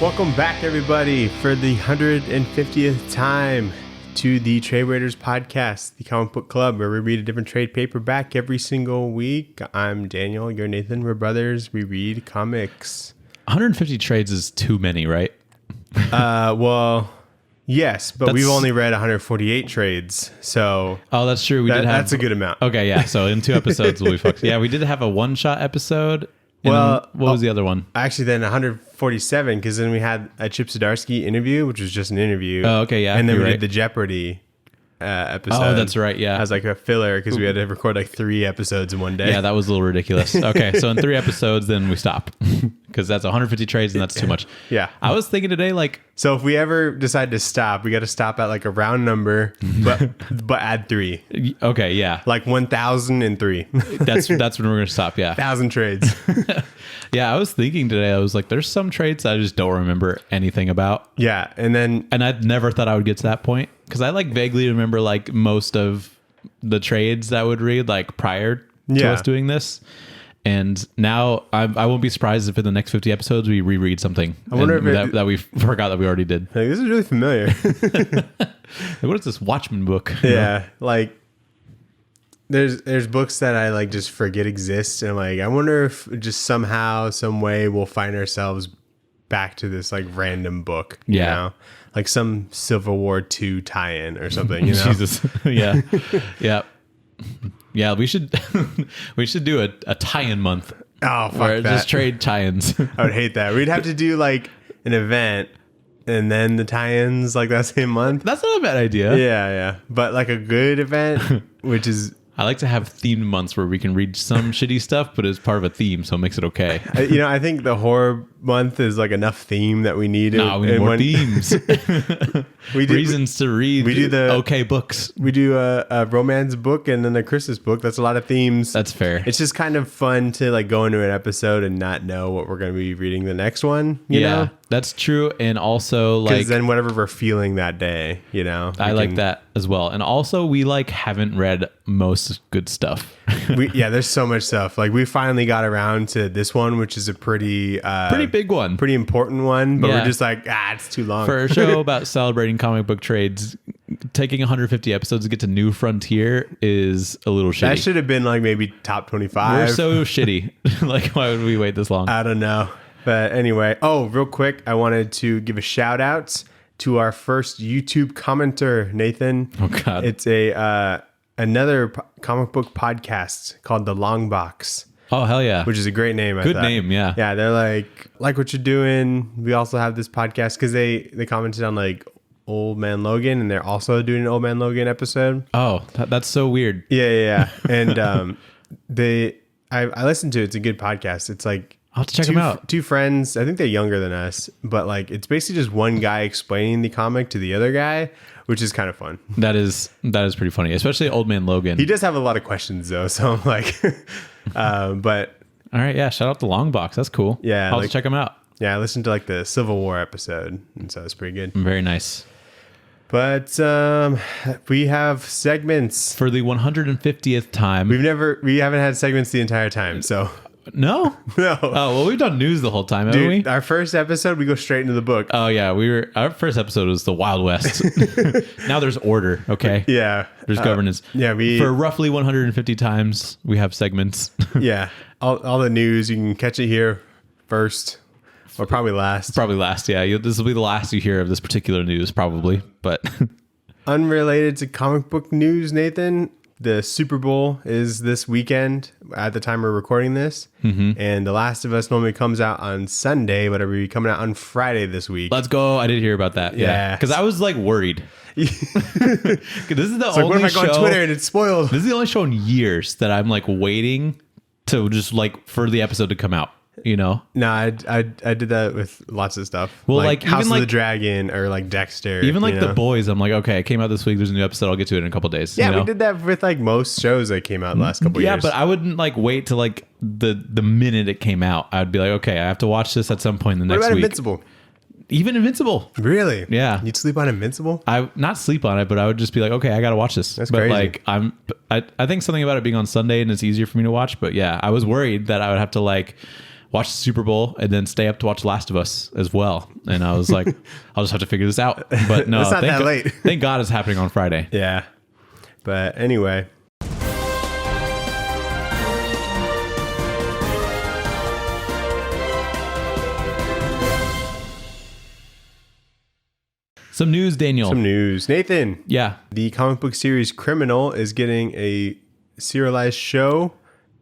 Welcome back, everybody, for the 150th time to the Tradewaiters podcast, the comic book club, where we read a different trade paperback every single week. I'm Daniel. You're Nathan. We're brothers. We read comics. 150 trades is too many, right? Well, yes, but we've only read 148 trades, so that's true. That's a good amount. Okay, yeah. So in 2 episodes we'll be focused. Yeah, we did have a one-shot episode. What was the other one? Actually, then 147, because then we had a Chip Zdarsky interview, which was just an interview. Oh, okay, yeah. And then we did the Jeopardy episode. Oh, that's right, yeah. As like a filler, because we had to record like 3 episodes in one day. Yeah, that was a little ridiculous. Okay, so in 3 episodes, then we stop. Because that's 150 trades, and that's too much. Yeah. I was thinking today, like... So if we ever decide to stop, we got to stop at like a round number, but add 3. Okay, yeah. Like 1,003. That's when we're going to stop, yeah. 1,000 trades. Yeah, I was thinking today, I was like, there's some trades I just don't remember anything about. Yeah, and I never thought I would get to that point, because I like vaguely remember like most of the trades that I would read like prior to us doing this. And now I won't be surprised if in the next 50 episodes we reread something I wonder if that we forgot that we already did. Like, this is really familiar. What is this Watchmen book? Yeah, like there's books that I like just forget exist, and I'm like, I wonder if just somehow, some way, we'll find ourselves back to this like random book. You know? Like some Civil War II tie-in or something. You know? Jesus, yeah, yeah. Yeah, we should do a tie-in month. Oh, fuck where that. Just trade tie-ins. I would hate that. We'd have to do like an event and then the tie-ins like that same month. That's not a bad idea. Yeah. But like a good event, which is... I like to have themed months where we can read some shitty stuff, but it's part of a theme, so it makes it okay. I think the horror month is like enough theme that we need. No, we need more themes. Reasons to read. We do the okay books. We do a romance book and then a Christmas book. That's a lot of themes. That's fair. It's just kind of fun to like go into an episode and not know what we're going to be reading the next one. You know? That's true. And also like... Because then whatever we're feeling that day, I like that as well. And also we like haven't read most good stuff. There's so much stuff. Like we finally got around to this one, which is a pretty big one, pretty important one. But we're just like, it's too long for a show about celebrating comic book trades. Taking 150 episodes to get to New Frontier is a little shitty. That should have been like maybe top 25. We're so shitty. Like, why would we wait this long? I don't know. But anyway, real quick, I wanted to give a shout out to our first YouTube commenter, Nathan. Oh God, it's another comic book podcast called The Long Box. Oh, hell yeah. Which is a great name. Good name, yeah. Yeah, they're like what you're doing. We also have this podcast because they commented on like Old Man Logan, and they're also doing an Old Man Logan episode. Oh, that's so weird. Yeah. And I listened to it. It's a good podcast. It's like, I'll have to check them out. 2 friends. I think they're younger than us, but like it's basically just one guy explaining the comic to the other guy, which is kind of fun. That is pretty funny, especially Old Man Logan. He does have a lot of questions though, so I'm like, but all right, yeah. Shout out to Long Box. That's cool. Yeah, I'll have to check them out. Yeah, I listened to like the Civil War episode, and so it's pretty good. Very nice. But we have segments for the 150th time. We haven't had segments the entire time, so. No. Oh, well, we've done news the whole time, haven't we? Our first episode, we go straight into the book. Oh yeah, our first episode was the Wild West. Now there's order, okay? Yeah. There's governance. Yeah, for roughly 150 times we have segments. Yeah. All the news, you can catch it here first. Or probably last. Probably last, yeah. This will be the last you hear of this particular news, probably. But unrelated to comic book news, Nathan, the Super Bowl is this weekend at the time we're recording this. Mm-hmm. And The Last of Us normally comes out on Sunday, but it'll be coming out on Friday this week. Let's go. I did hear about that. Yeah. Because I was like worried. This is the only what if I go on Twitter and it's spoiled? This is the only show in years that I'm like waiting to just like for the episode to come out. You know? No, I did that with lots of stuff. Well, like House of the Dragon or like Dexter. Even like The Boys, I'm like, okay, it came out this week. There's a new episode. I'll get to it in a couple days. Yeah, we did that with like most shows that came out the last couple years. Yeah, but I wouldn't like wait till like the minute it came out. I'd be like, okay, I have to watch this at some point in the next week. What about Invincible? Even Invincible. Really? Yeah. You'd sleep on Invincible? I not sleep on it, but I would just be like, okay, I got to watch this. That's but crazy. Like I think something about it being on Sunday and it's easier for me to watch. But yeah, I was worried that I would have to like watch the Super Bowl and then stay up to watch Last of Us as well. And I was like, I'll just have to figure this out. But no, it's not that late. Thank God it's happening on Friday. Yeah. But anyway. Some news, Daniel. Some news. Nathan. Yeah. The comic book series Criminal is getting a serialized show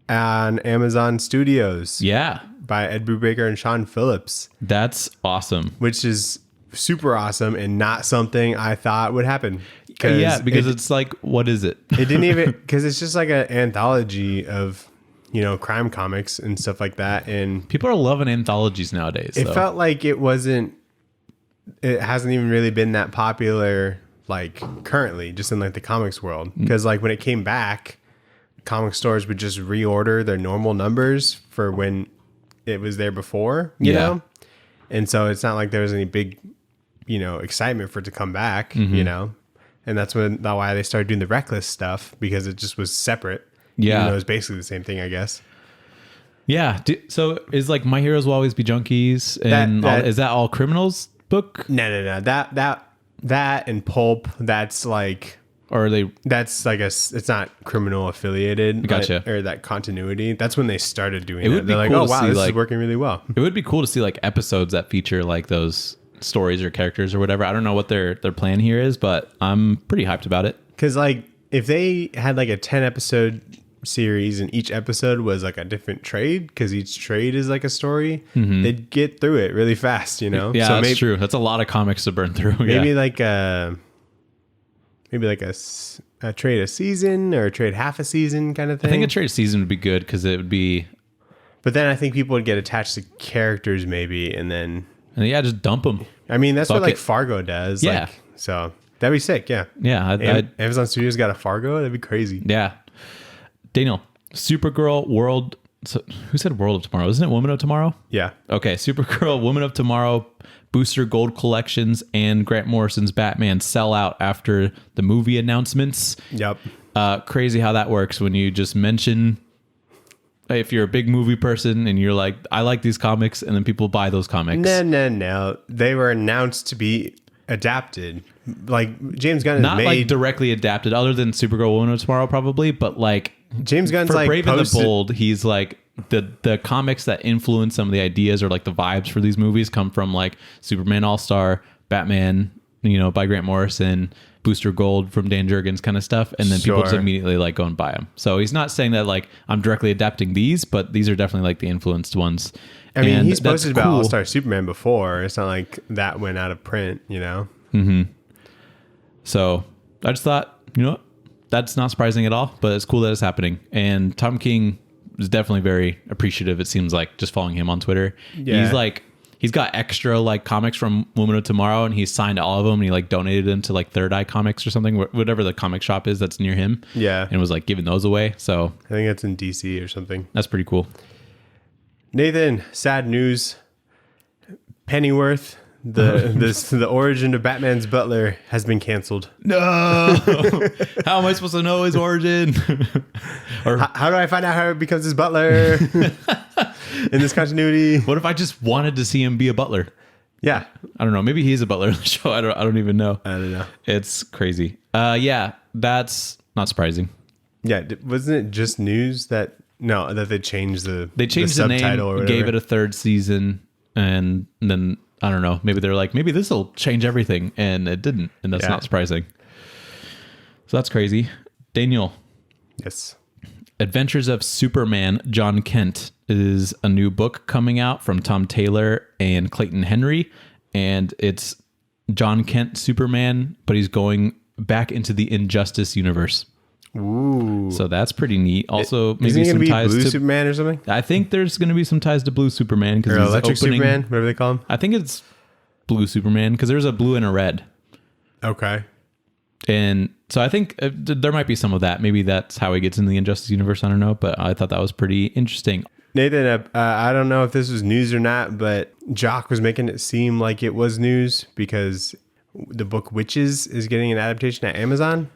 on Amazon Studios. Yeah. By Ed Brubaker and Sean Phillips. That's awesome. Which is super awesome and not something I thought would happen. Yeah, because it's like, what is it? It didn't even, because it's just like an anthology of, crime comics and stuff like that. And people are loving anthologies nowadays. It felt like it hasn't even really been that popular, like currently, just in like the comics world. Because like when it came back, comic stores would just reorder their normal numbers for when it was there before, you know? And so it's not like there was any big, excitement for it to come back, And that's why they started doing the Reckless stuff, because it just was separate. Yeah. It was basically the same thing, I guess. Yeah. So is like My Heroes Will Always Be Junkies and is that all Criminals book? No. That and Pulp, that's like... Or are they... That's like it's not Criminal affiliated. Gotcha. Or that continuity. That's when they started doing it. Would be They're cool like, oh, wow, this like, is working really well. It would be cool to see like episodes that feature like those stories or characters or whatever. I don't know what their plan here is, but I'm pretty hyped about it. Because like if they had like a 10 episode series and each episode was like a different trade, because each trade is like a story, they'd get through it really fast, Yeah, so that's true. That's a lot of comics to burn through. Maybe like a trade a season or a trade half a season kind of thing. I think a trade season would be good because it would be... But then I think people would get attached to characters maybe, and just dump them. I mean, that's what like Fargo does. Yeah. Like, so that'd be sick. Yeah. Yeah. Amazon Studios got a Fargo. That'd be crazy. Yeah. Daniel, Supergirl World. So who said World of Tomorrow? Isn't it Woman of Tomorrow? Yeah. Okay. Supergirl, Woman of Tomorrow, Booster Gold Collections, and Grant Morrison's Batman sell out after the movie announcements. Yep. Crazy how that works when you just mention... If you're a big movie person and you're like, I like these comics, and then people buy those comics. No. They were announced to be adapted. Like James Gunn not made, like directly adapted, other than Supergirl Woman of Tomorrow, probably. But like James Gunn's for like Brave and the Bold, he's like the comics that influence some of the ideas or like the vibes for these movies come from like Superman All-Star, Batman, by Grant Morrison, Booster Gold from Dan Jurgens kind of stuff, and then people just immediately like go and buy them. So he's not saying that like I'm directly adapting these, but these are definitely like the influenced ones. I mean, he's posted about All-Star Superman before. It's not like that went out of print, So I just thought, that's not surprising at all, but it's cool that it's happening. And Tom King is definitely very appreciative. It seems like just following him on Twitter. Yeah. He's got extra like comics from Woman of Tomorrow, and he's signed all of them, and he like donated them to like Third Eye Comics or something, whatever the comic shop is that's near him. Yeah. And was like giving those away. So I think that's in DC or something. That's pretty cool. Nathan, sad news. Pennyworth, the origin of Batman's butler, has been canceled. No. How am I supposed to know his origin? Or how do I find out how he becomes his butler in this continuity? What if I just wanted to see him be a butler? Yeah. I don't know. Maybe he's a butler in the show. I don't even know. I don't know. It's crazy. Yeah, that's not surprising. Yeah, wasn't it just news that they changed the name, or whatever. Gave it a third season, and then I don't know. Maybe they're like, maybe this will change everything, and it didn't, and that's not surprising. So that's crazy. Daniel. Yes. Adventures of Superman, John Kent is a new book coming out from Tom Taylor and Clayton Henry, and it's John Kent Superman, but he's going back into the Injustice universe. Ooh. So that's pretty neat. Also, maybe some ties Blue to Superman or something. I think there's going to be some ties to Blue Superman because he's Electric Superman, whatever they call him. I think it's Blue Superman because there's a blue and a red. Okay. And so I think there might be some of that. Maybe that's how he gets in the Injustice universe. I don't know, but I thought that was pretty interesting. Nathan, I don't know if this was news or not, but Jock was making it seem like it was news because the book Witches is getting an adaptation at Amazon.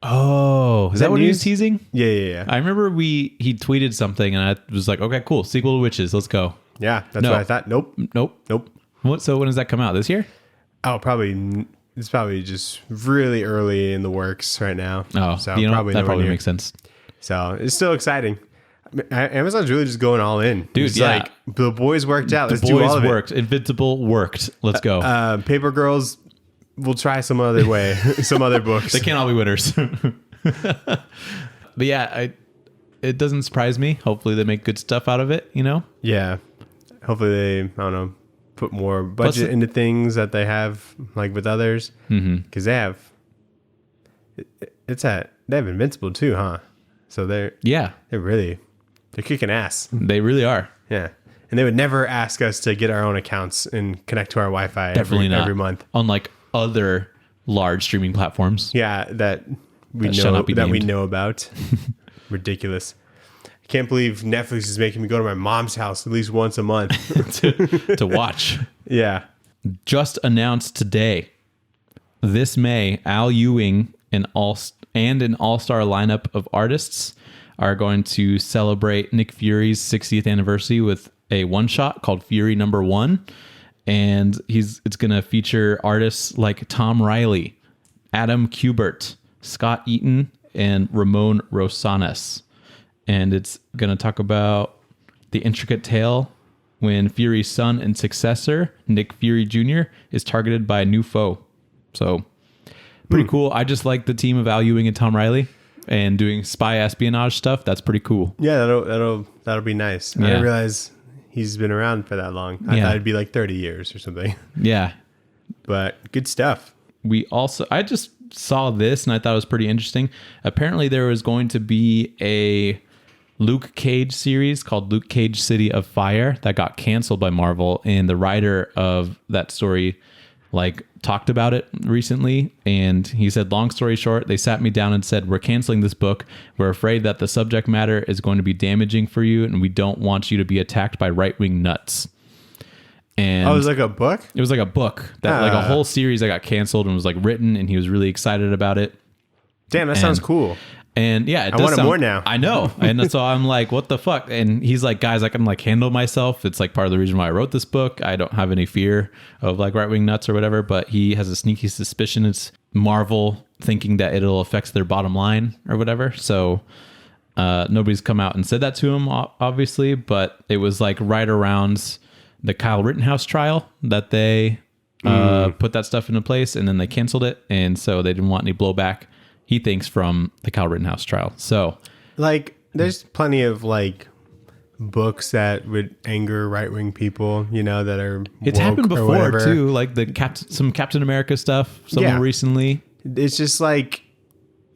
Oh, is that what he was teasing? Yeah. I remember he tweeted something and I was like, okay, cool. Sequel to Witches. Let's go. Yeah, that's what I thought. Nope. So when does that come out? This year? Oh, probably. It's probably just really early in the works right now. Oh, so that probably makes sense. So it's still exciting. Amazon's really just going all in. Dude, it's like the boys worked out. Let's do all of it. Worked. Invincible worked. Let's go. Paper Girls, we'll try some other way. Some other books. They can't all be winners. But yeah, it doesn't surprise me. Hopefully they make good stuff out of it, you know? Yeah. Hopefully they, I don't know, put more budget into things that they have, like with others. Because they have Invincible too, huh? So they're kicking ass. They really are. Yeah. And they would never ask us to get our own accounts and connect to our Wi-Fi every month. Unlike other large streaming platforms. Yeah, that we know about. Ridiculous. I can't believe Netflix is making me go to my mom's house at least once a month to watch. Yeah. Just announced today, this May, Al Ewing and an all-star lineup of artists are going to celebrate Nick Fury's 60th anniversary with a one-shot called Fury Number 1. And it's going to feature artists like Tom Riley, Adam Kubert, Scott Eaton, and Ramon Rosales. And it's going to talk about the intricate tale when Fury's son and successor, Nick Fury Jr., is targeted by a new foe. So pretty cool. I just like the team of Al Ewing and Tom Riley and doing spy espionage stuff. That's pretty cool. Yeah, that'll be nice. Yeah. I didn't realize he's been around for that long. I thought it'd be like 30 years or something. Yeah. But good stuff. I just saw this and I thought it was pretty interesting. Apparently there was going to be a Luke Cage series called Luke Cage City of Fire that got canceled by Marvel, and the writer of that story talked about it recently, and he said, long story short, they sat me down and said, we're canceling this book. We're afraid that the subject matter is going to be damaging for you, and we don't want you to be attacked by right-wing nuts. And it was like a book? It was like a book that a whole series that got canceled and was written, and he was really excited about it. Damn, that sounds cool. And yeah, I want it more now. I know. And so I'm like, what the fuck? And he's like, guys, I can handle myself. It's part of the reason why I wrote this book. I don't have any fear of right-wing nuts or whatever, but he has a sneaky suspicion it's Marvel thinking that it'll affect their bottom line or whatever. So nobody's come out and said that to him, obviously, but it was right around the Kyle Rittenhouse trial that they put that stuff into place, and then they canceled it. And so they didn't want any blowback, he thinks, from the Kyle Rittenhouse trial. So there's plenty of books that would anger right-wing people, that are it's happened before too, some Captain America stuff recently. It's just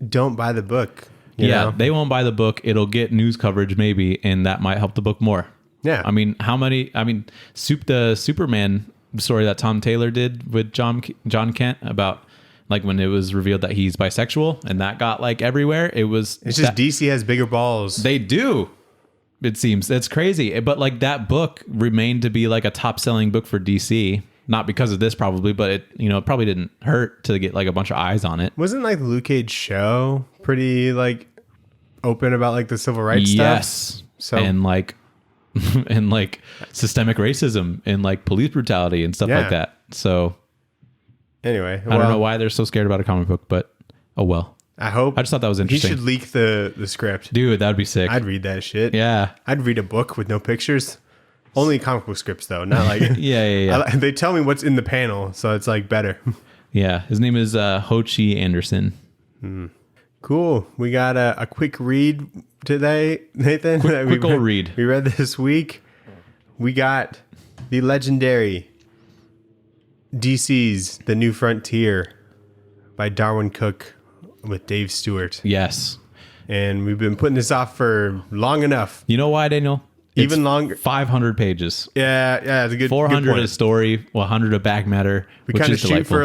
don't buy the book. You know? They won't buy the book. It'll get news coverage maybe, and that might help the book more. Yeah. The Superman story that Tom Taylor did with John Kent about when it was revealed that he's bisexual, and that got everywhere. It's just DC has bigger balls. They do. It seems it's crazy. But that book remained to be a top selling book for DC. Not because of this probably, but it probably didn't hurt to get a bunch of eyes on it. Wasn't the Luke Cage show pretty open about the civil rights stuff? Yes. So and and systemic racism and police brutality and stuff like that. So anyway, I don't know why they're so scared about a comic book, but oh well. I just thought that was interesting. He should leak the script. Dude, that'd be sick. I'd read that shit. Yeah. I'd read a book with no pictures. Only comic book scripts though, not yeah. They tell me what's in the panel, so it's better. Yeah. His name is Ho Chi Anderson. Cool. We got a quick read today, Nathan. Quick old read. We read this week. We got the legendary DC's The New Frontier by Darwyn Cooke with Dave Stewart. Yes. And we've been putting this off for long enough. You know why, Daniel? Even longer. 500 pages. Yeah, it's a good 400 a story, 100 a back matter. We kind of shoot for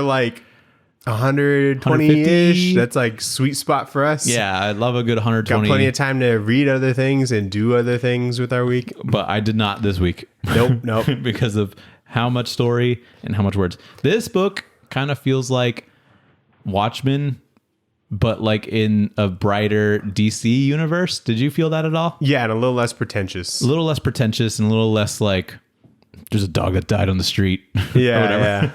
120-ish. That's sweet spot for us. Yeah, I love a good 120. Got plenty of time to read other things and do other things with our week. But I did not this week. Nope. Because of how much story and how much words. This book kind of feels like Watchmen but like in a brighter DC universe. Did you feel that at all? Yeah, and a little less pretentious. A little less pretentious and a little less like there's a dog that died on the street. Yeah, or whatever. yeah.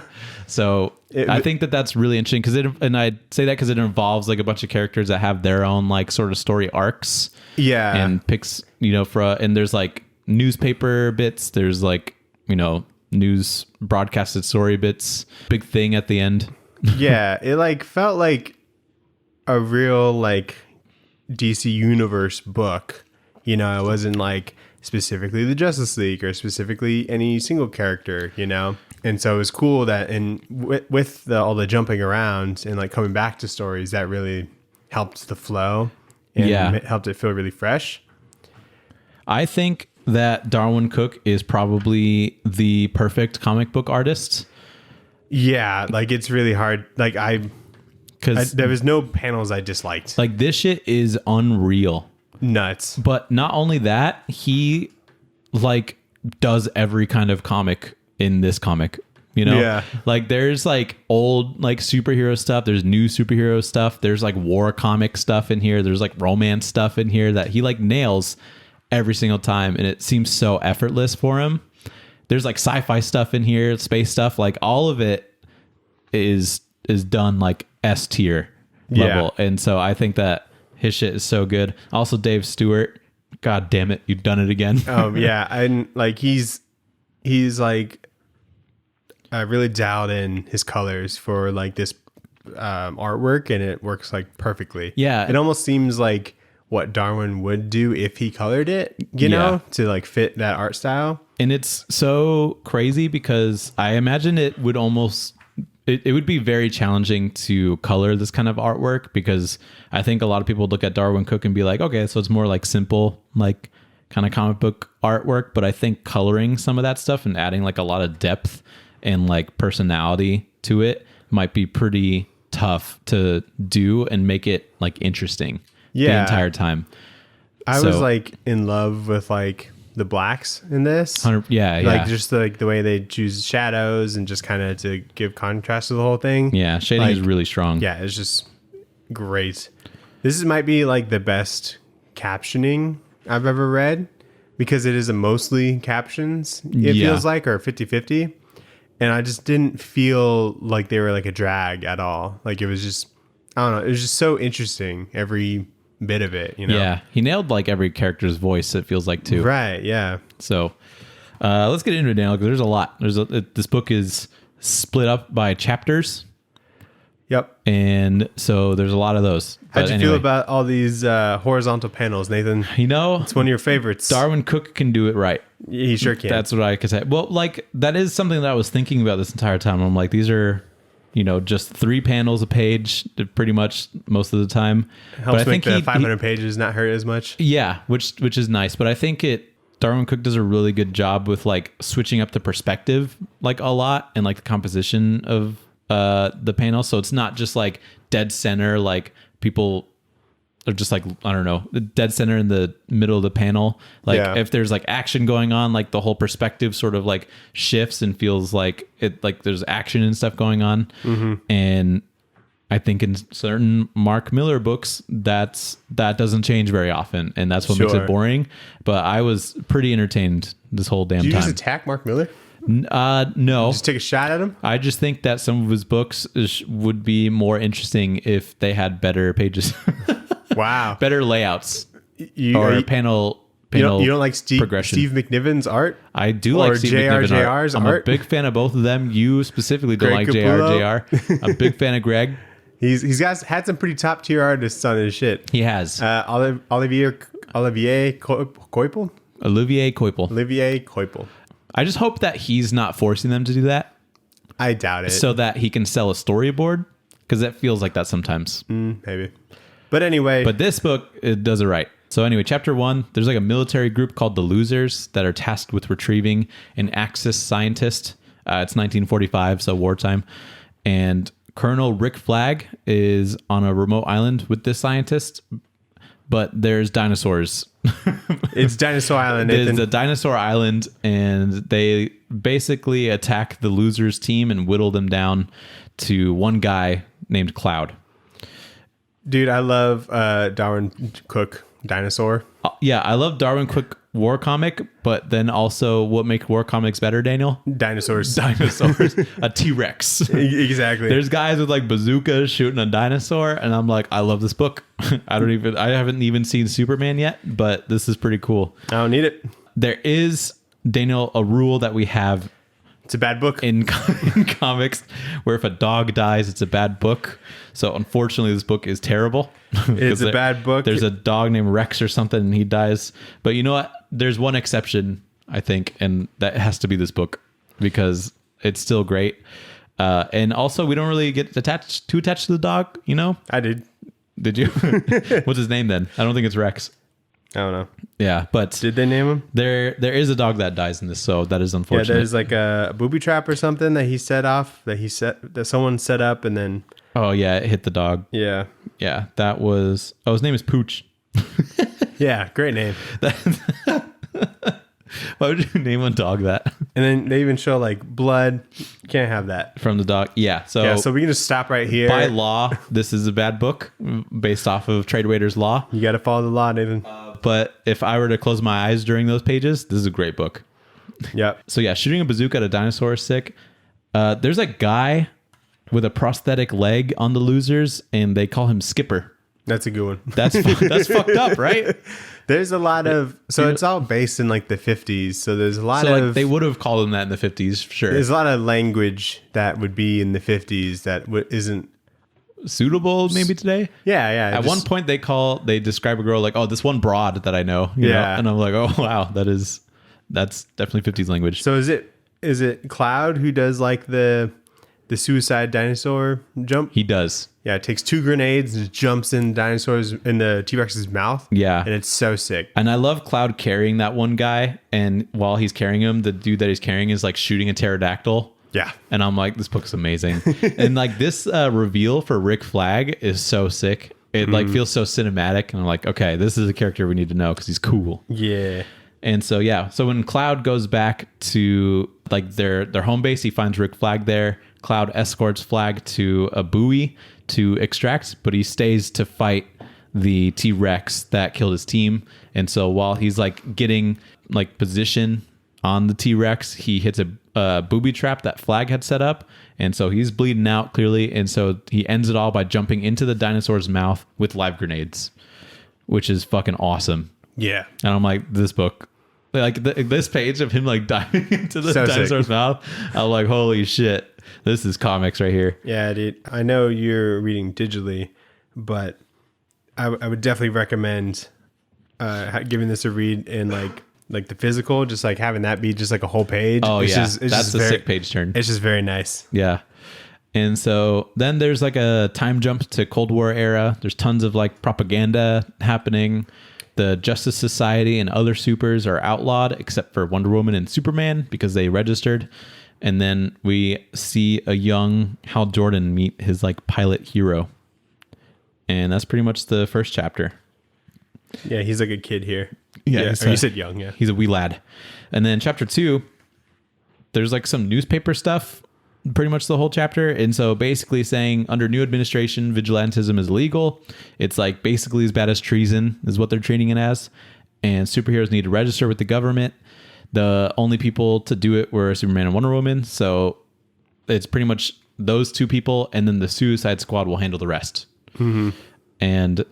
So I think that that's really interesting and I say that because it involves like a bunch of characters that have their own like sort of story arcs. Yeah, and picks, and there's like newspaper bits. There's like news broadcasted story bits. Big thing at the end. Yeah, it like felt like a real like DC Universe book. It wasn't like specifically the Justice League or specifically any single character. And so it was cool that with all the jumping around and like coming back to stories, that really helped the flow and helped it feel really fresh. I think that Darwyn Cooke is probably the perfect comic book artist. Yeah, like it's really hard. Like because there was no panels I disliked. Like this shit is unreal. Nuts. But not only that, he like does every kind of comic in this comic, Yeah. Like there's like old like superhero stuff, there's new superhero stuff, there's like war comic stuff in here, there's like romance stuff in here that he like nails every single time, and it seems so effortless for him. There's like sci-fi stuff in here, space stuff, like all of it is done like S tier level. And so I think that his shit is so good. Also Dave Stewart, god damn it, you've done it again. Yeah, and like he's like really dialed in his colors for like this artwork, and it works like perfectly. Yeah, it almost seems like what Darwyn would do if he colored it, to like fit that art style. And it's so crazy because I imagine it would almost it would be very challenging to color this kind of artwork, because I think a lot of people look at Darwyn Cooke and be like, okay, so it's more like simple like kind of comic book artwork. But I think coloring some of that stuff and adding like a lot of depth and like personality to it might be pretty tough to do and make it like interesting the entire time. I was like in love with like the blacks in this. Like just like the way they choose shadows and just kind of to give contrast to the whole thing. Yeah, shading is really strong. Yeah, it's just great. Might be like the best captioning I've ever read, because it is a mostly captions, it feels like, or 50-50. And I just didn't feel like they were like a drag at all. Like it was just, I don't know, it was just so interesting, every bit of it, Yeah, he nailed like every character's voice, it feels like, too. Right, yeah. So let's get into it now, because there's a lot. This book is split up by chapters. Yep. And so there's a lot of those. How'd you feel about all these horizontal panels, Nathan? It's one of your favorites. Darwyn Cooke can do it right. He sure can. That's what I could say. Well, like that is something that I was thinking about this entire time. I'm like, these are, just 3 panels a page, pretty much most of the time. Helps make the 500 pages not hurt as much. Yeah, which is nice. But I think Darwyn Cooke does a really good job with like switching up the perspective like a lot, and like the composition of the panel. So it's not just like dead center, like people are just like, I don't know, the dead center in the middle of the panel. Like if there's like action going on, like the whole perspective sort of like shifts and feels like it, like there's action and stuff going on. Mm-hmm. And I think in certain Mark Miller books, that doesn't change very often, and that's what makes it boring. But I was pretty entertained this whole damn time. Did you just attack Mark Miller? No. Just take a shot at him? I just think that some of his books would be more interesting if they had better pages. Wow. Better layouts. Panel you don't like Steve progression. McNiven's art? I do like Steve McNiven's art. I'm a big fan of both of them. You specifically don't like JR. I'm a big fan of Greg. He's had some pretty top tier artists on his shit. He has. Olivier Coipel? Olivier Coipel. I just hope that he's not forcing them to do that. I doubt it. So that he can sell a storyboard, because that feels like that sometimes. Maybe. But anyway. But this book, it does it right. So anyway, chapter 1, there's like a military group called the Losers that are tasked with retrieving an Axis scientist. It's 1945, so wartime. And Colonel Rick Flag is on a remote island with this scientist, but there's dinosaurs. It's Dinosaur Island, Nathan. It's a dinosaur island, and they basically attack the Losers team and whittle them down to one guy named Cloud. Dude, I love Darwyn Cooke Dinosaur. Yeah, I love Darwyn Cooke war comic, but then also what makes war comics better, Daniel? Dinosaurs. Dinosaurs. A T-Rex. Exactly. There's guys with like bazookas shooting a dinosaur, and I'm like, I love this book. I haven't even seen Superman yet, but this is pretty cool. I don't need it. There is, Daniel, a rule that we have It's a bad book. in comics where if a dog dies, it's a bad book. So unfortunately, this book is terrible. It's a bad book. There's a dog named Rex or something, and he dies. But you know what? There's one exception, I think, and that has to be this book because it's still great. And also, we don't really get attached to the dog. You know? I did. Did you? What's his name then? I don't think it's Rex. I don't know. Yeah, but Did they name him? there is a dog that dies in this, so that is Yeah, unfortunate. there's like a booby trap or something that he set off, that someone set up, and then Oh yeah, it hit the dog. yeah, Yeah, that was. Oh, his name is Pooch. yeah, great name. Why would you name a dog that? And then they even show like blood. Can't have that. From the dog. Yeah. So, Yeah, so we can just stop right here. by law, this is a bad book based off of tradewaiters law. You got to follow the law, Nathan. But if I were to close my eyes during those pages, this is a great book. Yep. So yeah, shooting a bazooka at a dinosaur is sick. There's a guy with a prosthetic leg on the Losers, and they call him Skipper. That's a good one. That's fucked up, right? There's a lot of it's all based in like the 50s. So there's a lot So of like they would have called him that in the 50s, sure. there's a lot of language that would be in the 50s that isn't. Suitable maybe today. Yeah. At one point they describe a girl like, oh, this one broad that I know. You know? Yeah. And I'm like, oh wow, that's definitely 50s language. So is it Cloud who does like the suicide dinosaur jump? He does. Yeah, it takes 2 grenades and jumps in the T-Rex's mouth. Yeah. And it's so sick. And I love Cloud carrying that one guy, and while he's carrying him, the dude that he's carrying is like shooting a pterodactyl. Yeah. And I'm like, this book's amazing. And like this reveal for Rick Flag is so sick. It like feels so cinematic, and I'm like, okay, this is a character we need to know because he's cool. Yeah. And so yeah, so when Cloud goes back to like their home base, he finds Rick Flag there. Cloud escorts Flag to a buoy to extract, but he stays to fight the T-Rex that killed his team. And so while he's like getting like position on the T-Rex, he hits a booby trap that Flag had set up. And so he's bleeding out clearly. And so he ends it all by jumping into the dinosaur's mouth with live grenades, which is fucking awesome. Yeah. And I'm like, this book, like this page of him like diving into the So dinosaur's sick. mouth, I'm like, holy shit, this is comics right here. Yeah, dude. I know you're reading digitally, but I would definitely recommend giving this a read in like the physical, just like having that be just like a whole page. Oh It's yeah, just, that's a sick page turn. It's just very nice. Yeah. And so then there's like a time jump to Cold War era. There's tons of like propaganda happening. The Justice Society and other supers are outlawed except for Wonder Woman and Superman because they registered. And then we see a young Hal Jordan meet his like pilot hero. And that's pretty much the first chapter. Yeah, he's like a kid here. Yeah, Or you said young, yeah. He's a wee lad. And then chapter 2, there's like some newspaper stuff pretty much the whole chapter. And so basically saying under new administration, vigilantism is illegal. It's like basically as bad as treason is what they're treating it as. And superheroes need to register with the government. The only people to do it were Superman and Wonder Woman. So it's pretty much those two people. And then the Suicide Squad will handle the rest. Mm-hmm. And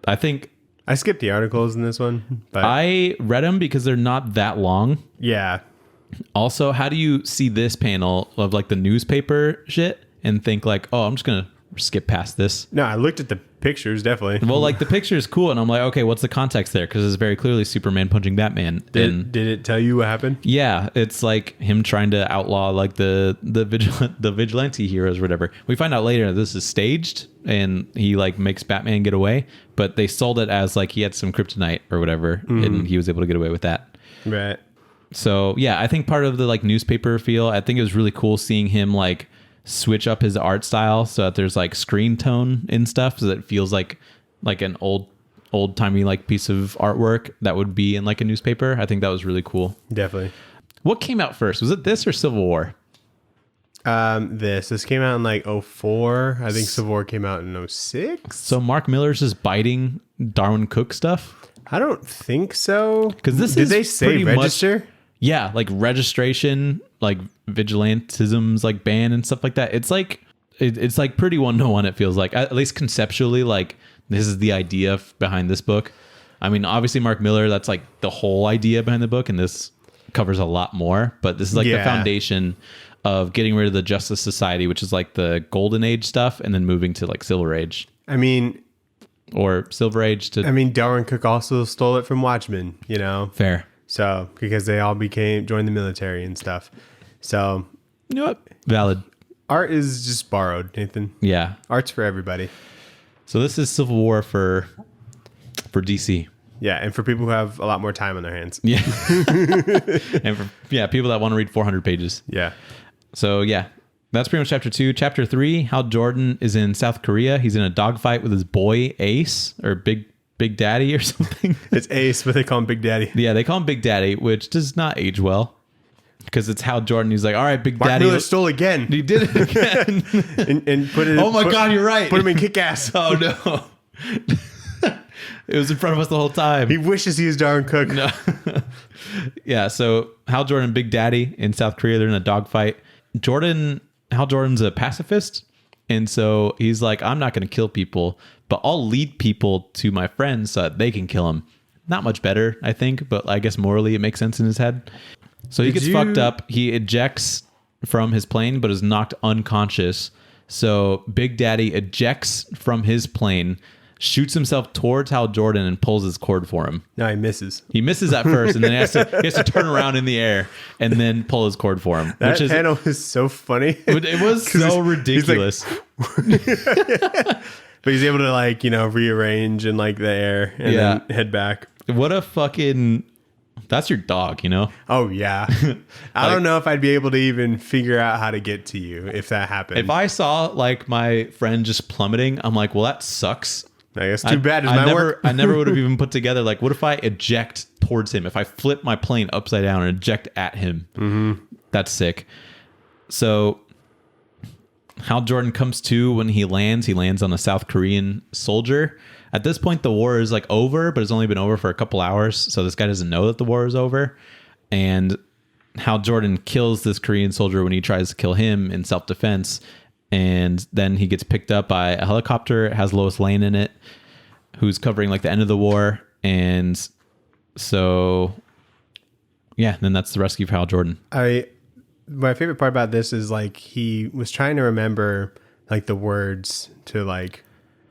I think I skipped the articles in this one, but I read them because they're not that long. yeah. Also, how do you see this panel of like the newspaper shit and think like, oh, I'm just going to skip past this? No, I looked at the pictures, definitely. Well, like the picture is cool. And I'm like, okay, what's the context there? Because it's very clearly Superman punching Batman. Did it tell you what happened? Yeah, it's like him trying to outlaw like the vigilante heroes or whatever. We find out later that this is staged and he like makes Batman get away, but they sold it as like he had some kryptonite or whatever, and he was able to get away with that. Right. So yeah, I think part of the like newspaper feel, I think it was really cool seeing him like switch up his art style so that there's like screen tone and stuff, so that it feels like an old timey like piece of artwork that would be in like a newspaper. I think that was really cool. Definitely. What came out first? Was it this or Civil War? This came out in like '04. I think Civil War came out in '06. So Mark Miller's just biting Darwyn Cooke stuff? I don't think so. Because this Did is they say pretty register? Yeah, like registration, like vigilantism's like ban and stuff like that. It's like it's like pretty 1-to-1. It feels like, at least conceptually, like this is the idea behind this book. I mean, obviously Mark Miller, that's like the whole idea behind the book, and this covers a lot more. But this is like the foundation of getting rid of the Justice Society, which is like the Golden Age stuff, and then moving to like Silver Age. I mean, or Silver Age to. I mean, Darwyn Cooke also stole it from Watchmen. You know, fair. So because they all joined the military and stuff. So you know what? Valid. Art is just borrowed, Nathan. Yeah, art's for everybody. So this is Civil War for DC. Yeah, and for people who have a lot more time on their hands. Yeah, and for people that want to read 400 pages. Yeah. So yeah, that's pretty much chapter 2. Chapter 3, Hal Jordan is in South Korea. He's in a dogfight with his boy Ace, or Big Daddy or something. It's Ace, but they call him Big Daddy. Yeah, they call him Big Daddy, which does not age well. Because it's Hal Jordan. He's like, all right, Big Mark Daddy. Miller stole again. He did it again. and put it. Oh my God, you're right. Put him in Kick-Ass. Oh no. It was in front of us the whole time. He wishes he was Darwyn Cooke. No. Yeah, so Hal Jordan and Big Daddy in South Korea, they're in a dogfight. Hal Jordan's a pacifist. And so he's like, I'm not going to kill people, but I'll lead people to my friends so that they can kill him. Not much better, I think, but I guess morally it makes sense in his head. So he gets fucked up. He ejects from his plane, but is knocked unconscious. So Big Daddy ejects from his plane, shoots himself towards Hal Jordan, and pulls his cord for him. No, he misses. He misses at first, and then he has to turn around in the air and then pull his cord for him. That panel is so funny. It was so ridiculous. But he's able to, like, you know, rearrange in like the air and then head back. What a fucking... That's your dog, you know? Oh, yeah. I don't know if I'd be able to even figure out how to get to you if that happened. If I saw, like, my friend just plummeting, I'm like, well, that sucks. I guess too bad is my work. I never would have even put together, like, what if I eject towards him? If I flip my plane upside down and eject at him? Mm-hmm. That's sick. So Hal Jordan comes to when he lands. He lands on a South Korean soldier. At this point, the war is like over, but it's only been over for a couple hours. So this guy doesn't know that the war is over. And Hal Jordan kills this Korean soldier when he tries to kill him in self-defense. And then he gets picked up by a helicopter. It has Lois Lane in it, who's covering like the end of the war. And so, yeah, then that's the rescue of Hal Jordan. My favorite part about this is like he was trying to remember like the words to like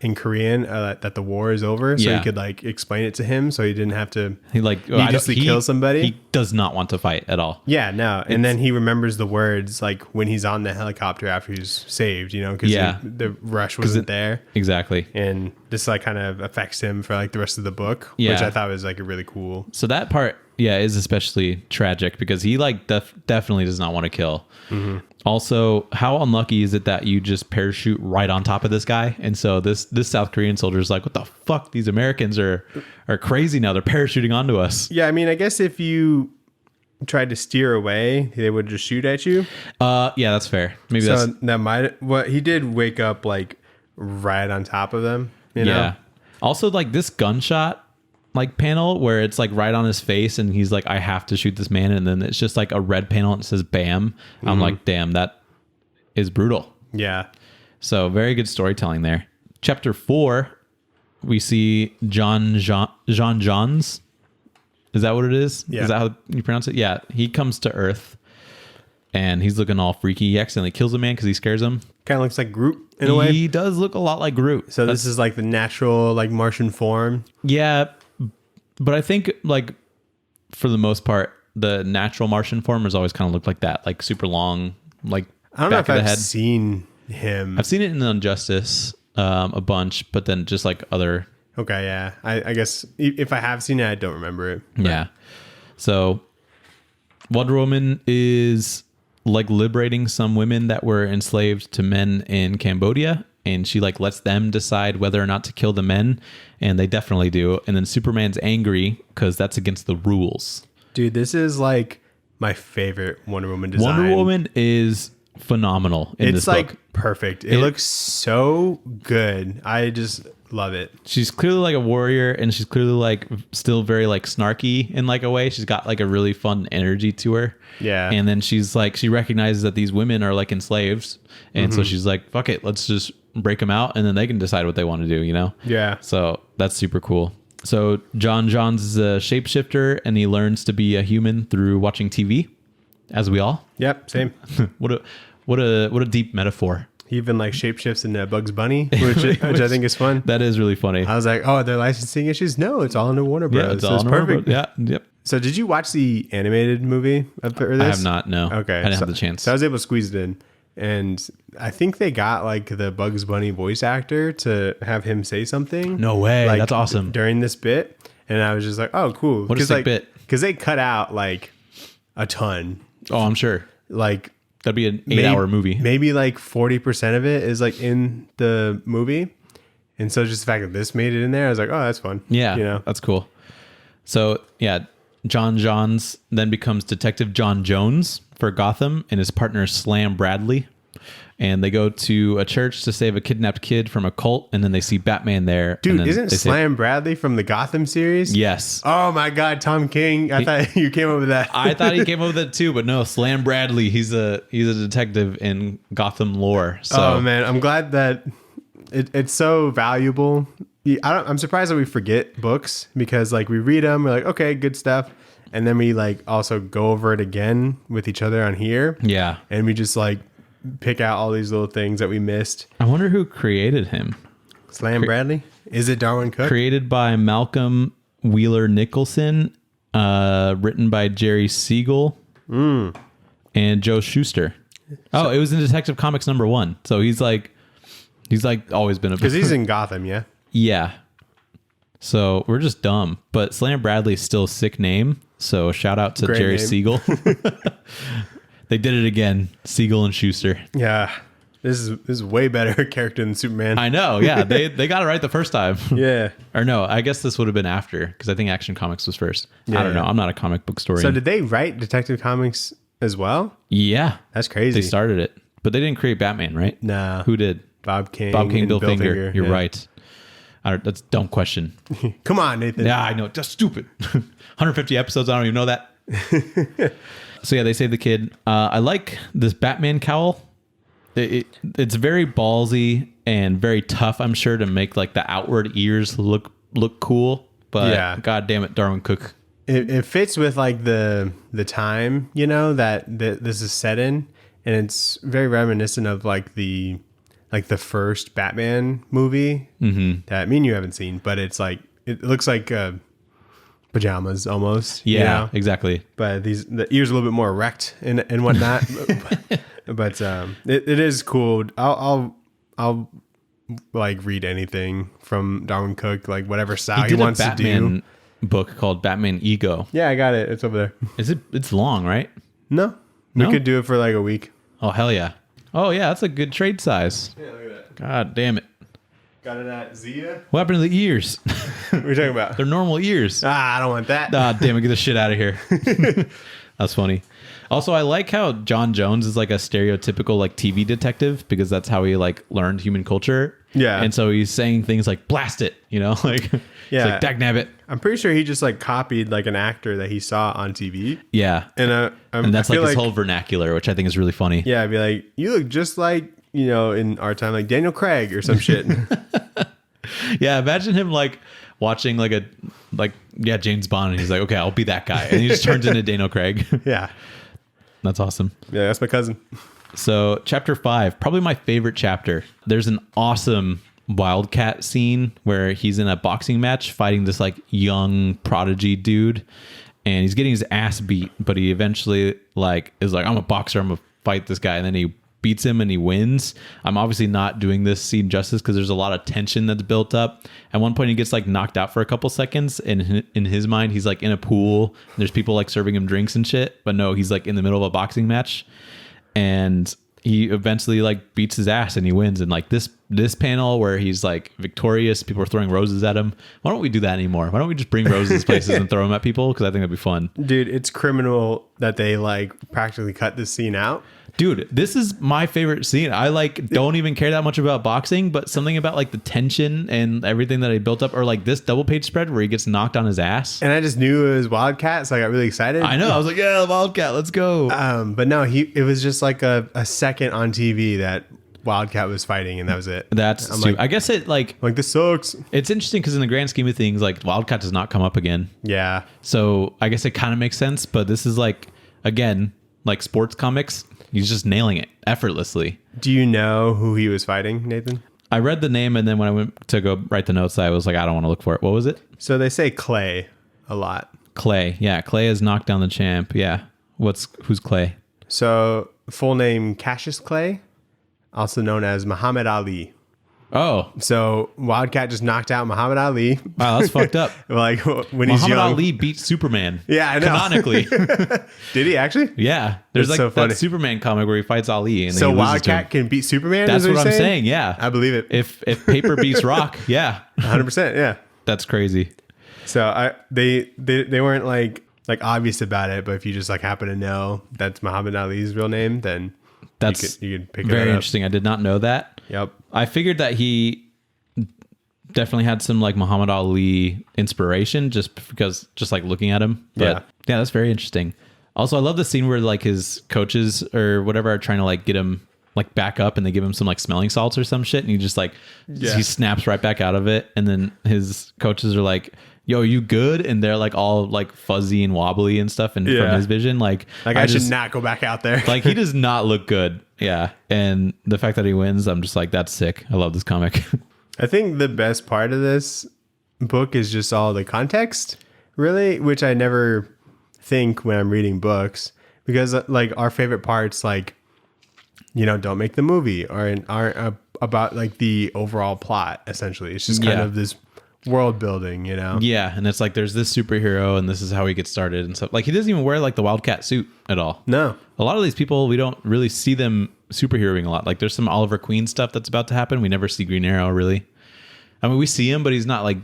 in Korean that the war is over, so he could like explain it to him, so he didn't have to needlessly kill somebody. He does not want to fight at all. Yeah, no, and then he remembers the words like when he's on the helicopter after he's saved, you know, because the rush wasn't there. Exactly, and this like kind of affects him for like the rest of the book, which I thought was like a really cool. So that part, is especially tragic because he like definitely does not want to kill. Mm-hmm. Also, how unlucky is it that you just parachute right on top of this guy? And so this South Korean soldier is like, what the fuck? These Americans are crazy now. They're parachuting onto us. Yeah, I mean, I guess if you tried to steer away, they would just shoot at you. Yeah, that's fair. Maybe that might... What he did wake up like right on top of them, you know? Yeah. Also, like this gunshot like panel where it's like right on his face and he's like, I have to shoot this man, and then it's just like a red panel and it says bam. Mm-hmm. I'm like, damn, that is brutal. Yeah. So very good storytelling there. Chapter 4, we see John Johns. Is that what it is? Yeah. Is that how you pronounce it? Yeah. He comes to Earth and he's looking all freaky. He accidentally kills a man because he scares him. Kind of looks like Groot in a way. He does look a lot like Groot. So this is like the natural like Martian form. Yeah. But I think, like, for the most part, the natural Martian form has always kind of looked like that, like super long, like I don't know if I've seen him. I've seen it in Injustice a bunch, but then just like other. Okay, yeah. I guess if I have seen it, I don't remember it. But. Yeah. So Wonder Woman is like liberating some women that were enslaved to men in Cambodia. And she like lets them decide whether or not to kill the men. And they definitely do. And then Superman's angry because that's against the rules. Dude, this is like my favorite Wonder Woman design. Wonder Woman is phenomenal in this It's like book. perfect. It looks so good. I just love it. She's clearly like a warrior, and she's clearly like still very like snarky in like a way. She's got like a really fun energy to her. Yeah. And then she's like, she recognizes that these women are like enslaved. And so she's like, fuck it, let's just break them out, and then they can decide what they want to do, you know? Yeah. So that's super cool. So John Johns is a shapeshifter, and he learns to be a human through watching TV, as we all. Yep. Same. What a deep metaphor. He even like shapeshifts into Bugs Bunny, which I think is fun. That is really funny. I was like, oh, they're licensing issues? No, it's all under Warner Bros. Yeah, it's so all it's under perfect. Yeah. Yep. So did you watch the animated movie for this? I have not. No. Okay. I didn't so, have the chance. So I was able to squeeze it in. And I think they got like the Bugs Bunny voice actor to have him say something. No way. Like, That's awesome. During this bit. And I was just like, oh, cool. What a sick like, bit. Because they cut out like a ton. Oh, I'm sure. Like That'd be an 8-hour movie. Maybe like 40% of it is like in the movie. And so just the fact that this made it in there, I was like, oh, that's fun. Yeah. You know? That's cool. So yeah, John Johns then becomes Detective John Jones for Gotham, and his partner is Slam Bradley. And they go to a church to save a kidnapped kid from a cult, and then they see Batman there. Dude, and then isn't they Slam Bradley from the Gotham series? Yes. Oh my God, Tom King. I thought you came up with that. I thought he came up with it too, but no, Slam Bradley, he's a detective in Gotham lore. So Oh man, I'm glad that it's so valuable. I'm surprised that we forget books, because like we read them, we're like, okay, good stuff. And then we like also go over it again with each other on here. yeah. And we just like pick out all these little things that we missed. I wonder who created him. Slam Bradley? Is it Darwyn Cooke? Created by Malcolm Wheeler Nicholson, written by Jerry Siegel and Joe Shuster. Oh, it was in Detective Comics #1. So he's like always been a Because he's in Gotham, yeah. yeah. So we're just dumb, but Slam Bradley's still a sick name. So shout out to Great Jerry name. Siegel. They did it again, Siegel and Schuster. Yeah. This is way better character than Superman. I know, yeah. They got it right the first time. Yeah. Or no, I guess this would have been after, because I think Action Comics was first. Yeah, I don't know. yeah. I'm not a comic book historian. So did they write Detective Comics as well? Yeah. That's crazy. They started it. But they didn't create Batman, right? Nah. Who did? Bob King. Bob King, and Bill Finger. You're yeah. right. That's a dumb question. Come on, Nathan. Yeah, I know. That's stupid. 150 episodes. I don't even know that. So yeah, they save the kid. I like this Batman cowl. It's very ballsy and very tough, I'm sure, to make like the outward ears look cool. But Yeah. God damn it, Darwyn Cooke. It fits with like the time, you know, that this is set in, and it's very reminiscent of like the first Batman movie that me and you haven't seen, but it's like it looks like pajamas almost. Yeah, you know? exactly. But the ears are a little bit more erect and whatnot. but it is cool. I'll like read anything from Darwyn Cooke, like whatever style he did wants a to Batman do. book called Batman Ego. Yeah, I got it. It's over there. It's long, right? No, No? we could do it for like a week. Oh hell yeah. Oh yeah, that's a good trade size. Yeah, look at that. God damn it. Got it at Zia. What happened to the ears? What are you talking about? They're normal ears. I don't want that. Ah, damn it, get the shit out of here. That's funny. Also, I like how John Jones is like a stereotypical like TV detective, because that's how he like learned human culture. Yeah. And so he's saying things like blast it, you know, like Yeah. it's like dagnabbit. I'm pretty sure he just like copied like an actor that he saw on TV. Yeah. And And that's I like feel his whole vernacular, which I think is really funny. Yeah, I'd be like, you look just like, you know, in our time, like Daniel Craig or some shit. Yeah, imagine him like watching James Bond, and he's like, okay, I'll be that guy. And he just turns into Daniel Craig. Yeah. That's awesome. Yeah, that's my cousin. So chapter 5, probably my favorite chapter. There's an awesome Wildcat scene where he's in a boxing match fighting this like young prodigy dude, and he's getting his ass beat, but he eventually like is like, I'm a boxer, I'm gonna fight this guy, and then he beats him and he wins. I'm obviously not doing this scene justice because there's a lot of tension that's built up. At one point he gets like knocked out for a couple seconds, and in his mind he's like in a pool and there's people like serving him drinks and shit, but no, he's like in the middle of a boxing match, and he eventually like beats his ass and he wins. And like this panel where he's like victorious, people are throwing roses at him. Why don't we do that anymore? Why don't we just bring roses places and throw them at people? Because I think that'd be fun. Dude, it's criminal that they like practically cut this scene out. Dude, this is my favorite scene. I like don't even care that much about boxing, but something about like the tension and everything that I built up, or like this double page spread where he gets knocked on his ass. And I just knew it was Wildcat, so I got really excited. I know. I was like, yeah, Wildcat, let's go. But no, it was just like a second on TV that Wildcat was fighting, and that was it. That's like, I guess it like this sucks. It's interesting because in the grand scheme of things, like Wildcat does not come up again. Yeah. So I guess it kind of makes sense, but this is like, again, like sports comics. He's just nailing it effortlessly. Do you know who he was fighting, Nathan? I read the name, and then when I went to go write the notes, I was like, I don't want to look for it. What was it? So they say Clay a lot. Clay. Yeah, Clay has knocked down the champ. Yeah. Who's Clay? So full name Cassius Clay, also known as Muhammad Ali. Oh. So Wildcat just knocked out Muhammad Ali. Wow, that's fucked up. Like when he's young. Muhammad Ali beat Superman. Yeah, I know. Canonically. Did he actually? Yeah. There's That's like so that Superman comic where he fights Ali. And so he Wildcat can beat Superman? That's what I'm saying. Yeah. I believe it. If paper beats rock, yeah. 100%, yeah. That's crazy. So they weren't like obvious about it, but if you just like happen to know that's Muhammad Ali's real name, then that's you could pick it up. very interesting. I did not know that. Yep. I figured that he definitely had some like Muhammad Ali inspiration just like looking at him. But yeah, that's very interesting. Also, I love the scene where like his coaches or whatever are trying to like get him like back up, and they give him some like smelling salts or some shit, and he just like he snaps right back out of it. And then his coaches are like, yo, you good? And they're like all like fuzzy and wobbly and stuff. And from his vision, like I should not go back out there. Like he does not look good. Yeah. And the fact that he wins, I'm just like, that's sick. I love this comic. I think the best part of this book is just all the context, really, which I never think when I'm reading books, because like our favorite parts, like, you know, don't make the movie or aren't about like the overall plot. Essentially, it's just kind of this world building, you know? Yeah. And it's like, there's this superhero and this is how he gets started and stuff. Like he doesn't even wear like the Wildcat suit at all. No. A lot of these people, we don't really see them superheroing a lot. Like there's some Oliver Queen stuff that's about to happen. We never see Green Arrow really. I mean, we see him, but he's not like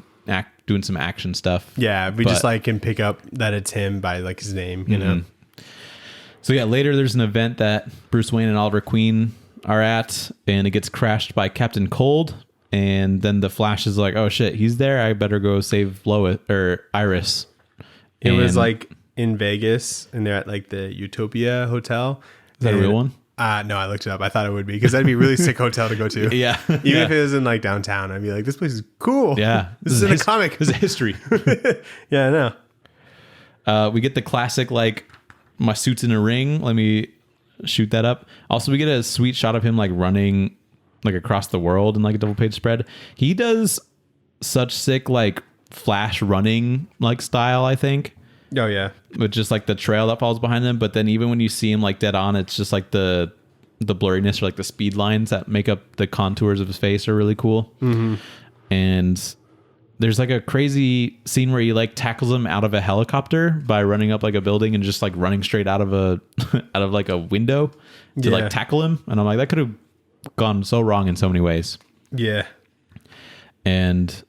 doing some action stuff. Yeah. We just like can pick up that it's him by like his name, you know? So yeah, later there's an event that Bruce Wayne and Oliver Queen are at, and it gets crashed by Captain Cold. And then the Flash is like, oh shit, he's there. I better go save Lois or Iris. It was like in Vegas, and they're at like the Utopia Hotel. Is that a real one? No, I looked it up. I thought it would be, because that'd be a really sick hotel to go to. Yeah. Even if it was in like downtown, I'd be like, this place is cool. Yeah. This is in a comic. This is history. Yeah, I know. We get the classic, like, my suit's in a ring. Let me shoot that up. Also, we get a sweet shot of him like running like across the world in like a double page spread. He does such sick like Flash running like style, I think. Oh yeah. With just like the trail that falls behind them. But then even when you see him like dead on, it's just like the blurriness or like the speed lines that make up the contours of his face are really cool. Mm-hmm. And there's like a crazy scene where he like tackles him out of a helicopter by running up like a building and just like running straight out of out of like a window to like tackle him. And I'm like, that could have gone so wrong in so many ways. Yeah. And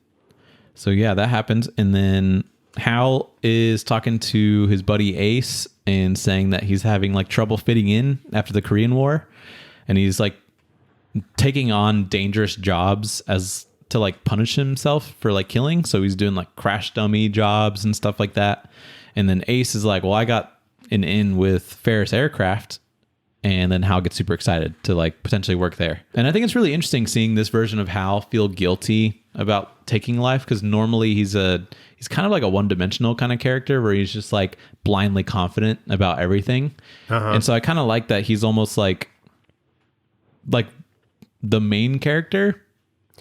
so yeah, that happens. And then Hal is talking to his buddy Ace and saying that he's having like trouble fitting in after the Korean War, and he's like taking on dangerous jobs as to like punish himself for like killing. So he's doing like crash dummy jobs and stuff like that. And then Ace is like, well, I got an in with Ferris Aircraft. And then Hal gets super excited to like potentially work there. And I think it's really interesting seeing this version of Hal feel guilty about taking life, because normally he's kind of like a one-dimensional kind of character where he's just like blindly confident about everything. And so I kind of like that he's almost like the main character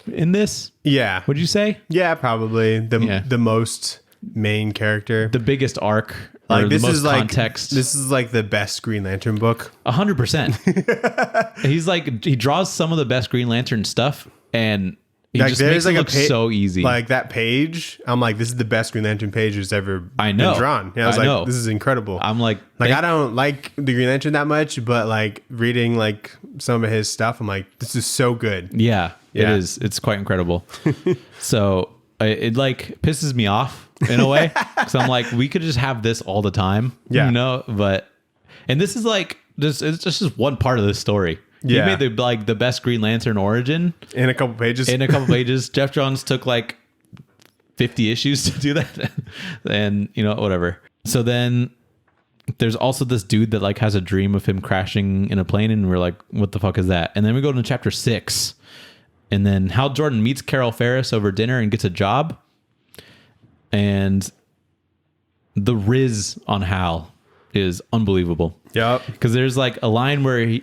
in this. Yeah. Would you say? Yeah, probably the most main character, the biggest arc. Like this is like context. This is like the best Green Lantern book. 100%. He's like, he draws some of the best Green Lantern stuff, and he like, just makes it look so easy. Like that page, I'm like, this is the best Green Lantern page that's ever been drawn. Yeah, I was like, this is incredible. I'm like I don't like the Green Lantern that much, but like reading like some of his stuff, I'm like, this is so good. Yeah. It is. It's quite incredible. So it like pisses me off in a way, because I'm like, we could just have this all the time, you know. But and this is like it's just one part of this story. Yeah. He made the best Green Lantern origin In a couple pages. Jeff Johns took like 50 issues to do that. And, whatever. So then there's also this dude that like has a dream of him crashing in a plane. And we're like, what the fuck is that? And then we go to chapter 6. And then Hal Jordan meets Carol Ferris over dinner and gets a job. And the riz on Hal is unbelievable. Yep. Because there's like a line where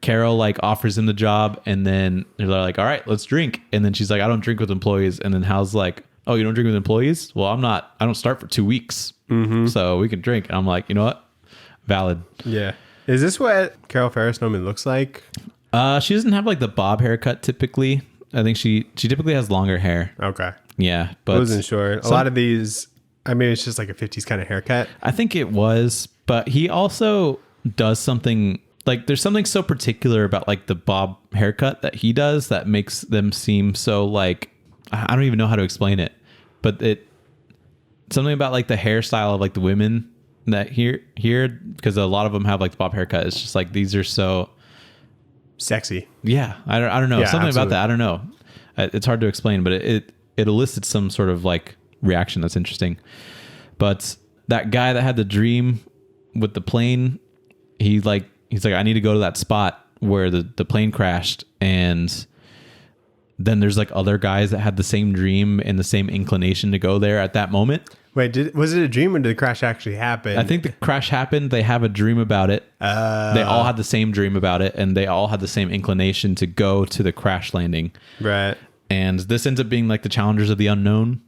Carol like offers him the job, and then they're like, all right, let's drink. And then she's like, I don't drink with employees. And then Hal's like, oh, you don't drink with employees? Well, I don't start for 2 weeks. So we can drink. And I'm like, you know what? Valid. Yeah. Is this what Carol Ferris normally looks like? She doesn't have like the bob haircut typically. I think she typically has longer hair. Okay. Yeah. But I wasn't sure. A lot of these, I mean, it's just like a 50s kind of haircut. I think it was, but he also does something like there's something so particular about like the bob haircut that he does that makes them seem so like, I don't even know how to explain it, but something about like the hairstyle of like the women that here, because a lot of them have like the bob haircut. It's just like, these are so sexy. Yeah. I don't know. Yeah, Something absolutely. about that. I don't know. It's hard to explain, but it elicits some sort of like reaction that's interesting. But that guy that had the dream with the plane, he's like, I need to go to that spot where the plane crashed. And then there's like other guys that had the same dream and the same inclination to go there at that moment. Wait, was it a dream or did the crash actually happen? I think the crash happened. They have a dream about it. They all had the same dream about it, and they all had the same inclination to go to the crash landing. Right. And this ends up being like the Challengers of the Unknown.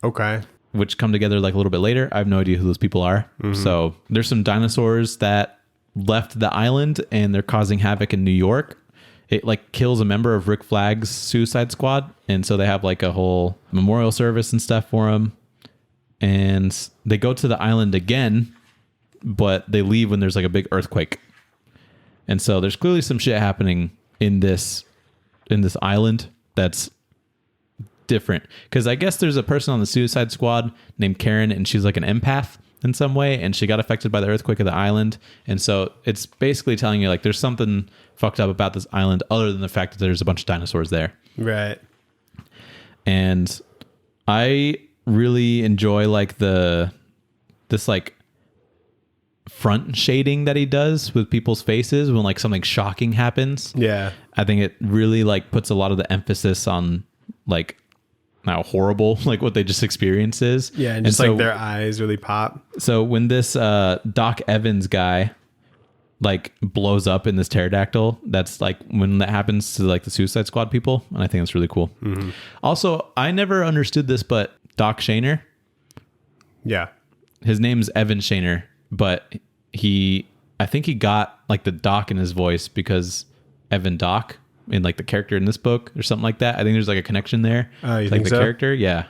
Okay. Which come together like a little bit later. I have no idea who those people are. So there's some dinosaurs that left the island and they're causing havoc in New York. It like kills a member of Rick Flag's Suicide Squad. And so they have like a whole memorial service and stuff for him. And they go to the island again, but they leave when there's like a big earthquake. And so there's clearly some shit happening in this island that's different. Because I guess there's a person on the Suicide Squad named Karen, and she's like an empath in some way, and she got affected by the earthquake of the island. And so it's basically telling you like there's something fucked up about this island other than the fact that there's a bunch of dinosaurs there. Right. And I really enjoy like this like front shading that he does with people's faces when like something shocking happens. Yeah. I think it really like puts a lot of the emphasis on like how horrible like what they just experienced is. Yeah, and just like their eyes really pop. So when this Doc Evans guy like blows up in this pterodactyl, that's like when that happens to like the Suicide Squad people, and I think that's really cool. Also, I never understood this, but Doc Shaner, Yeah. his name's Evan Shaner, but I think he got like the Doc in his voice because Evan Doc in like the character in this book or something like that. I think there's like a connection there. Oh, you like think the so? character, yeah.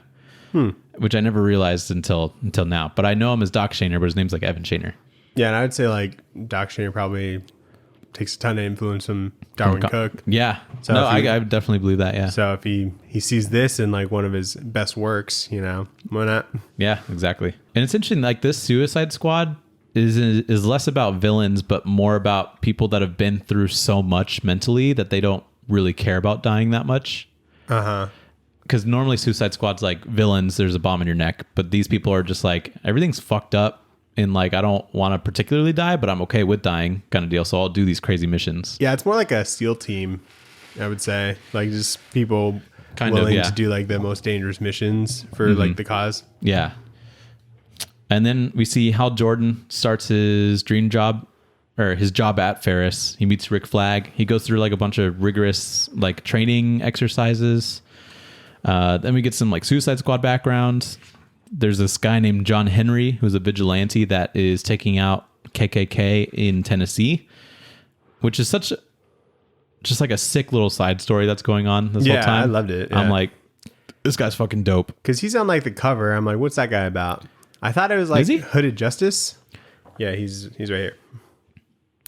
Which I never realized until now. But I know him as Doc Shaner, but his name's like Evan Shaner. Yeah, and I would say like Doc Shaner probably takes a ton of influence from Darwyn Cooke. Yeah. So no, if I definitely believe that. Yeah. So if he sees this in like one of his best works, why not? Yeah, exactly. And it's interesting, like this Suicide Squad is less about villains, but more about people that have been through so much mentally that they don't really care about dying that much. Because normally Suicide Squad's like villains, there's a bomb in your neck, but these people are just like, everything's fucked up. And like, I don't want to particularly die, but I'm okay with dying kind of deal. So I'll do these crazy missions. Yeah, it's more like a SEAL team, I would say. Like just people Kind willing of, yeah. to do like the most dangerous missions for like the cause. Yeah. And then we see Hal Jordan starts his dream job, or his job at Ferris. He meets Rick Flag. He goes through like a bunch of rigorous like training exercises. Then we get some like Suicide Squad background. There's this guy named John Henry, who's a vigilante that is taking out KKK in Tennessee, which is just like a sick little side story that's going on this whole time. I loved it. I'm yeah. like, this guy's fucking dope. Because he's on like the cover. I'm like, what's that guy about? I thought it was like Is he? Hooded Justice. Yeah, he's right here.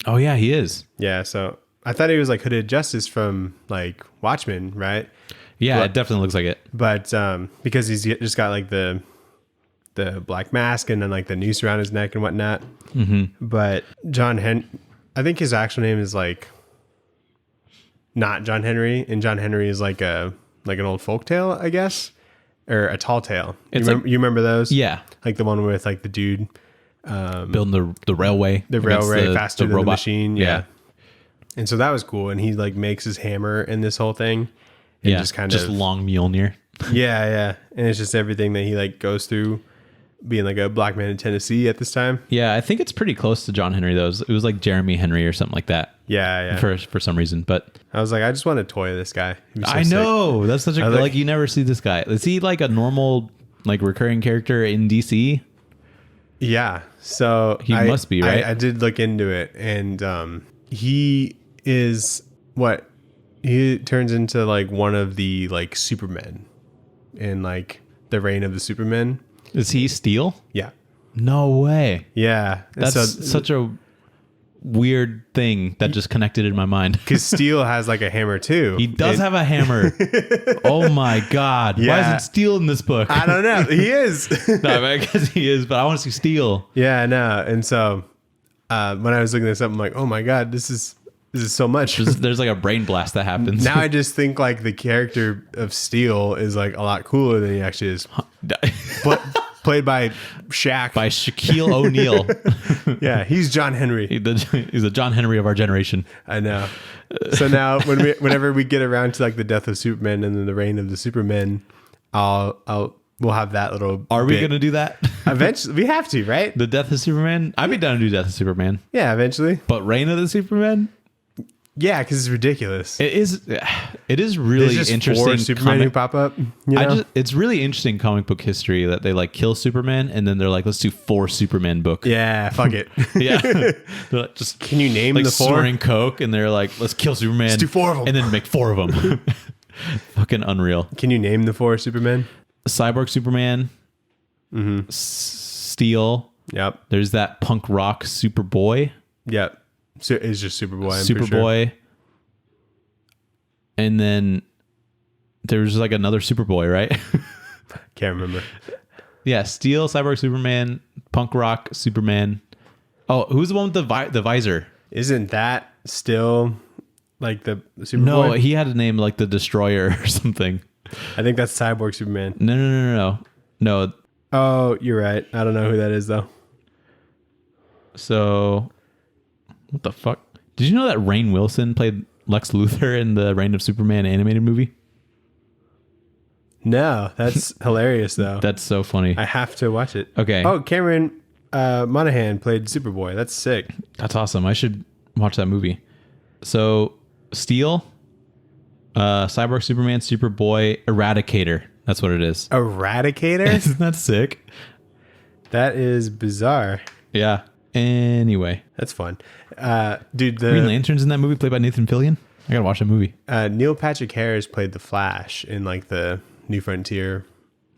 Oh yeah, he is. Yeah, so I thought he was like Hooded Justice from like Watchmen, right? Yeah, But- it definitely looks like it. But because he's just got like the black mask and then like the noose around his neck and whatnot. But John I think his actual name is like not John Henry, and John Henry is like an old folk tale, I guess, or a tall tale. You remember those? Yeah, like the one with like the dude building the railway, faster than robot. the machine. Yeah. And so that was cool, and he like makes his hammer in this whole thing. And just long Mjolnir. Yeah. And it's just everything that he like goes through being like a black man in Tennessee at this time. Yeah, I think it's pretty close to John Henry though. It was like Jeremy Henry or something like that. Yeah. For some reason, but I was like, I just want a toy of this guy. I know. That's such a like you never see this guy. Is he like a normal like recurring character in DC? Yeah. So he must be, right? I did look into it, and he is what he turns into like one of the like Supermen in like the reign of the Supermen. Is he Steel? Yeah. No way. Yeah. That's such a weird thing that just connected in my mind. Because Steel has like a hammer too. He does have a hammer. Oh my God. Yeah. Why isn't Steel in this book? I don't know. He is. No, I guess he is, but I want to see Steel. Yeah, no. And so when I was looking this up, I'm like, oh my God, this is so much. There's like a brain blast that happens. Now I just think like the character of Steel is like a lot cooler than he actually is. But played by Shaq. By Shaquille O'Neal. Yeah, he's John Henry. He's a John Henry of our generation. I know. So now whenever we get around to like the death of Superman and then the reign of the Supermen, we'll have that little Are we going to do that? Eventually, we have to, right? The death of Superman? I'd be down to do Death of Superman. Yeah, eventually. But Reign of the Superman? Yeah, because it's ridiculous. It is really There's just interesting. 4 Supermen who pop up. You know? It's really interesting comic book history that they like kill Superman and then they're like, let's do 4 Superman book. Yeah, fuck it. Yeah. They're like, just can you name like the 4? Snorting coke, and they're like, let's kill Superman. Let's do 4 of them, and then make 4 of them. Fucking unreal. Can you name the 4 Supermen? Cyborg Superman. Mm-hmm. Steel. Yep. There's that punk rock Superboy. Yep. So it's just Superboy. Superboy. Sure. And then there's like another Superboy, right? Can't remember. Yeah, Steel, Cyborg Superman, punk rock Superman. Oh, who's the one with the visor? Isn't that still like the Superboy? No, he had a name like the Destroyer or something. I think that's Cyborg Superman. No. Oh, you're right. I don't know who that is though. So, what the fuck? Did you know that Rainn Wilson played Lex Luthor in the Reign of Superman animated movie? No, that's hilarious though. That's so funny. I have to watch it. Okay. Oh, Cameron Monaghan played Superboy. That's sick. That's awesome. I should watch that movie. So, Steel, Cyborg Superman, Superboy, Eradicator. That's what it is. Eradicator? Isn't that sick? That is bizarre. Yeah. Anyway. That's fun. Dude, the Green Lantern's in that movie played by Nathan Fillion. I gotta watch that movie. Neil Patrick Harris played the Flash in like the New Frontier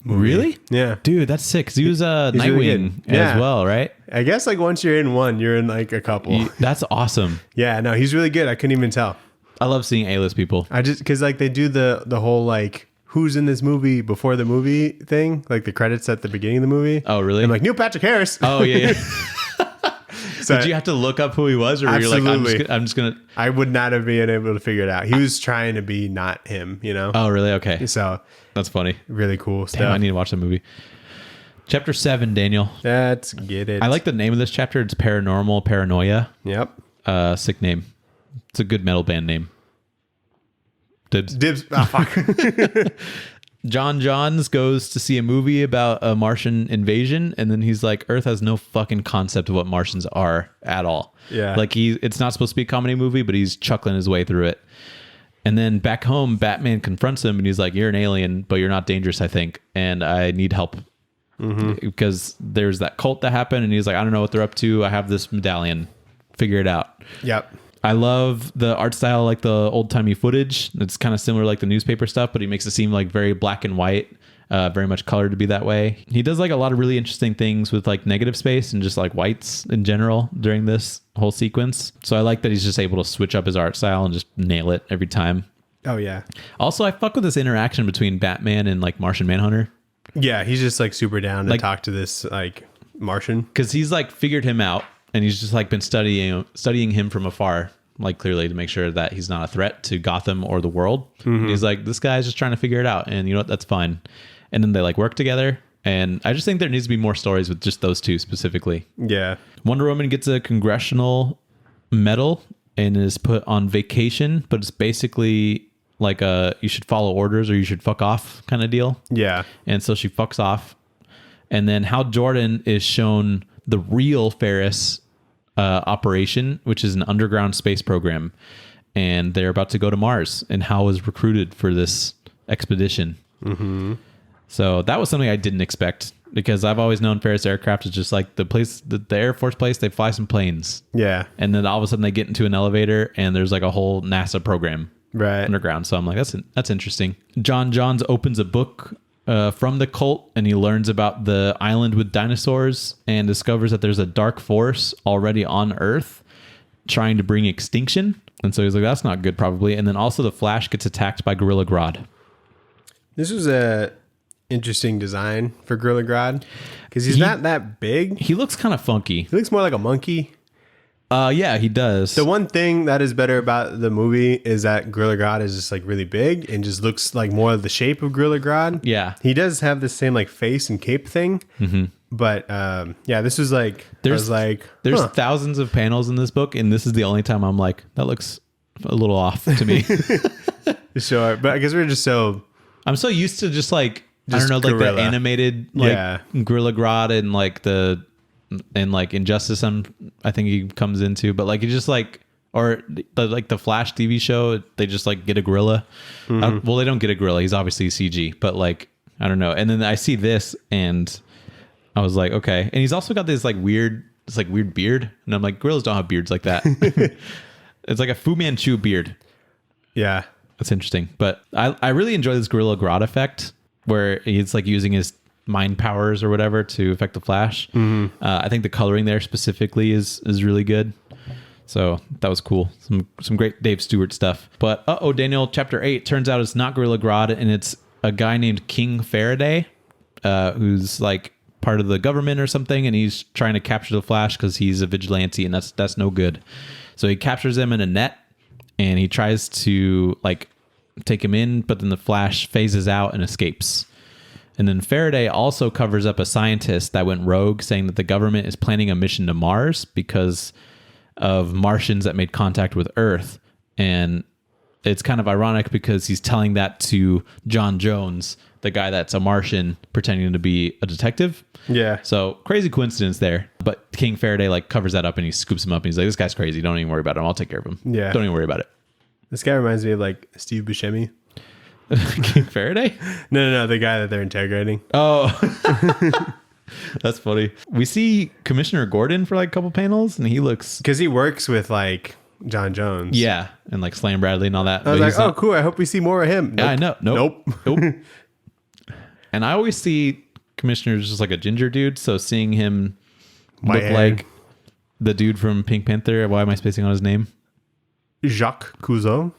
movie. Really? Yeah. Dude, that's sick. 'Cause he was Nightwing really as well, right? I guess like once you're in one, you're in like a couple. That's awesome. Yeah, no, he's really good. I couldn't even tell. I love seeing A-list people. I just, because like they do the whole like who's in this movie before the movie thing, like the credits at the beginning of the movie. Oh, really? I'm like, Neil Patrick Harris. Oh, yeah. So, did you have to look up who he was, or were you like, I'm just gonna? I would not have been able to figure it out. He was trying to be not him, you know? Oh, really? Okay. So that's funny. Really cool stuff. Damn, I need to watch that movie. Chapter 7, Daniel. Let's get it. I like the name of this chapter. It's Paranormal Paranoia. Yep. Sick name. It's a good metal band name. Dibs. Oh, fuck. John Johns goes to see a movie about a Martian invasion, and then he's like, Earth has no fucking concept of what Martians are at all. Yeah. Like it's not supposed to be a comedy movie, but he's chuckling his way through it. And then back home, Batman confronts him and he's like, you're an alien, but you're not dangerous, I think. And I need help. Because there's that cult that happened, and he's like, I don't know what they're up to. I have this medallion. Figure it out. Yep. I love the art style, like the old-timey footage. It's kind of similar like the newspaper stuff, but he makes it seem like very black and white, very much colored to be that way. He does like a lot of really interesting things with like negative space and just like whites in general during this whole sequence. So I like that he's just able to switch up his art style and just nail it every time. Oh, yeah. Also, I fuck with this interaction between Batman and like Martian Manhunter. Yeah, he's just like super down to talk to this like Martian. Because he's like figured him out. and he's just like been studying him from afar, like clearly to make sure that he's not a threat to Gotham or the world. And he's like, this guy's just trying to figure it out, and you know what, that's fine. And then they like work together, and I just think there needs to be more stories with just those two specifically. Yeah. Wonder Woman gets a congressional medal and is put on vacation, but it's basically like a you should follow orders or you should fuck off kind of deal. Yeah. And so she fucks off. And then Hal Jordan is shown the real Ferris operation, which is an underground space program. And they're about to go to Mars. And Hal was recruited for this expedition. Mm-hmm. So that was something I didn't expect, because I've always known Ferris Aircraft is just like the place, the Air Force place, they fly some planes. Yeah. And then all of a sudden they get into an elevator and there's like a whole NASA program underground. So I'm like, that's interesting. John Johns opens a book from the cult, and he learns about the island with dinosaurs and discovers that there's a dark force already on Earth trying to bring extinction. And so he's like, that's not good probably. And then also the Flash gets attacked by Gorilla Grodd. This was a interesting design for Gorilla Grodd, because he's not that big. He looks kind of funky. He looks more like a monkey. Yeah, he does. The one thing that is better about the movie is that Gorilla Grodd is just like really big and just looks like more of the shape of Gorilla Grodd. Yeah. He does have the same like face and cape thing. Mm-hmm. But yeah, this was like, there's thousands of panels in this book, and this is the only time I'm like, that looks a little off to me. Sure. But I guess we're just I'm so used to just like, I don't know, like gorilla. the animated like Gorilla Grodd and like like Injustice I think he comes into, but like it's just like, or like the Flash TV show, they just like get a gorilla. Mm-hmm. Well, they don't get a gorilla, he's obviously CG, but like I don't know. And then I see this and I was like, okay. And he's also got this weird beard, and I'm like, gorillas don't have beards like that. It's like a Fu Manchu beard. Yeah, that's interesting. But I really enjoy this Gorilla Grodd effect, where he's like using his mind powers or whatever to affect the Flash. Mm-hmm. I think the coloring there specifically is really good. So that was cool. Some great Dave Stewart stuff. But Daniel, chapter 8 turns out it's not Gorilla Grodd, and it's a guy named King Faraday, who's like part of the government or something, and he's trying to capture the Flash because he's a vigilante, and that's no good. So he captures him in a net, and he tries to like take him in, but then the Flash phases out and escapes. And then Faraday also covers up a scientist that went rogue, saying that the government is planning a mission to Mars because of Martians that made contact with Earth. And it's kind of ironic because he's telling that to John Jones, the guy that's a Martian pretending to be a detective. Yeah. So crazy coincidence there. But King Faraday like covers that up, and he scoops him up, and he's like, this guy's crazy. Don't even worry about him. I'll take care of him. Yeah. Don't even worry about it. This guy reminds me of like Steve Buscemi. King Faraday? No, the guy that they're interrogating. Oh, that's funny. We see Commissioner Gordon for like a couple panels, and he looks, because he works with like John Jones. Yeah, and like Slam Bradley and all that. I was like, oh, cool. I hope we see more of him. Yeah, nope. I know. Nope. And I always see Commissioner as just like a ginger dude, so seeing him look like the dude from Pink Panther. Why am I spacing on his name? Jacques Cousteau.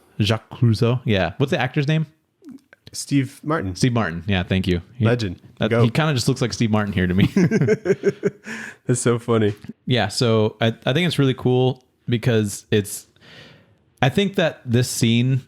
Yeah. What's the actor's name? Steve Martin. Yeah, thank you. Legend. He kind of just looks like Steve Martin here to me. That's so funny. Yeah, so I think it's really cool because I think that this scene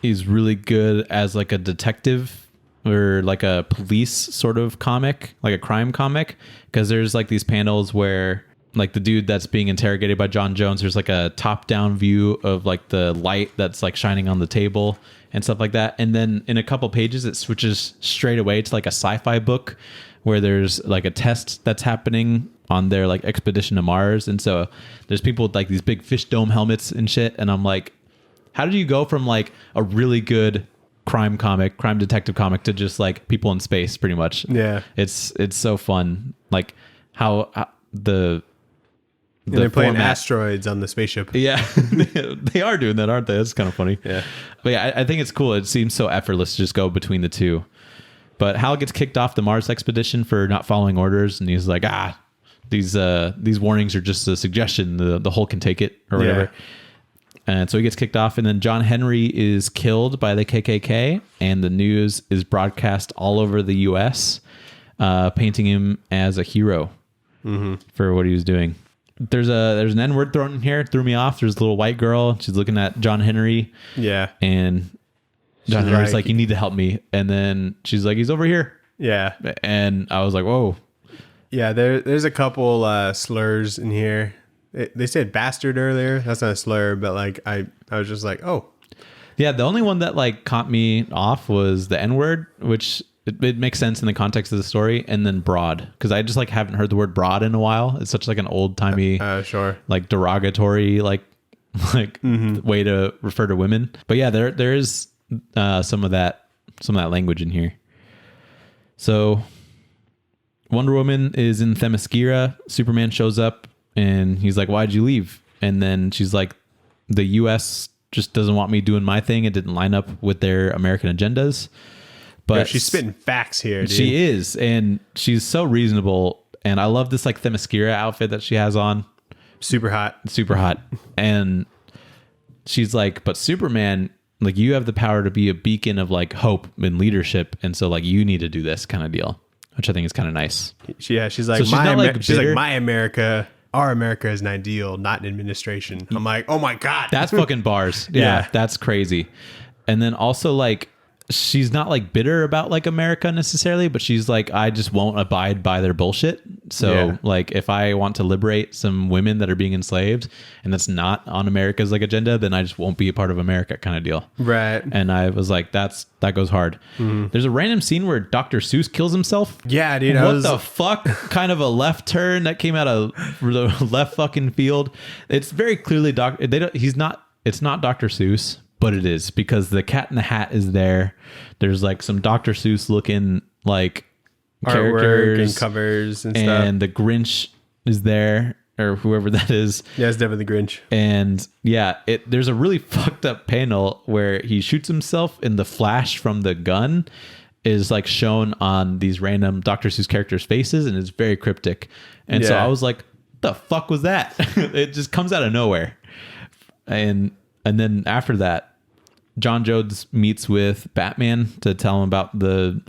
is really good as like a detective or like a police sort of comic, like a crime comic, because there's like these panels where like the dude that's being interrogated by John Jones, there's like a top-down view of like the light that's like shining on the table and stuff like that. And then in a couple pages, it switches straight away to like a sci-fi book where there's like a test that's happening on their like expedition to Mars. And so there's people with like these big fish dome helmets and shit. And I'm like, how did you go from like a really good crime detective comic to just like people in space pretty much? Yeah. It's so fun. Like how they're playing asteroids on the spaceship. Yeah, they are doing that, aren't they? That's kind of funny. Yeah. But yeah, I think it's cool. It seems so effortless to just go between the two. But Hal gets kicked off the Mars expedition for not following orders, and he's like, these warnings are just a suggestion. The Hulk can take it or whatever. Yeah. And so he gets kicked off, and then John Henry is killed by the KKK, and the news is broadcast all over the U.S., painting him as a hero for what he was doing. there's an N-word thrown in here. Threw me off. There's a little white girl. She's looking at John Henry. Yeah. And John Henry's like, you need to help me. And then she's like, he's over here. Yeah. And I was like, whoa. Yeah, there's a couple slurs in here. They said bastard earlier. That's not a slur, but like I was just like, oh. Yeah, the only one that like caught me off was the N-word, which it makes sense in the context of the story, and then broad, because I just like haven't heard the word broad in a while. It's such like an old timey, sure, like derogatory like way to refer to women. But yeah, there is some of that language in here. So Wonder Woman is in Themyscira. Superman shows up and he's like, why'd you leave? And then she's like, the US just doesn't want me doing my thing. It didn't line up with their American agendas. But yeah, she's spitting facts here, dude. She is. And she's so reasonable. And I love this like Themyscira outfit that she has on. Super hot. Super hot. And she's like, but Superman, like, you have the power to be a beacon of like hope and leadership. And so like you need to do this kind of deal, which I think is kind of nice. Yeah, she's like, so she's like my America, our America is an ideal, not an administration. I'm like, oh my God. That's fucking bars. Yeah, that's crazy. And then also like, she's not like bitter about like America necessarily, but she's like, I just won't abide by their bullshit. So like, if I want to liberate some women that are being enslaved and that's not on America's like agenda, then I just won't be a part of America kind of deal. Right. And I was like, that goes hard. There's a random scene where Dr. Seuss kills himself. Yeah, dude. What the fuck? Kind of a left turn that came out of the left fucking field. It's very clearly it's not Dr. Seuss. But it is, because the Cat in the Hat is there. There's like some Dr. Seuss looking like artwork characters and covers and stuff. And the Grinch is there, or whoever that is. Yeah, it's definitely the Grinch. And yeah, there's a really fucked up panel where he shoots himself and the flash from the gun is like shown on these random Dr. Seuss characters' faces, and it's very cryptic. And so I was like, the fuck was that? It just comes out of nowhere. And then after that, John Jones meets with Batman to tell him about the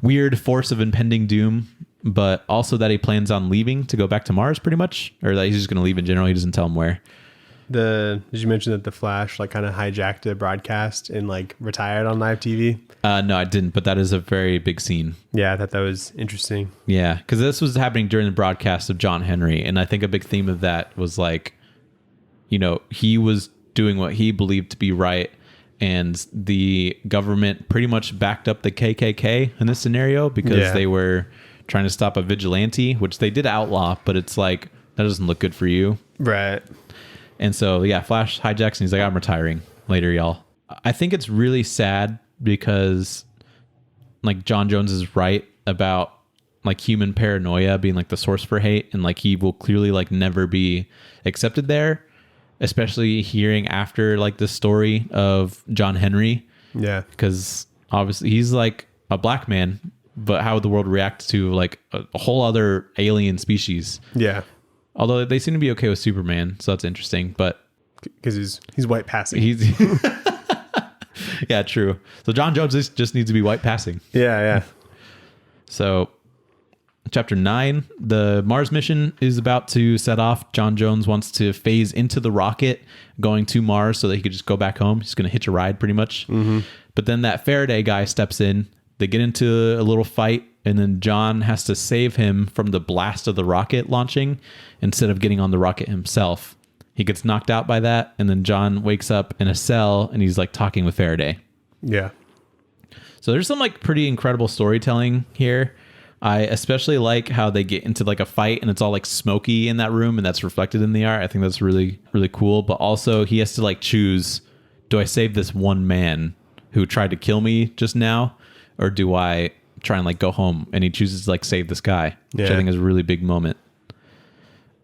weird force of impending doom, but also that he plans on leaving to go back to Mars pretty much, or that he's just going to leave in general. He doesn't tell him where. Did you mention that the Flash like kind of hijacked a broadcast and like retired on live TV? No, I didn't, but that is a very big scene. Yeah, I thought that was interesting. Yeah, because this was happening during the broadcast of John Henry, and I think a big theme of that was like, you know, he was doing what he believed to be right, and the government pretty much backed up the KKK in this scenario because they were trying to stop a vigilante, which they did outlaw, but it's like, that doesn't look good for you. Right. And so, yeah, Flash hijacks and he's like, I'm retiring later, y'all. I think it's really sad because like John Jones is right about like human paranoia being like the source for hate, and like he will clearly like never be accepted there. Especially hearing after like the story of John Henry. Yeah. Because obviously he's like a black man, but how would the world react to like a whole other alien species? Yeah. Although they seem to be okay with Superman, so that's interesting. But because he's white passing. Yeah, true. So John Jones just needs to be white passing. Yeah. So Chapter 9, the Mars mission is about to set off. John Jones wants to phase into the rocket going to Mars so that he could just go back home. He's going to hitch a ride pretty much. But then that Faraday guy steps in. They get into a little fight, and then John has to save him from the blast of the rocket launching instead of getting on the rocket himself. He gets knocked out by that, and then John wakes up in a cell, and he's like talking with Faraday. Yeah. So there's some like pretty incredible storytelling here. I especially like how they get into like a fight and it's all like smoky in that room, and that's reflected in the art. I think that's really, really cool. But also he has to like choose, do I save this one man who tried to kill me just now, or do I try and like go home? And he chooses to like save this guy, which I think is a really big moment.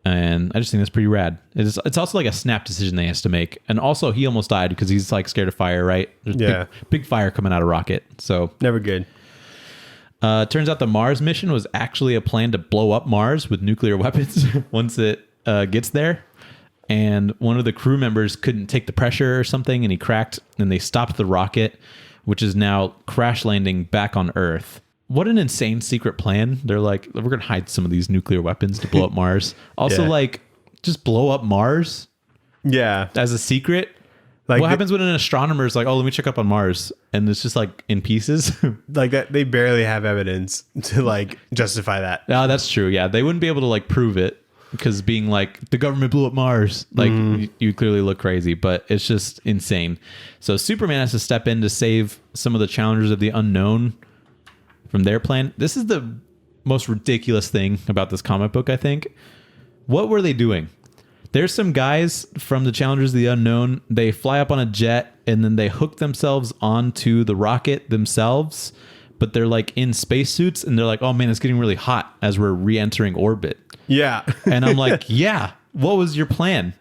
And I just think that's pretty rad. It's also like a snap decision they has to make. And also he almost died because he's like scared of fire, right? There's big fire coming out of rocket. So never good. Turns out the Mars mission was actually a plan to blow up Mars with nuclear weapons once it gets there. And one of the crew members couldn't take the pressure or something, and he cracked, and they stopped the rocket, which is now crash landing back on Earth. What an insane secret plan. They're like, we're going to hide some of these nuclear weapons to blow up Mars. Also, like, just blow up Mars Yeah. as a secret? Like What happens when an astronomer is like, oh, let me check up on Mars, and it's just like in pieces? like that, they barely have evidence to like justify that. No, that's true. Yeah, they wouldn't be able to like prove it because being like the government blew up Mars, like you clearly look crazy, but it's just insane. So Superman has to step in to save some of the challengers of the unknown from their plan. This is the most ridiculous thing about this comic book, I think. What were they doing? There's some guys from the Challengers of the Unknown. They fly up on a jet and then they hook themselves onto the rocket themselves, but they're like in spacesuits and they're like, oh man, it's getting really hot as we're re-entering orbit. Yeah. And I'm like, yeah, what was your plan?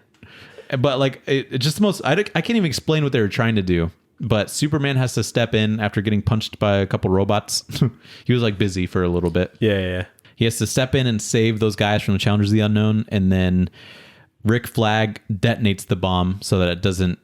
But like, it just the most, I can't even explain what they were trying to do. But Superman has to step in after getting punched by a couple robots. He was like busy for a little bit. Yeah. He has to step in and save those guys from the Challengers of the Unknown, and then Rick Flag detonates the bomb so that it doesn't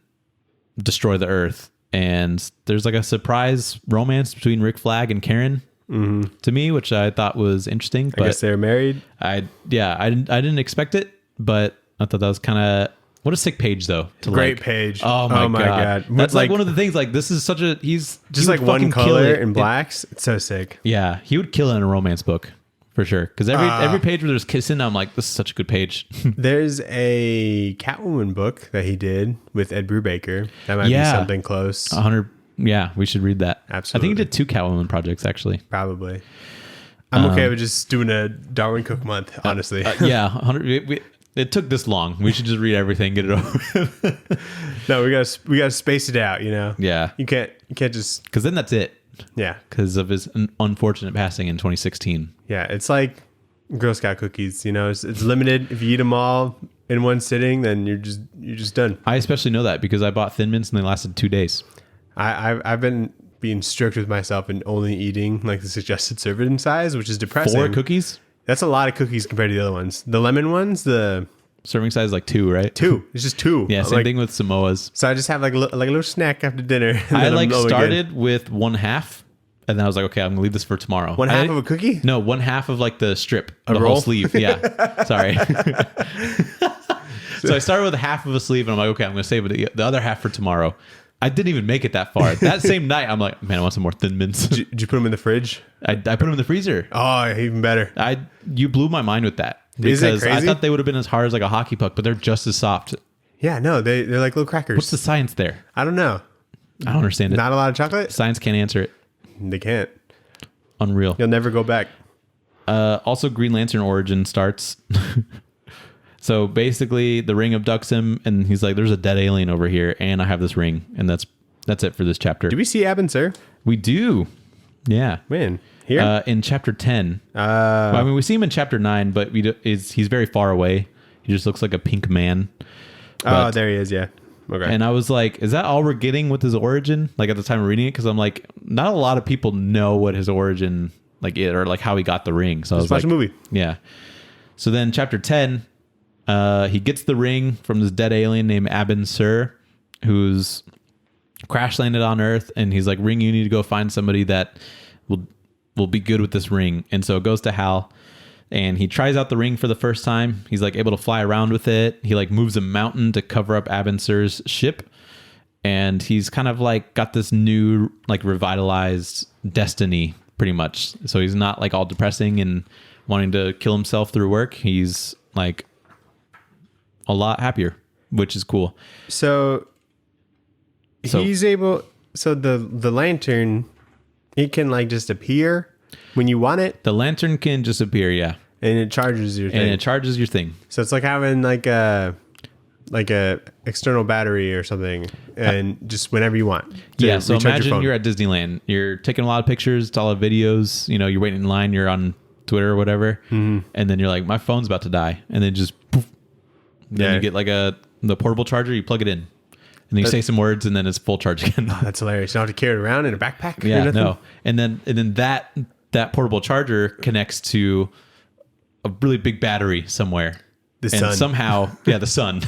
destroy the Earth. And there's like a surprise romance between Rick Flag and Karen to me, which I thought was interesting. I guess they're married. I didn't expect it, but I thought that was kind of, what a sick page though. Great page. Oh my god. That's like one of the things, like this is such a, just like one color in blacks. It's so sick. Yeah. He would kill it in a romance book. For sure. Because every page where there's kissing, I'm like, this is such a good page. There's a Catwoman book that he did with Ed Brubaker. That might be something close. 100. Yeah, we should read that. Absolutely. I think he did 2 Catwoman projects, actually. Probably. I'm okay with just doing a Darwyn Cooke month, honestly. Yeah. 100. It took this long. We should just read everything, get it over with. No, we gotta space it out, you know? Yeah. You can't just... Because then that's it. Yeah. Because of his unfortunate passing in 2016. Yeah, it's like Girl Scout cookies, you know? It's limited. If you eat them all in one sitting, then you're just done. I especially know that because I bought Thin Mints and they lasted 2 days. I've been being strict with myself and only eating like the suggested serving size, which is depressing. 4 cookies? That's a lot of cookies compared to the other ones. The lemon ones, the... Serving size is like 2, right? 2. It's just 2. Yeah, same thing with Samoas. So I just have like a little snack after dinner. I like started with 1/2, and then I was like, okay, I'm gonna leave this for tomorrow. 1/2 of a cookie? No, 1/2 of like the strip, the roll? whole sleeve. Yeah, sorry. So I started with half of a sleeve, and I'm like, okay, I'm gonna save the other half for tomorrow. I didn't even make it that far. That same night, I'm like, man, I want some more Thin Mints. Did you put them in the fridge? I put them in the freezer. Oh, even better. You blew my mind with that. Is it Because crazy? I thought they would have been as hard as like a hockey puck, but they're just as soft. Yeah, no, they're like little crackers. What's the science there? I don't know. I don't understand it. Not a lot of chocolate? Science can't answer it. They can't. Unreal. You'll never go back. Also, Green Lantern origin starts. So basically, the ring abducts him, and he's like, "There's a dead alien over here, and I have this ring," and that's it for this chapter. Do we see Abin Sur? We do. Yeah. When? Here? In chapter 10. Well, I mean, we see him in chapter 9, but he's very far away. He just looks like a pink man. Oh, there he is. Yeah. Okay. And I was like, is that all we're getting with his origin? Like at the time of reading it, because I'm like, not a lot of people know what his origin like it or like how he got the ring. So I was watch like, a movie. Yeah. So then chapter 10, he gets the ring from this dead alien named Abin Sur, who's crash landed on Earth, and he's like, Ring, you need to go find somebody that will be good with this ring. And so it goes to Hal, and he tries out the ring for the first time. He's like able to fly around with it. He like moves a mountain to cover up Abin Sur's ship, and he's kind of like got this new like revitalized destiny pretty much. So he's not like all depressing and wanting to kill himself through work. He's like a lot happier, which is cool. So he's able. So the lantern, it can like just appear when you want it. The lantern can just appear, yeah, and it charges your thing. And it charges your thing. So it's like having like a external battery or something, and just whenever you want. Yeah. So imagine you're at Disneyland. You're taking a lot of pictures. It's all of videos. You know, you're waiting in line. You're on Twitter or whatever, and then you're like, my phone's about to die, and then just poof. Then you get like the portable charger. You plug it in. And then you say some words, and then it's full charge again. Oh, that's hilarious. You don't have to carry it around in a backpack. Yeah, no. And then that portable charger connects to a really big battery somewhere. The sun. Somehow, the sun.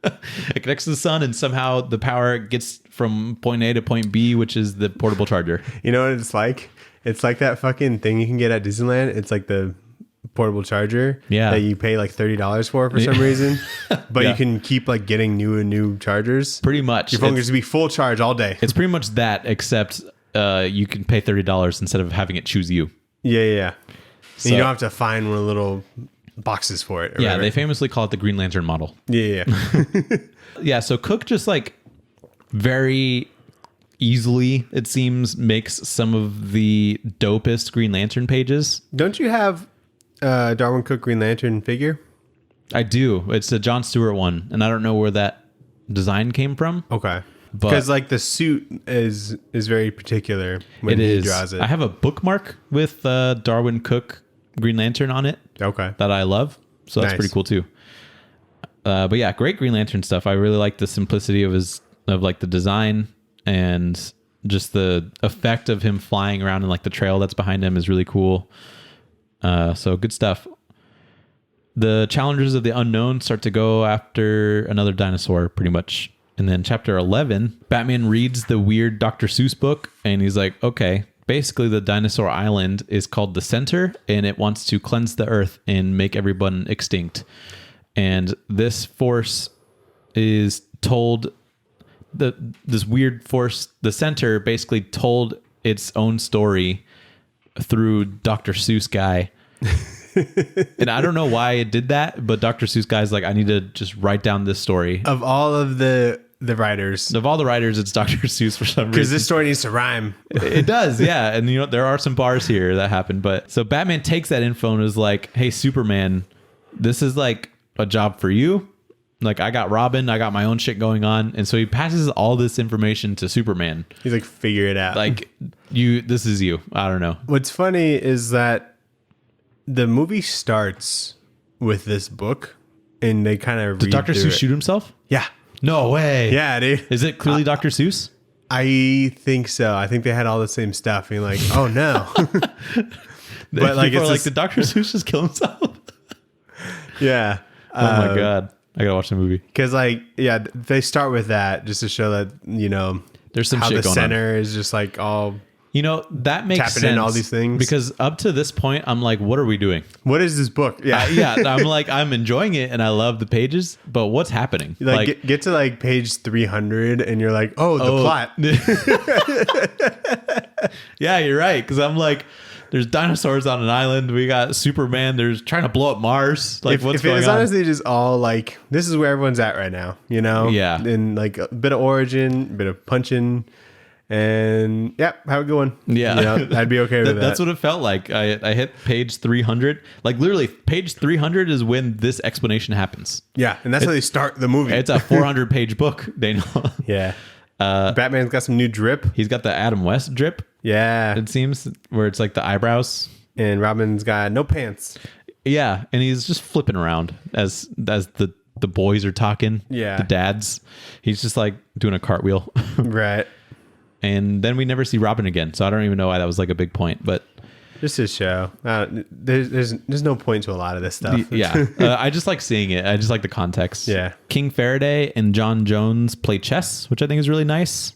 It connects to the sun, and somehow the power gets from point A to point B, which is the portable charger. You know what it's like? It's like that fucking thing you can get at Disneyland. It's like the portable charger. Yeah. That you pay like $30 for some reason, but Yeah. you can keep like getting new and new chargers. Pretty much. Your phone gets to be full charge all day. It's pretty much that, except you can pay $30 instead of having it choose you. Yeah. So, And you don't have to find one of the little boxes for it. Or yeah, whatever. they famously call it the Green Lantern model. Yeah. Yeah, so Cooke just like very easily, it seems, makes some of the dopest Green Lantern pages. Don't you have Darwyn Cooke Green Lantern figure? I do. It's a John Stewart one, and I don't know where that design came from. Okay. But- Because like the suit is very particular when he draws it. I have a bookmark with Darwyn Cooke Green Lantern on it Okay. that I love, so that's Nice. pretty cool too. But yeah, great Green Lantern stuff. I really like the simplicity of like the design, and just the effect of him flying around in like the trail that's behind him is really cool. So good stuff. The challengers of the unknown start to go after another dinosaur pretty much. And then chapter 11, Batman reads the weird Dr. Seuss book, and he's like, okay, basically the dinosaur island is called the Center, and it wants to cleanse the earth and make everyone extinct. And this force is told, this weird force, the Center, basically told its own story through Dr. Seuss guy. And I don't know why it did that, but Dr. Seuss guy's like, I need to just write down this story. Of all of the writers, Of all the writers, it's Dr. Seuss for some because reason. this story needs to rhyme. It does, yeah. And you know, there are some bars here that happen. But so Batman takes that info and is like, hey, Superman, this is like a job for you. Like, I got Robin, I got my own shit going on. And so he passes all this information to Superman. He's like, figure it out. Like, this is you. I don't know. What's funny is that the movie starts with this book, and they kind of Did Dr. Seuss shoot himself? Yeah. No way. Yeah, dude. Is it clearly Dr. Seuss? I think so. I think they had all the same stuff. And you're like, oh no. But like, it's like, a- did Dr. Seuss just kill himself? Yeah. Oh my God. I gotta watch the movie. Because like, yeah, they start with that just to show that, you know, There's some how shit the going center is just like all, You know, that makes Tapping sense. in all these things. Because up to this point, I'm like, what are we doing? what is this book? Yeah. Yeah, I'm like, I'm enjoying it and I love the pages, but what's happening? Like, get to like page 300 and you're like, oh, the plot. Yeah, you're right. Because I'm like, there's dinosaurs on an island. We got Superman. There's trying to blow up Mars. Like, what's if it going was on? honestly just all like, this is where everyone's at right now, you know? Yeah. And like a bit of origin, a bit of punching, and yep, have a good one. Yeah. You know, I'd be okay with that. That's what it felt like. I hit page 300. Like, literally, page 300 is when this explanation happens. Yeah. And that's how they start the movie. It's a 400 page book, Daniel. yeah. Batman's got some new drip. He's got the Adam West drip, Yeah. it seems, where it's like the eyebrows. And Robin's got no pants. Yeah, and he's just flipping around as the boys are talking. Yeah. The dads. He's just like doing a cartwheel. Right. And then we never see Robin again. So I don't even know why that was like a big point, but Just his show. There's no point to a lot of this stuff. yeah, I just like seeing it. I just like the context. Yeah. King Faraday and John Jones play chess, which I think is really nice.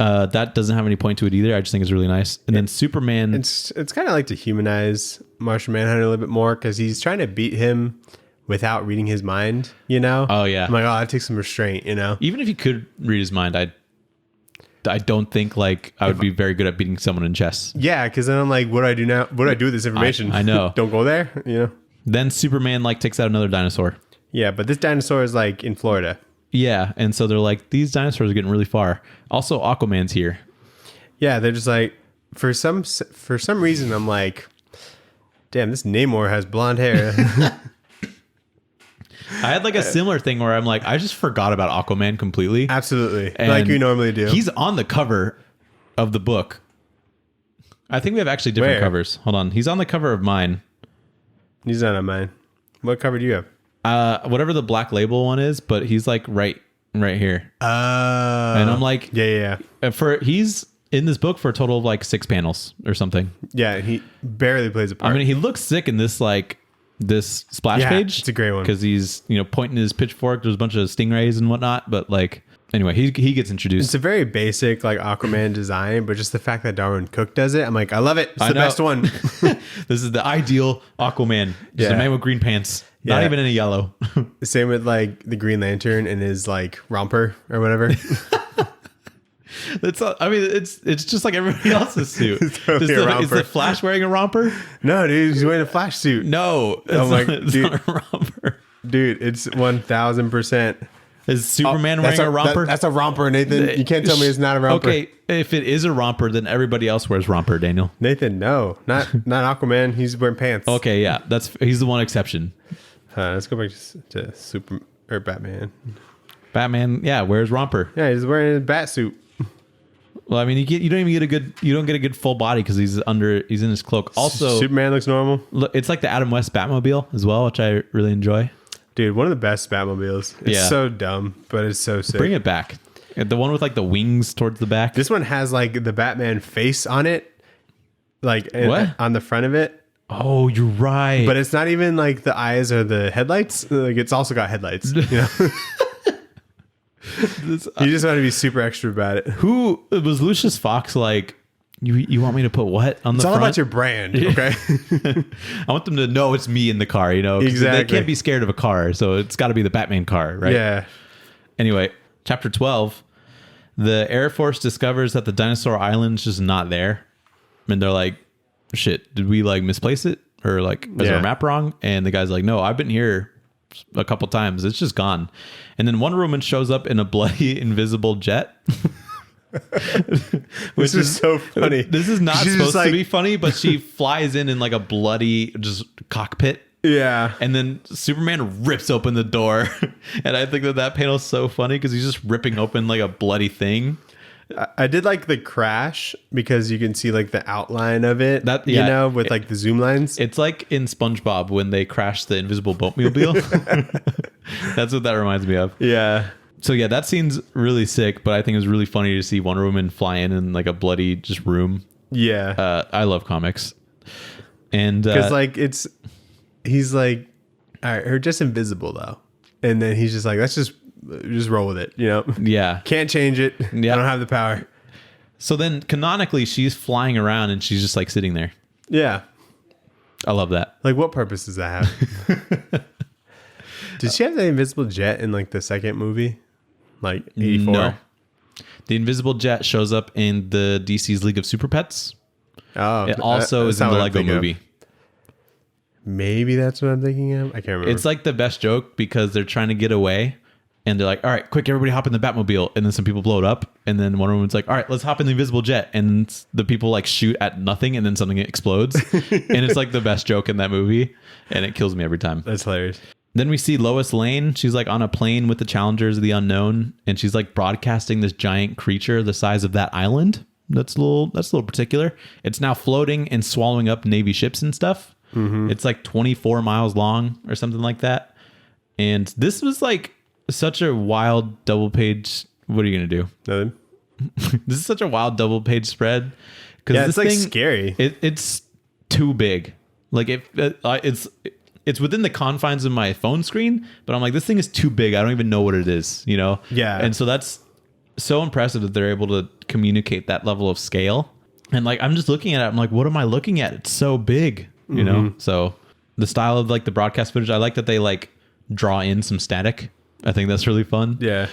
That doesn't have any point to it either. I just think it's really nice. And then Superman. It's kind of like to humanize Martian Manhunter a little bit more because he's trying to beat him without reading his mind, you know? Oh, yeah. I'm like, oh, that takes some restraint, you know? Even if you could read his mind, I don't think like I would be very good at beating someone in chess. Yeah, because then I'm like, what do I do now? What do I do with this information? I know. Don't go there, you know? Then Superman like takes out another dinosaur. Yeah, but this dinosaur is like in Florida. Yeah, and so they're like, these dinosaurs are getting really far. Also, Aquaman's here. Yeah, they're just like, for some reason, I'm like, damn, this Namor has blonde hair. I had like a similar thing where I'm like, I just forgot about Aquaman completely. Absolutely. And like you normally do. He's on the cover of the book. I think we have actually different Where? covers. Hold on. He's on the cover of mine. He's not on mine. What cover do you have? Whatever the Black Label one is, but he's like right here. And I'm like, yeah. he's in this book for a total of like 6 panels or something. Yeah, he barely plays a part. I mean, he looks sick in this this splash Yeah, page. it's a great one. Because he's, pointing his pitchfork. There's a bunch of stingrays and whatnot. But like, anyway, he gets introduced. It's a very basic like Aquaman design, but just the fact that Darwyn Cooke does it, I'm like, I love it. It's the best one. This is the ideal Aquaman. Just a man with green pants. Not even any yellow. Same with like the Green Lantern and his like romper or whatever. It's just like everybody else's suit. It's totally is the Flash wearing a romper? No, dude, he's wearing a Flash suit. No, it's not a romper. Dude, it's 1000%. Is Superman wearing a romper? That's a romper, Nathan. You can't tell me it's not a romper. Okay, if it is a romper, then everybody else wears romper, Daniel. Nathan, no, not Aquaman. He's wearing pants. Okay, yeah, he's the one exception. Let's go back to Super or Batman. Batman, yeah, wears romper. Yeah, he's wearing a bat suit. Well, I mean, you don't get a good full body because he's in his cloak. Also, Superman looks normal. It's like the Adam West Batmobile as well, which I really enjoy. Dude, one of the best Batmobiles. It's so dumb, but it's so sick. Bring it back. The one with like the wings towards the back. This one has like the Batman face on it, like on the front of it. Oh, you're right. But it's not even like the eyes or the headlights. Like it's also got headlights. You know. You just want to be super extra about it. Who was Lucius Fox like? You want me to put what on the front? It's all about your brand, okay? I want them to know it's me in the car, you know? Exactly. They can't be scared of a car, so it's got to be the Batman car, right? Yeah. Anyway, chapter 12, the Air Force discovers that the dinosaur island's just not there. And they're like, shit, did we like misplace it? Or like, is our map wrong? And the guy's like, no, I've been here a couple times. It's just gone. And then Wonder Woman shows up in a bloody invisible jet. Which is so funny. This is not supposed to be funny, but she flies in like a bloody just cockpit. Yeah. And then Superman rips open the door. And I think that panel is so funny because he's just ripping open like a bloody thing. I did like the crash because you can see like the outline of it, you know, with like the zoom lines. It's like in SpongeBob when they crash the invisible boatmobile. That's what that reminds me of. Yeah. So yeah, that scene's really sick, but I think it was really funny to see Wonder Woman fly in like a bloody just room. Yeah. I love comics. And because like he's like, all right, her just invisible though. And then he's just like, let's just roll with it, you know? Yeah. Can't change it. Yeah. I don't have the power. So then canonically she's flying around and she's just like sitting there. Yeah. I love that. Like what purpose does that have? Did she have the invisible jet in like the second movie? Like 84? No. The invisible jet shows up in the DC's League of Super Pets. Oh. It also is in the Lego movie. Maybe that's what I'm thinking of. I can't remember. It's like the best joke because they're trying to get away. And they're like, all right, quick, everybody hop in the Batmobile. And then some people blow it up. And then Wonder Woman's like, all right, let's hop in the invisible jet. And the people like shoot at nothing. And then something explodes. And it's like the best joke in that movie. And it kills me every time. That's hilarious. Then we see Lois Lane. She's like on a plane with the Challengers of the Unknown. And she's like broadcasting this giant creature the size of that island. That's a little particular. It's now floating and swallowing up Navy ships and stuff. Mm-hmm. It's like 24 miles long or something like that. And this was like such a wild double page. What are you going to do? Nothing. This is such a wild double page spread. Yeah, it's like scary. It's too big. Like it's within the confines of my phone screen, but I'm like, this thing is too big. I don't even know what it is, you know? Yeah. And so that's so impressive that they're able to communicate that level of scale. And like, I'm just looking at it. I'm like, what am I looking at? It's so big, you know? So the style of like the broadcast footage, I like that they like draw in some static. I think that's really fun. Yeah.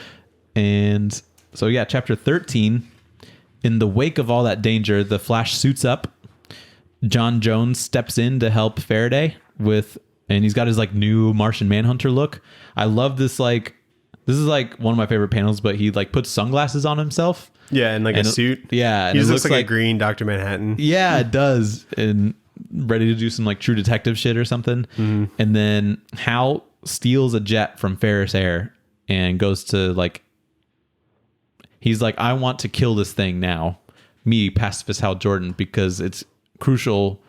And so, yeah, chapter 13, in the wake of all that danger, the Flash suits up. John Jones steps in to help Faraday and he's got his like new Martian Manhunter look. I love this. Like, this is like one of my favorite panels, but he like puts sunglasses on himself. Yeah. And like a suit. Yeah. He just looks like a green Dr. Manhattan. Yeah, it does. And ready to do some like true detective shit or something. Mm-hmm. And then Hal steals a jet from Ferris Air and goes to like, he's like, I want to kill this thing now, me, pacifist Hal Jordan, because it's crucial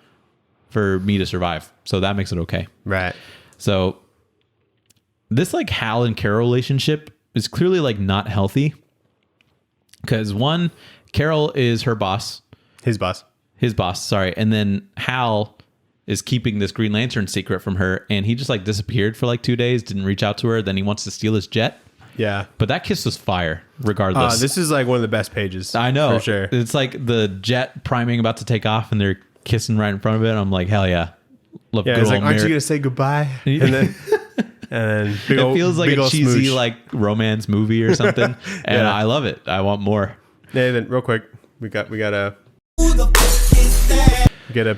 for me to survive. So that makes it okay. Right. So this like Hal and Carol relationship is clearly like not healthy because one, Carol is her boss. His boss, sorry. And then Hal is keeping this Green Lantern secret from her, and he just like disappeared for like 2 days, didn't reach out to her. Then he wants to steal his jet. Yeah. But that kiss was fire, regardless. This is like one of the best pages. I know. For sure. It's like the jet priming about to take off and they're kissing right in front of it. I'm like, hell yeah. Love Yeah, good it's like, old aren't you Mary. going to say goodbye? And then, big It old, feels like big a old cheesy smooch. like romance movie or something. And Yeah. I love it. I want more. Nathan, real quick, we got a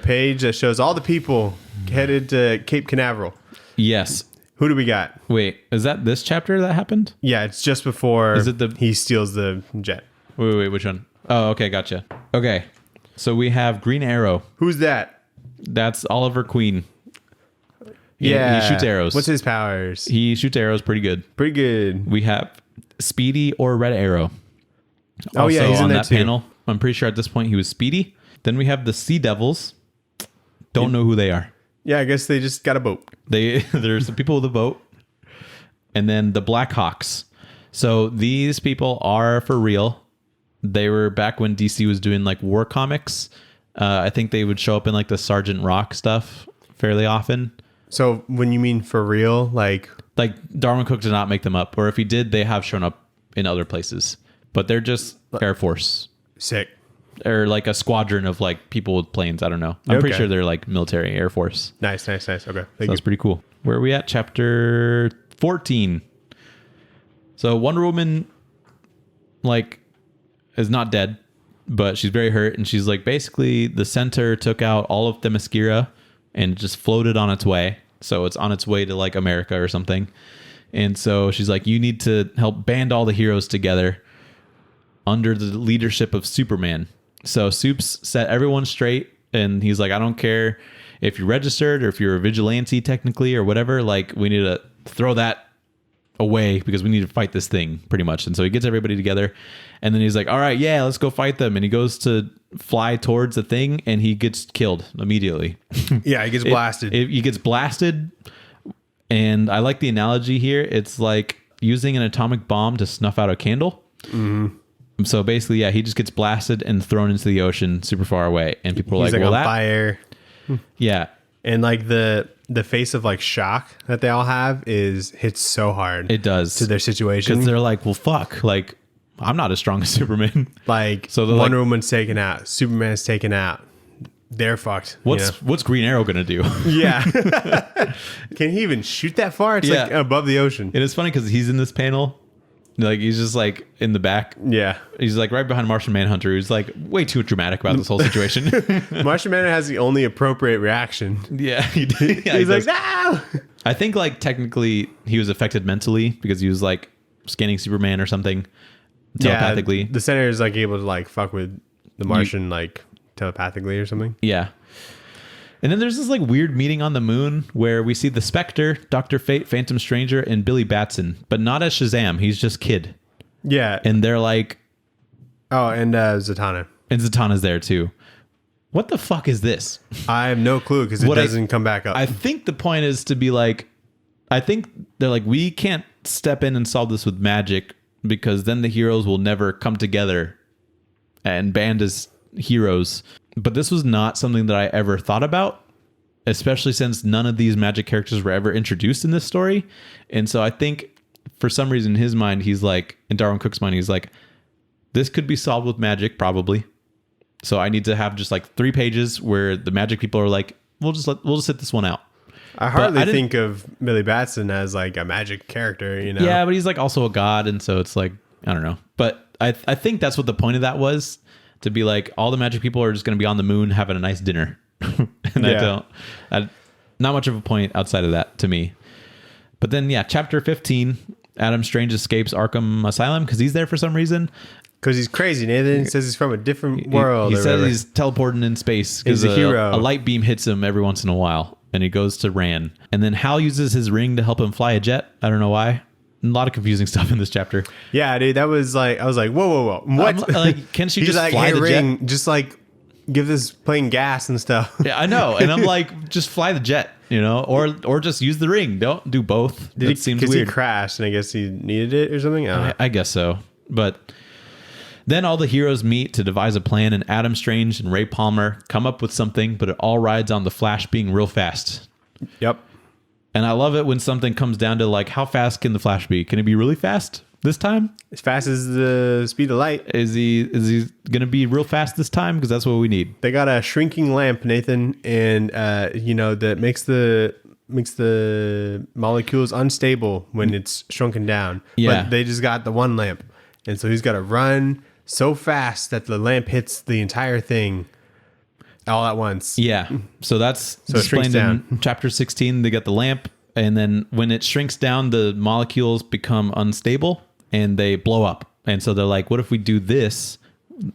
page that shows all the people headed to Cape Canaveral. Yes. Who do we got? Wait, is that this chapter that happened? Yeah, it's just before Is it he steals the jet. Wait, which one? Oh, okay, gotcha. Okay. So we have Green Arrow. Who's that? That's Oliver Queen. He shoots arrows. What's his powers? He shoots arrows pretty good. Pretty good. We have Speedy or Red Arrow. Oh, yeah, he's in on there that too. panel. I'm pretty sure at this point he was Speedy. Then we have the Sea Devils. Don't know who they are. Yeah, I guess they just got a boat. There's the people with a boat. And then the Black Hawks. So these people are for real. They were back when DC was doing like war comics. I think they would show up in like the Sergeant Rock stuff fairly often. So when you mean for real, like Darwyn Cooke did not make them up, or if he did, they have shown up in other places. But they're just Air Force sick. or like a squadron of like people with planes. I don't know. I'm pretty Okay. sure they're like military Air Force. Nice. Okay. So that's pretty cool. Where are we at? Chapter 14. So Wonder Woman, like, is not dead, but she's very hurt, and she's like, basically, the center took out all of Themyscira and just floated on its way. So it's on its way to like America or something. And so she's like, you need to help band all the heroes together under the leadership of Superman. So Supes set everyone straight, and he's like, I don't care if you're registered or if you're a vigilante technically or whatever, like we need to throw that away because we need to fight this thing pretty much. And so he gets everybody together, and then he's like, all right, yeah, let's go fight them. And he goes to fly towards the thing, and he gets killed immediately. Yeah, he gets blasted. He gets blasted. And I like the analogy here. It's like using an atomic bomb to snuff out a candle. Mm-hmm. So basically, yeah, he just gets blasted and thrown into the ocean super far away. And people are He's like, well, on that... fire. Yeah. And like the face of like shock that they all have hits so hard. It does. To their situation. Because they're like, well, fuck. Like, I'm not as strong as Superman. Like, So so they're Wonder like- Woman's taken out. Superman's taken out. They're fucked. you know? What's Green Arrow going to do? Yeah. Can he even shoot that far? It's like Yeah. above the ocean. And it's funny because he's in this panel. Like, he's just like in the back. Yeah. He's like right behind Martian Manhunter, who's like way too dramatic about this whole situation. Martian Manhunter has the only appropriate reason. Yeah, he did. Yeah, he He's like, does. no! I think like technically he was affected mentally because he was like scanning Superman or something telepathically. Yeah, the senator is like able to like fuck with the Martian like telepathically or something. Yeah. And then there's this like weird meeting on the moon where we see the Spectre, Dr. Fate, Phantom Stranger, and Billy Batson, but not as Shazam. He's just Kid. Yeah. And they're like, Oh, and Zatanna. and Zatanna's there too. What the fuck is this? I have no clue because it What I- doesn't come back up. I think the point is to be like, I think they're like, we can't step in and solve this with magic because then the heroes will never come together and band as heroes. But this was not something that I ever thought about, especially since none of these magic characters were ever introduced in this story. And so I think for some reason in his mind, he's like, in Darwyn Cooke's mind, he's like, this could be solved with magic, probably. So I need to have just like 3 pages where the magic people are like, we'll just sit this one out. I hardly I didn't- think of Billy Batson as like a magic character, you know? Yeah, but he's like also a god, and so it's like, I don't know. But I think that's what the point of that was, to be like, all the magic people are just going to be on the moon having a nice dinner. And Yeah. not much of a point outside of that to me. But then, yeah, chapter 15, Adam Strange escapes Arkham Asylum because he's there for some reason. Because he's crazy. Nathan says he's from a different world. He or says whatever. he's teleporting in space He's because a hero. a light beam hits him every once in a while, and he goes to Ran. And then Hal uses his ring to help him fly a jet. I don't know why. A lot of confusing stuff in this chapter. Yeah, dude, that was like, I was like, whoa. What? Like, can she He's just like, fly hey, the ring, jet? just like give this plane gas and stuff. Yeah, I know. And I'm like, just fly the jet, you know, or just use the ring. Don't do both. Did he, That seems 'cause weird. he crashed and I guess he needed it or something? I don't know. I guess so. But then all the heroes meet to devise a plan, and Adam Strange and Ray Palmer come up with something, but it all rides on the Flash being real fast. Yep. And I love it when something comes down to like, how fast can the Flash be? Can it be really fast? this time? As fast as the speed of light. Is he gonna be real fast this time? Because that's what we need. They got a shrinking lamp, Nathan, and that makes the molecules unstable when it's shrunken down. Yeah. But they just got the one lamp, and so he's got to run so fast that the lamp hits the entire thing all at once. Yeah. So that's So it shrinks explained in down. chapter 16. They got the lamp, and then when it shrinks down, the molecules become unstable and they blow up. And so they're like, what if we do this?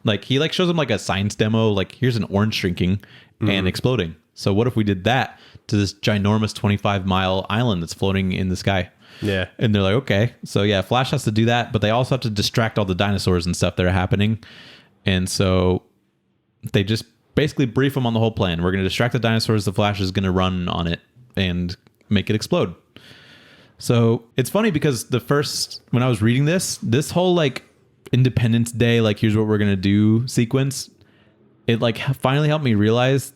Like he shows them like a science demo, like here's an orange shrinking and exploding. So what if we did that to this ginormous 25-mile island that's floating in the sky? Yeah. And they're like, okay. So yeah, Flash has to do that, but they also have to distract all the dinosaurs and stuff that are happening. And so they just basically brief them on the whole plan. We're going to distract the dinosaurs. The Flash is going to run on it and make it explode. So it's funny because when I was reading this whole like Independence Day, like here's what we're going to do sequence, it like finally helped me realize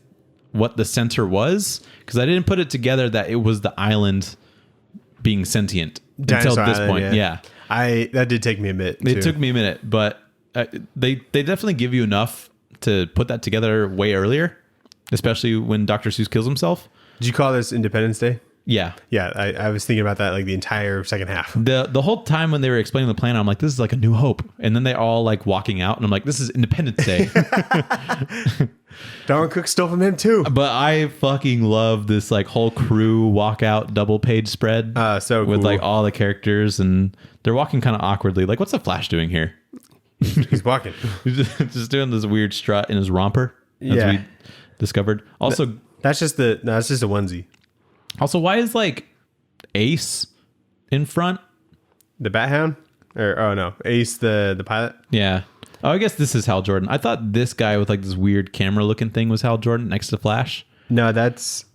what the center was, because I didn't put it together that it was the island being sentient until this point. Yeah. That did take me a bit. It took me a minute, but they definitely give you enough to put that together way earlier, especially when Dr. Seuss kills himself. Did you call this Independence Day? Yeah. Yeah, I was thinking about that like the entire second half. The whole time when they were explaining the plan, I'm like, this is like A New Hope. And then they all like walking out and I'm like, this is Independence Day. Darwyn Cooke stole from him too. But I fucking love this like whole crew walkout double page spread. So with cool. like all the characters, and they're walking kind of awkwardly. Like, what's the Flash doing here? He's walking. He's just doing this weird strut in his romper, as we discovered. Also, that's just a onesie. Also, why is like Ace in front? The Bat Hound? Ace the pilot? Yeah. Oh, I guess this is Hal Jordan. I thought this guy with like this weird camera looking thing was Hal Jordan next to Flash. No, that's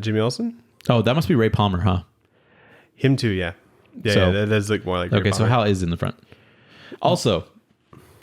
Jimmy Olsen. Oh, that must be Ray Palmer, huh? Him too, yeah. Yeah, that does look more like Ray Okay, so Palmer. Hal is in the front. Also,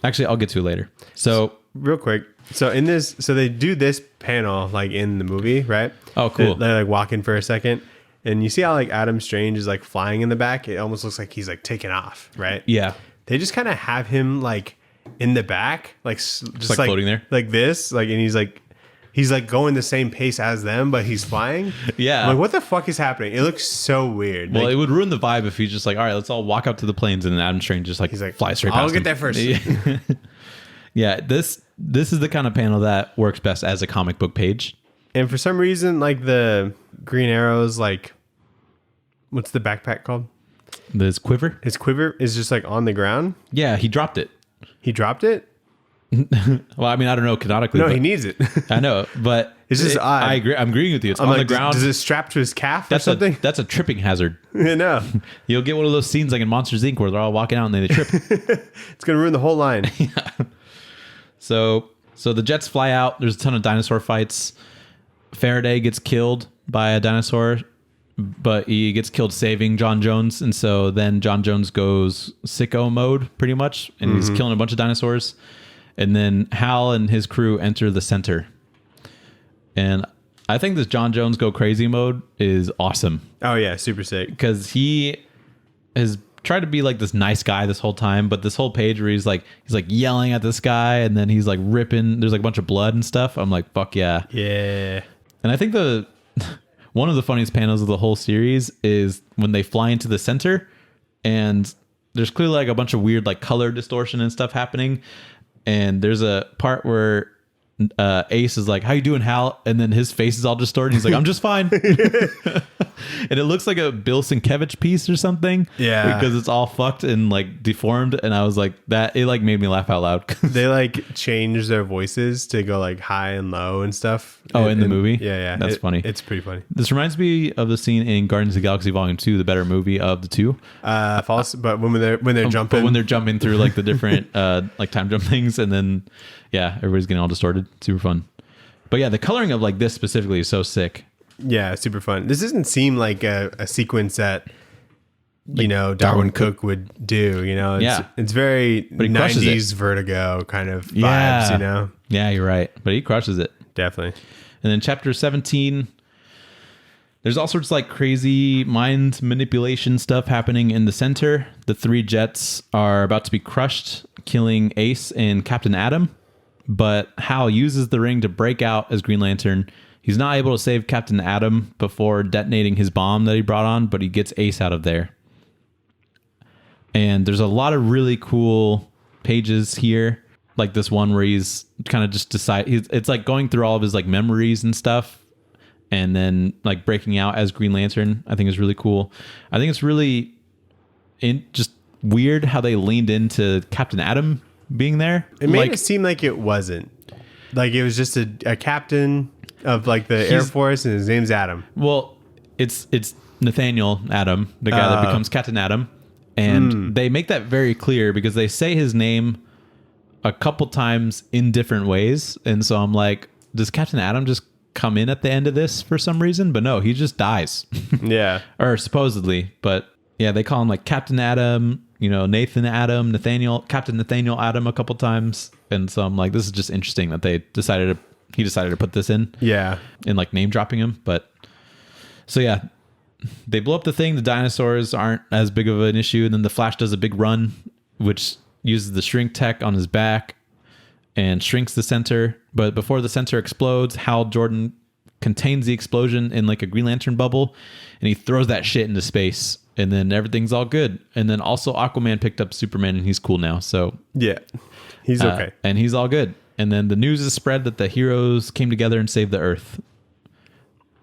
actually, I'll get to it later. So real quick. So in this, they do this panel like in the movie, right? Oh, cool. They're like walking for a second, and you see how like Adam Strange is like flying in the back. It almost looks like he's like taking off, right? yeah. They just kind of have him like in the back, like just like floating there? like this, like, and he's like going the same pace as them, but he's flying. Yeah. I'm like, what the fuck is happening? It looks so weird. Well, like, it would ruin the vibe if he's just like, all right, let's all walk up to the planes, and then Adam Strange just like, he's like, fly straight I'll past get him. there first. Yeah. Yeah, this is the kind of panel that works best as a comic book page. And for some reason, like the Green Arrow's like, what's the backpack called? This quiver? His quiver is just like on the ground. Yeah, he dropped it. He dropped it. Well, I mean, I don't know canonically. No, but he needs it. I know, but It's just odd. I agree. I'm agreeing with you. It's I'm on like, the ground. Does it strap to his calf that's or something? that's a tripping hazard. No. You'll get one of those scenes like in Monsters Inc. where they're all walking out and then they trip. It's gonna ruin the whole line. So the jets fly out. There's a ton of dinosaur fights. Faraday gets killed by a dinosaur, but he gets killed saving John Jones. And so then John Jones goes sicko mode pretty much, and he's killing a bunch of dinosaurs. And then Hal and his crew enter the center. And I think this John Jones go crazy mode is awesome, Oh yeah, super sick. because he has tried to be like this nice guy this whole time, but this whole page where he's like yelling at this guy, and then he's like ripping, there's like a bunch of blood and stuff. I'm like, fuck yeah. Yeah. And I think one of the funniest panels of the whole series is when they fly into the center, and there's clearly like a bunch of weird like color distortion and stuff happening. And there's a part where Ace is like, how you doing, Hal? And then his face is all distorted. He's like, I'm just fine. And it looks like a Bill Sienkiewicz piece or something. Yeah. Because it's all fucked and like deformed. And I was like, it like made me laugh out loud. They like change their voices to go like high and low and stuff. Oh, in the movie? Yeah. That's funny. It's pretty funny. This reminds me of the scene in Guardians of the Galaxy Volume 2, the better movie of the two. False, but when they're jumping, But when they're jumping through like the different like time jump things, and then everybody's getting all distorted. Super fun. But yeah, the coloring of like this specifically is so sick. yeah, super fun. This doesn't seem like a sequence that Darwyn Cooke would do. It's very he crushes 90s Vertigo kind of vibes. Yeah, you're right. But he crushes it. Definitely. And then chapter 17, There's all sorts of like crazy mind manipulation stuff happening in the center. The 3 jets are about to be crushed, killing Ace and Captain Atom. But Hal uses the ring to break out as Green Lantern. He's not able to save Captain Atom before detonating his bomb that he brought on, but he gets Ace out of there. And there's a lot of really cool pages here. Like this one where he's kind of just it's like going through all of his like memories and stuff. And then like breaking out as Green Lantern, I think is really cool. I think it's really just weird how they leaned into Captain Atom being there. It made it seem like it wasn't. Like it was just a captain of like the Air Force, and his name's Adam. Well, it's Nathaniel Adam, the guy that becomes Captain Atom. And they make that very clear because they say his name a couple times in different ways. And so I'm like, does Captain Atom just come in at the end of this for some reason? But no, he just dies. Yeah. Or supposedly. But yeah, they call him like Captain Atom, Nathan Adam, Captain Nathaniel Adam a couple times. And so I'm like, this is just interesting that he decided to put this in. Yeah. And like name dropping him. But so yeah, they blow up the thing. The dinosaurs aren't as big of an issue. And then the Flash does a big run, which uses the shrink tech on his back and shrinks the center. But before the center explodes, Hal Jordan contains the explosion in like a Green Lantern bubble, and he throws that shit into space, and then everything's all good. And then also Aquaman picked up Superman, and he's cool now. So yeah, he's okay. And he's all good. And then the news is spread that the heroes came together and saved the Earth.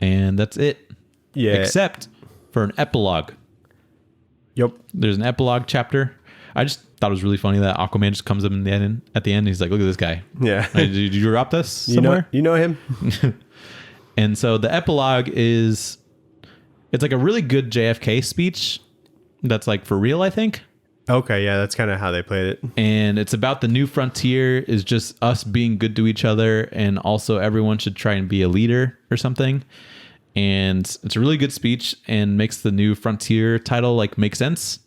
And that's it. Yeah. Except for an epilogue. Yep. There's an epilogue chapter. I just thought it was really funny that Aquaman just comes up at the end. And he's like, "Look at this guy." Yeah. Did you drop this somewhere? You know him. And so the epilogue it's like a really good JFK speech. That's like for real, I think. Okay, yeah, that's kind of how they played it. And it's about the new frontier is just us being good to each other, and also everyone should try and be a leader or something. And it's a really good speech and makes the new frontier title like make sense.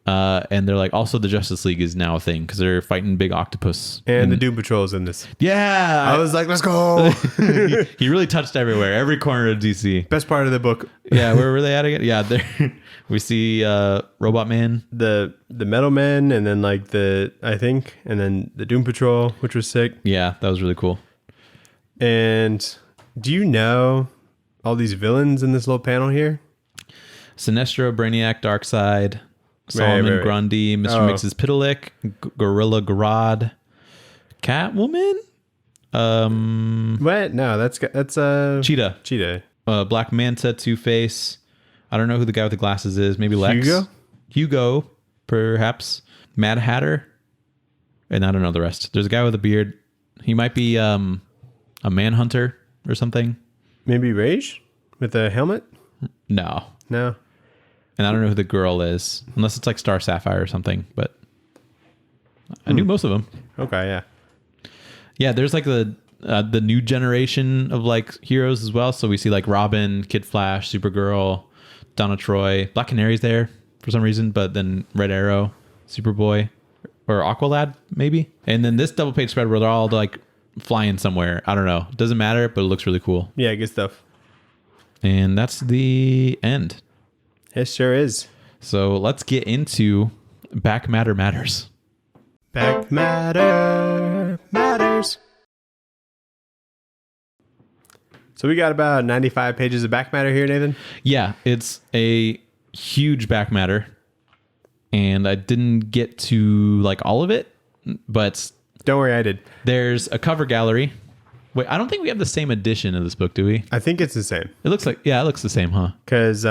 And they're like, also the Justice League is now a thing because they're fighting big octopus. And the Doom Patrol's in this. Yeah. I was like, let's go. He really touched everywhere, every corner of DC. Best part of the book. Yeah, where were they at again? Yeah, there we see Robot Man. The Metal Men, and then like and then the Doom Patrol, which was sick. Yeah, that was really cool. And do you know all these villains in this little panel here? Sinestro, Brainiac, Darkseid, Solomon Grundy, Mr. Mix's Pitalik, Gorilla Grodd, Catwoman. What? No, that's Cheetah. Black Manta, Two-Face. I don't know who the guy with the glasses is. Maybe Lex. Hugo, perhaps. Mad Hatter. And I don't know the rest. There's a guy with a beard. He might be a Manhunter or something. Maybe Rage with a helmet? No. And I don't know who the girl is, unless it's like Star Sapphire or something. But I knew most of them. Okay, yeah. Yeah, there's like the new generation of like heroes as well. So we see like Robin, Kid Flash, Supergirl, Donna Troy, Black Canary's there for some reason, but then Red Arrow, Superboy, or Aqualad maybe. And then this double page spread where they're all like flying somewhere. I don't know. It doesn't matter, but it looks really cool. Yeah, good stuff. And that's the end. It sure is. So let's get into Back Matter Matters. Back Matter Matters. So we got about 95 pages of back matter here, Nathan. Yeah, it's a huge back matter. And I didn't get to like all of it, but don't worry, I did. There's a cover gallery. Wait, I don't think we have the same edition of this book, do we? I think it's the same. It looks like, yeah, it looks the same, huh? Because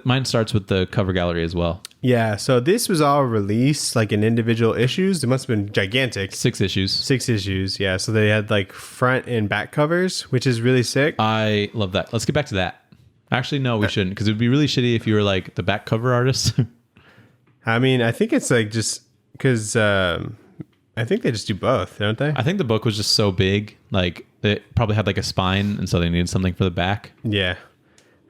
mine starts with the cover gallery as well. Yeah, so this was all released like in individual issues. It must have been gigantic. 6 issues. 6 issues, yeah. So they had like front and back covers, which is really sick. I love that. Let's get back to that. Actually, no, we shouldn't, because it would be really shitty if you were like the back cover artist. I mean, I think it's like just because I think they just do both, don't they? I think the book was just so big, like it probably had like a spine, and so they needed something for the back. Yeah.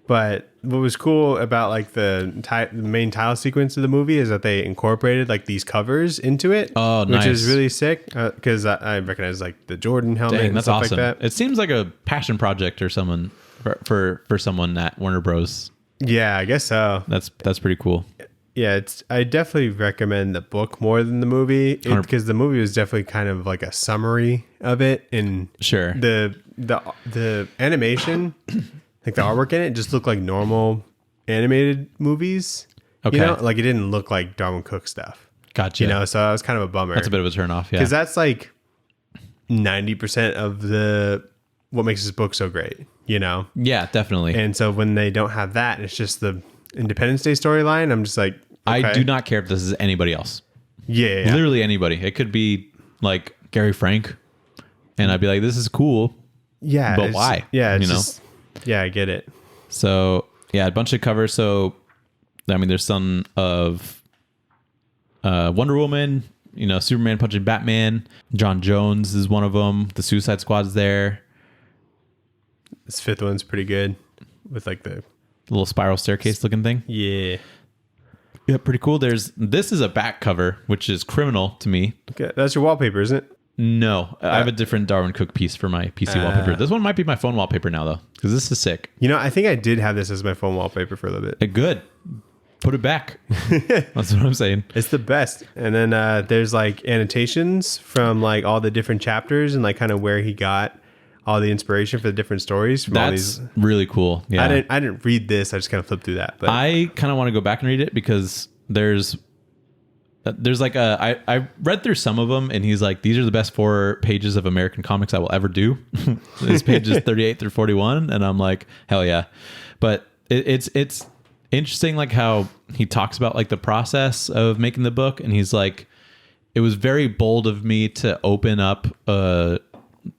But what was cool about like the main title sequence of the movie is that they incorporated like these covers into it. Oh, nice. Which is really sick because I recognize like the Jordan helmet. Dang, and that's stuff awesome. Like that. It seems like a passion project or someone for someone at Warner Bros. Yeah, I guess so. That's pretty cool. Yeah, I definitely recommend the book more than the movie because the movie was definitely kind of like a summary of it, and Sure. the animation, like the artwork in it, just looked like normal animated movies. Okay. You know, like it didn't look like Darwyn Cooke stuff. Gotcha. You know, so that was kind of a bummer. That's a bit of a turn off. Yeah. Because that's like 90% of what makes this book so great. You know. Yeah, definitely. And so when they don't have that, and it's just the Independence Day storyline. I'm just like, okay. I do not care if this is anybody else. Yeah. Literally anybody. It could be like Gary Frank, and I'd be like, this is cool. Yeah. But why? Yeah. You know? Yeah, I get it. So yeah, a bunch of covers. So I mean, there's some of Wonder Woman, you know, Superman punching Batman. John Jones is one of them. The Suicide Squad's there. This fifth one's pretty good with like the little spiral staircase looking thing. Yeah. Yeah, pretty cool. This is a back cover, which is criminal to me. Okay, that's your wallpaper, isn't it? No, I have a different Darwyn Cooke piece for my PC wallpaper. This one might be my phone wallpaper now, though, because this is sick. You know, I think I did have this as my phone wallpaper for a little bit. Good. Put it back. That's what I'm saying. It's the best. And then there's like annotations from like all the different chapters and like kind of where he got all the inspiration for the different stories. From That's all these. really cool. Yeah, I didn't read this. I just kind of flipped through that. But I kind of want to go back and read it because there's like I read through some of them, and he's like, these are the best 4 pages of American comics I will ever do. This page is 38 through 41, and I'm like, hell yeah. But it's interesting, like how he talks about like the process of making the book, and he's like, it was very bold of me to open up a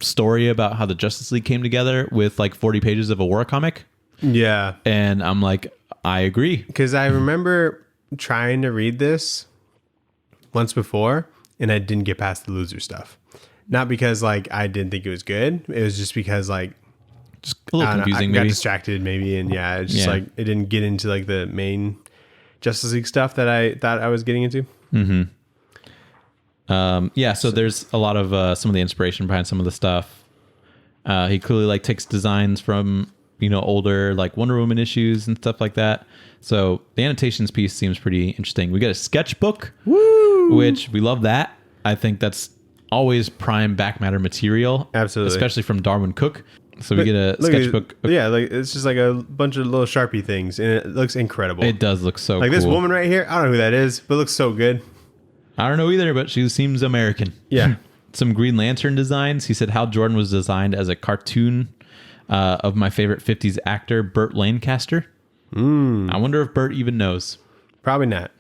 story about how the Justice League came together with like 40 pages of a war comic. Yeah. And I'm like, I agree. Because I remember trying to read this once before, and I didn't get past the loser stuff. Not because like I didn't think it was good. It was just because like just a little confusing. I got distracted maybe, and yeah, it's just like it didn't get into like the main Justice League stuff that I thought I was getting into. Mm-hmm. So there's a lot of some of the inspiration behind some of the stuff. He clearly like takes designs from, you know, older like Wonder Woman issues and stuff like that. So the annotations piece seems pretty interesting. We got a sketchbook, which we love that. I think that's always prime back matter material. Absolutely. Especially from Darwyn Cooke. So we get a sketchbook. Yeah, like it's just like a bunch of little Sharpie things, and it looks incredible. It does look so like cool. This woman right here, I don't know who that is, but it looks so good. I don't know either, but she seems American. Yeah. Some Green Lantern designs. He said Hal Jordan was designed as a cartoon of my favorite 50s actor, Burt Lancaster. I wonder if Burt even knows. Probably not.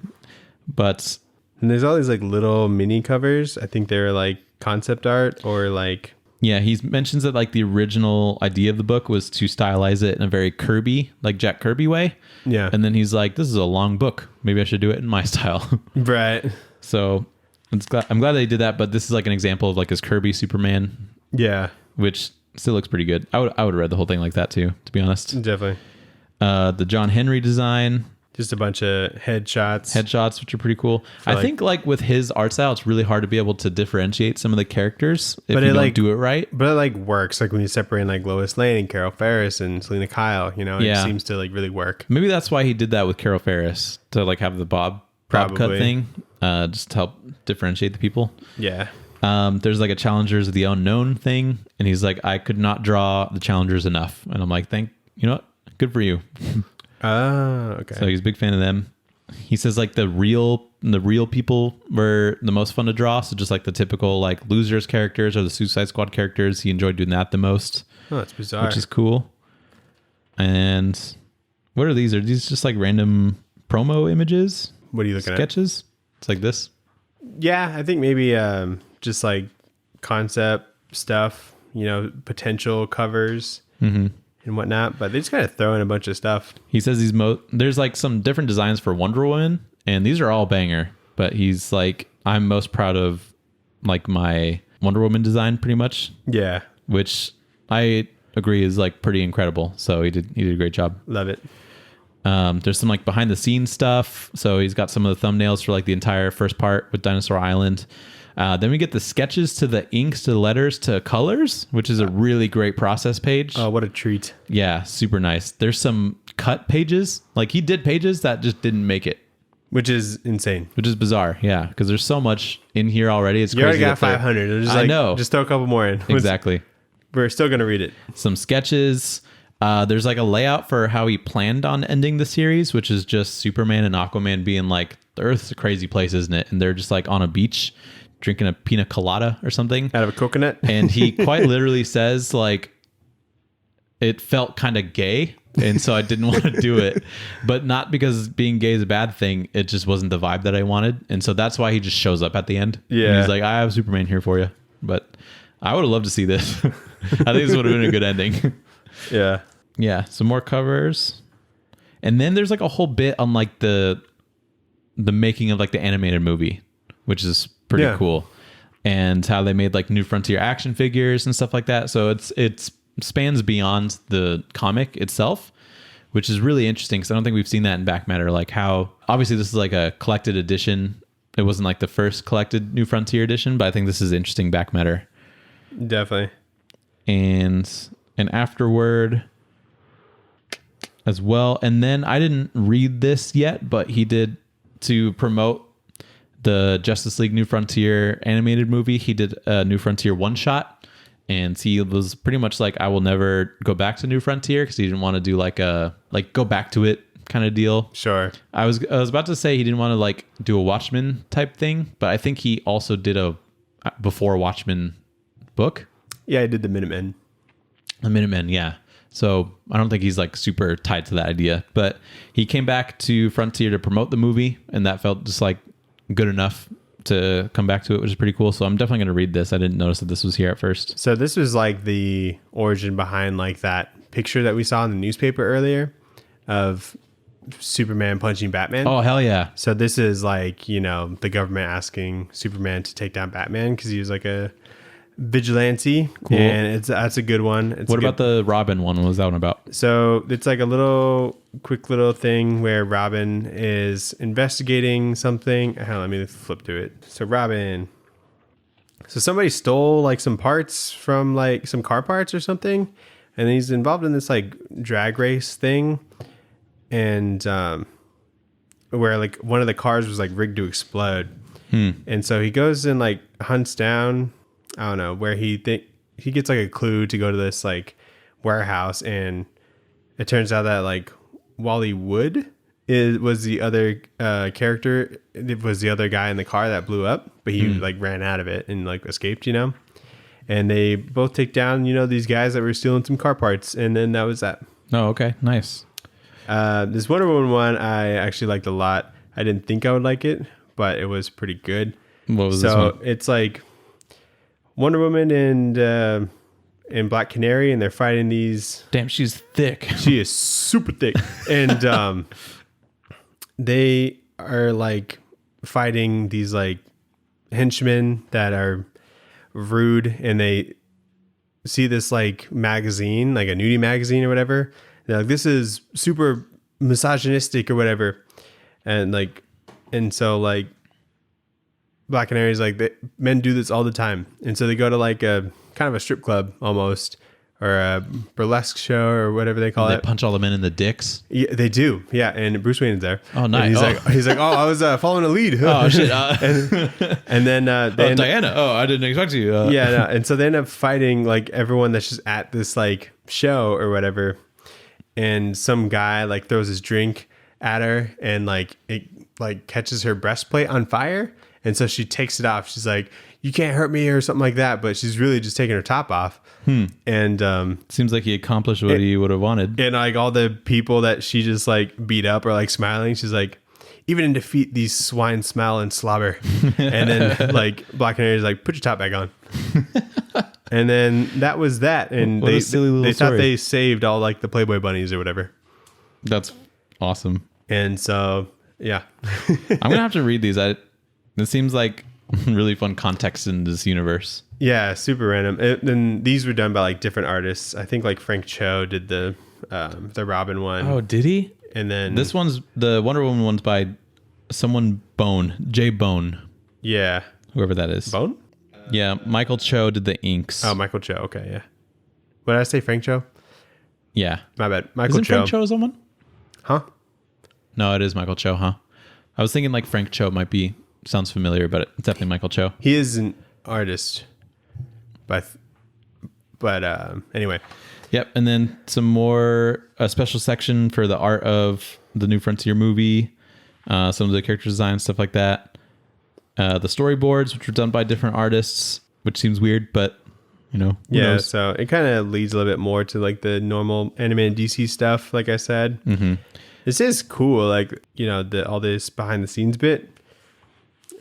But and there's all these like little mini covers. I think they're like concept art or like... Yeah, he mentions that like the original idea of the book was to stylize it in a very Kirby, like Jack Kirby way. Yeah. And then he's like, this is a long book. Maybe I should do it in my style. Right. So I'm glad they did that, but this is like an example of like his Kirby Superman. Yeah. Which still looks pretty good. I would have read the whole thing like that too, to be honest. Definitely. The John Henry design. Just a bunch of headshots, which are pretty cool. I think like with his art style, it's really hard to be able to differentiate some of the characters if you don't do it right. But it like works. Like when you separate like Lois Lane and Carol Ferris and Selena Kyle, you know, it seems to like really work. Maybe that's why he did that with Carol Ferris, to like have the bob cut thing, just to help differentiate the people. Yeah. There's like a Challengers of the Unknown thing, and he's like, I could not draw the Challengers enough, and I'm like, you know what? Good for you. Oh, okay. So he's a big fan of them. He says like the real people were the most fun to draw. So just like the typical like losers characters or the Suicide Squad characters, he enjoyed doing that the most. Oh, that's bizarre. Which is cool. And what are these? Are these just like random promo images? What are you looking at? Sketches? It's like this. Yeah, I think maybe just like concept stuff, you know, potential covers. Mm-hmm. And whatnot, but they just kind of throw in a bunch of stuff. He says there's like some different designs for Wonder Woman, and these are all banger. But he's like, I'm most proud of like my Wonder Woman design, pretty much. Yeah, which I agree is like pretty incredible. So he did a great job. Love it. There's some like behind the scenes stuff. So he's got some of the thumbnails for like the entire first part with Dinosaur Island. Then we get the sketches to the inks to the letters to colors, which is a really great process page. Oh, what a treat. Yeah, super nice. There's some cut pages. Like he did pages that just didn't make it. Which is insane. Which is bizarre, yeah, because there's so much in here already. It's you crazy. You already got 500. Just I know. Just throw a couple more in. Exactly. We're still going to read it. Some sketches. There's like a layout for how he planned on ending the series, which is just Superman and Aquaman being like, the Earth's a crazy place, isn't it? And they're just like on a beach drinking a pina colada or something. Out of a coconut. And he quite literally says like, it felt kind of gay. And so I didn't want to do it, but not because being gay is a bad thing. It just wasn't the vibe that I wanted. And so that's why he just shows up at the end. Yeah. And he's like, I have Superman here for you. But I would have loved to see this. I think this would have been a good ending. Yeah. Yeah. Some more covers. And then there's like a whole bit on like the making of like the animated movie, which is pretty cool. And how they made like New Frontier action figures and stuff like that. So it's spans beyond the comic itself, which is really interesting because I don't think we've seen that in back matter. Like how obviously this is like a collected edition. It wasn't like the first collected New Frontier edition, but I think this is interesting back matter. Definitely. And an afterward as well. And then I didn't read this yet, but he did to promote the Justice League New Frontier animated movie. He did a New Frontier one shot. And he was pretty much like, I will never go back to New Frontier because he didn't want to do like a go back to it kind of deal. Sure. I was about to say he didn't want to like do a Watchmen type thing, but I think he also did a before Watchmen book. Yeah, I did the Minutemen. The Minutemen, yeah. So I don't think he's like super tied to that idea, but he came back to Frontier to promote the movie, and that felt just like good enough to come back to it, which is pretty cool. So I'm definitely going to read this. I didn't notice that this was here at first. So this was like the origin behind like that picture that we saw in the newspaper earlier of Superman punching Batman. Oh, hell yeah. So this is like, you know, the government asking Superman to take down Batman because he was like a vigilante. Cool. And that's a good one. What about the Robin one? What was that one about? So it's like a quick little thing where Robin is investigating something. Let me flip through it. So Robin. So somebody stole like some parts from like some car parts or something. And he's involved in this like drag race thing. And where like one of the cars was like rigged to explode. And so he goes and like hunts down, I don't know, where he gets like a clue to go to this like warehouse, and it turns out that like Wally Wood was the other character. It was the other guy in the car that blew up, but he like ran out of it and like escaped, you know. And they both take down, you know, these guys that were stealing some car parts, and then that was that. Oh, okay, nice. This Wonder Woman one I actually liked a lot. I didn't think I would like it, but it was pretty good. What was this one? So it's like Wonder Woman and Black Canary, and they're fighting these. Damn, she's thick. She is super thick, and they are like fighting these like henchmen that are rude, and they see this like magazine, like a nudie magazine or whatever. They're like, this is super misogynistic or whatever, and so like Black Canary's like, men do this all the time. And so they go to like a kind of a strip club almost, or a burlesque show or whatever they call it. They punch all the men in the dicks. Yeah, they do. Yeah. And Bruce Wayne is there. Oh, nice. And he's like, oh, I was following a lead. Oh, shit. and then Diana. Oh, I didn't expect you. Yeah. No. And so they end up fighting like everyone that's just at this like show or whatever. And some guy like throws his drink at her, and like it like catches her breastplate on fire. And so she takes it off. She's like, you can't hurt me or something like that. But she's really just taking her top off. And seems like he accomplished what he would have wanted. And like all the people that she just like beat up are like smiling. She's like, even in defeat, these swine smell and slobber. And then like Black Canary's like, put your top back on. And then that was that. And what they thought they saved all like the Playboy bunnies or whatever. That's awesome. And so, yeah. I'm going to have to read these. It seems like really fun context in this universe. Yeah, super random. And these were done by like different artists. I think like Frank Cho did the Robin one. Oh, did he? And then the Wonder Woman one's by someone Jay Bone. Yeah. whoever that is. Bone? Yeah, Michael Cho did the inks. Oh, Michael Cho. Okay, yeah. What did I say? Frank Cho? Yeah. My bad. Michael Isn't Cho. Frank Cho someone? Huh? No, it is Michael Cho, huh? I was thinking like Frank Cho sounds familiar, but it's definitely Michael Cho. He is an artist. But anyway. Yep, and then some more, a special section for the art of the New Frontier movie, some of the character design, stuff like that. The storyboards, which were done by different artists, which seems weird, but who knows? So it kind of leads a little bit more to like the normal animated DC stuff, like I said. Mm-hmm. This is cool, like, all this behind the scenes bit,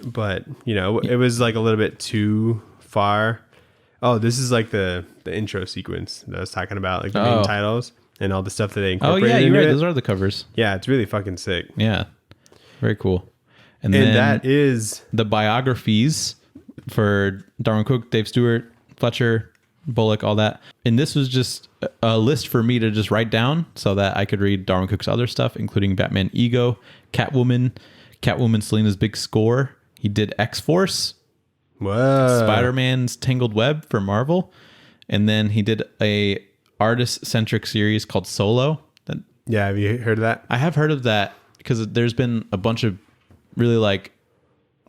but, it was like a little bit too far. Oh, this is like the intro sequence that I was talking about, like the main titles and all the stuff that they incorporated. Oh, yeah, you're right. It. Those are the covers. Yeah, it's really fucking sick. Yeah, very cool. And then that is the biographies for Darwyn Cooke, Dave Stewart, Fletcher, Bullock, all that. And this was just a list for me to just write down so that I could read Darwyn Cooke's other stuff, including Batman Ego, Catwoman, Selina's Big Score. He did X-Force, Spider-Man's Tangled Web for Marvel, and then he did a artist-centric series called Solo. Yeah, have you heard of that? I have heard of that because there's been a bunch of really like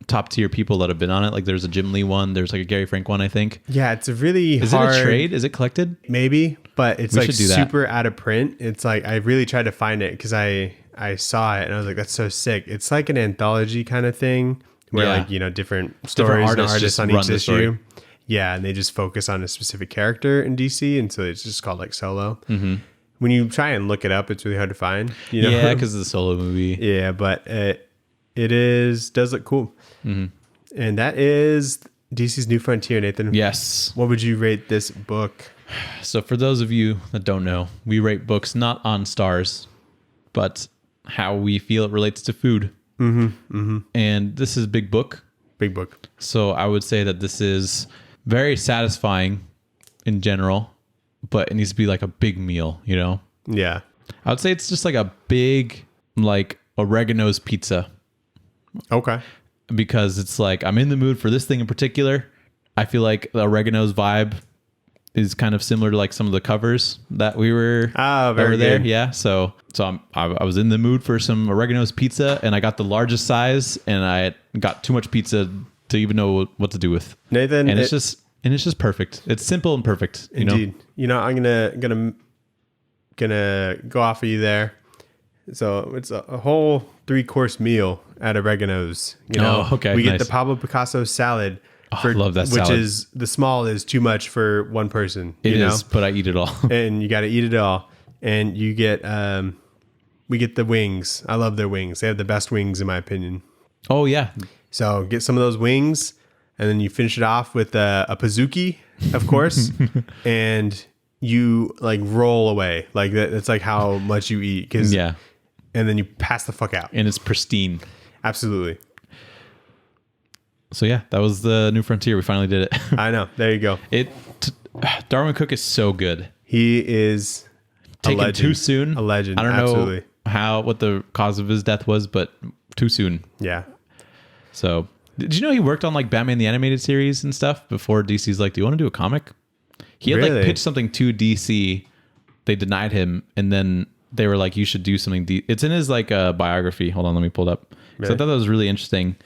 top tier people that have been on it. Like there's a Jim Lee one, there's like a Gary Frank one, I think. Yeah, it's a really Is hard... it a trade? Is it collected? Maybe, but it's We like should do that. super out of print. It's like I really tried to find it because I saw it and I was like, that's so sick. It's like an anthology kind of thing where Yeah. like, different stories and artists just on run each the issue. story. Yeah, and they just focus on a specific character in DC, and so it's just called like Solo. Mm-hmm. When you try and look it up, it's really hard to find. Yeah, because of the Solo movie. Yeah, but it does look cool. Mm-hmm. And that is DC's New Frontier, Nathan. Yes. What would you rate this book? So for those of you that don't know, we rate books not on stars, but how we feel it relates to food. Mm-hmm. Mm-hmm. And this is a big book. Big book. So I would say that this is very satisfying in general, but it needs to be like a big meal, Yeah. I would say it's just like a big, like oregano's pizza. Okay. Because it's like, I'm in the mood for this thing in particular. I feel like the oregano's vibe is kind of similar to like some of the covers that we were very there. good. Yeah. So I was in the mood for some oregano's pizza, and I got the largest size, and I got too much pizza to even know what to do with. Nathan, and it's just perfect. It's simple and perfect. Indeed. I'm gonna go off of you there. So it's a whole 3-course meal at Oregano's. Okay. We get Nice. the Pablo Picasso salad. I love that salad. Which is the small is too much for one person. It is, but I eat it all. And you got to eat it all. And you get we get the wings. I love their wings. They have the best wings in my opinion. Oh yeah. So get some of those wings, and then you finish it off with a Pizookie, of course, and you like roll away. Like that's like how much you eat. Yeah. And then you pass the fuck out. And it's pristine. Absolutely. So yeah, that was the New Frontier. We finally did it. I know. There you go. Darwyn Cooke is so good. He is taken too soon. A legend. I don't Absolutely. know what the cause of his death was, but too soon. Yeah. So did you know he worked on like Batman the Animated Series and stuff before DC's like, do you want to do a comic? He had like pitched something to DC. They denied him, and then they were like, you should do something. It's in his like biography. Hold on, let me pull it up. So I thought that was really interesting.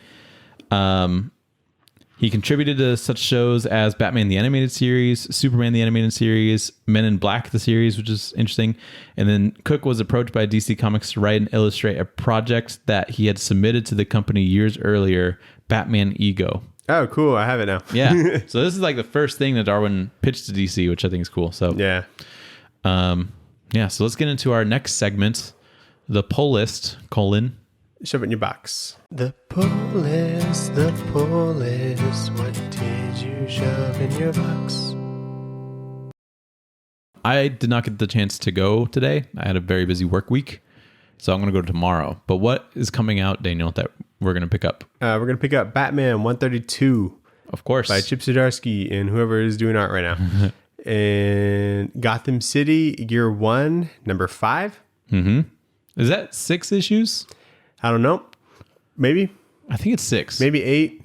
He contributed to such shows as Batman the Animated Series, Superman the Animated Series, Men in Black the series, which is interesting. And then Cooke was approached by DC Comics to write and illustrate a project that he had submitted to the company years earlier, Batman Ego. Oh, cool. I have it now. Yeah. So this is like the first thing that Darwyn pitched to DC, which I think is cool. So yeah. So let's get into our next segment, the pull list, Shove it in your box. The pull list, what did you shove in your box? I did not get the chance to go today. I had a very busy work week, so I'm going to go tomorrow. But what is coming out, Daniel, that we're going to pick up? We're going to pick up Batman 132. Of course. By Chip Zdarsky and whoever is doing art right now. And Gotham City, Year 1, number 5. Mm-hmm. Is that 6 issues? I don't know. Maybe. I think it's 6. Maybe 8.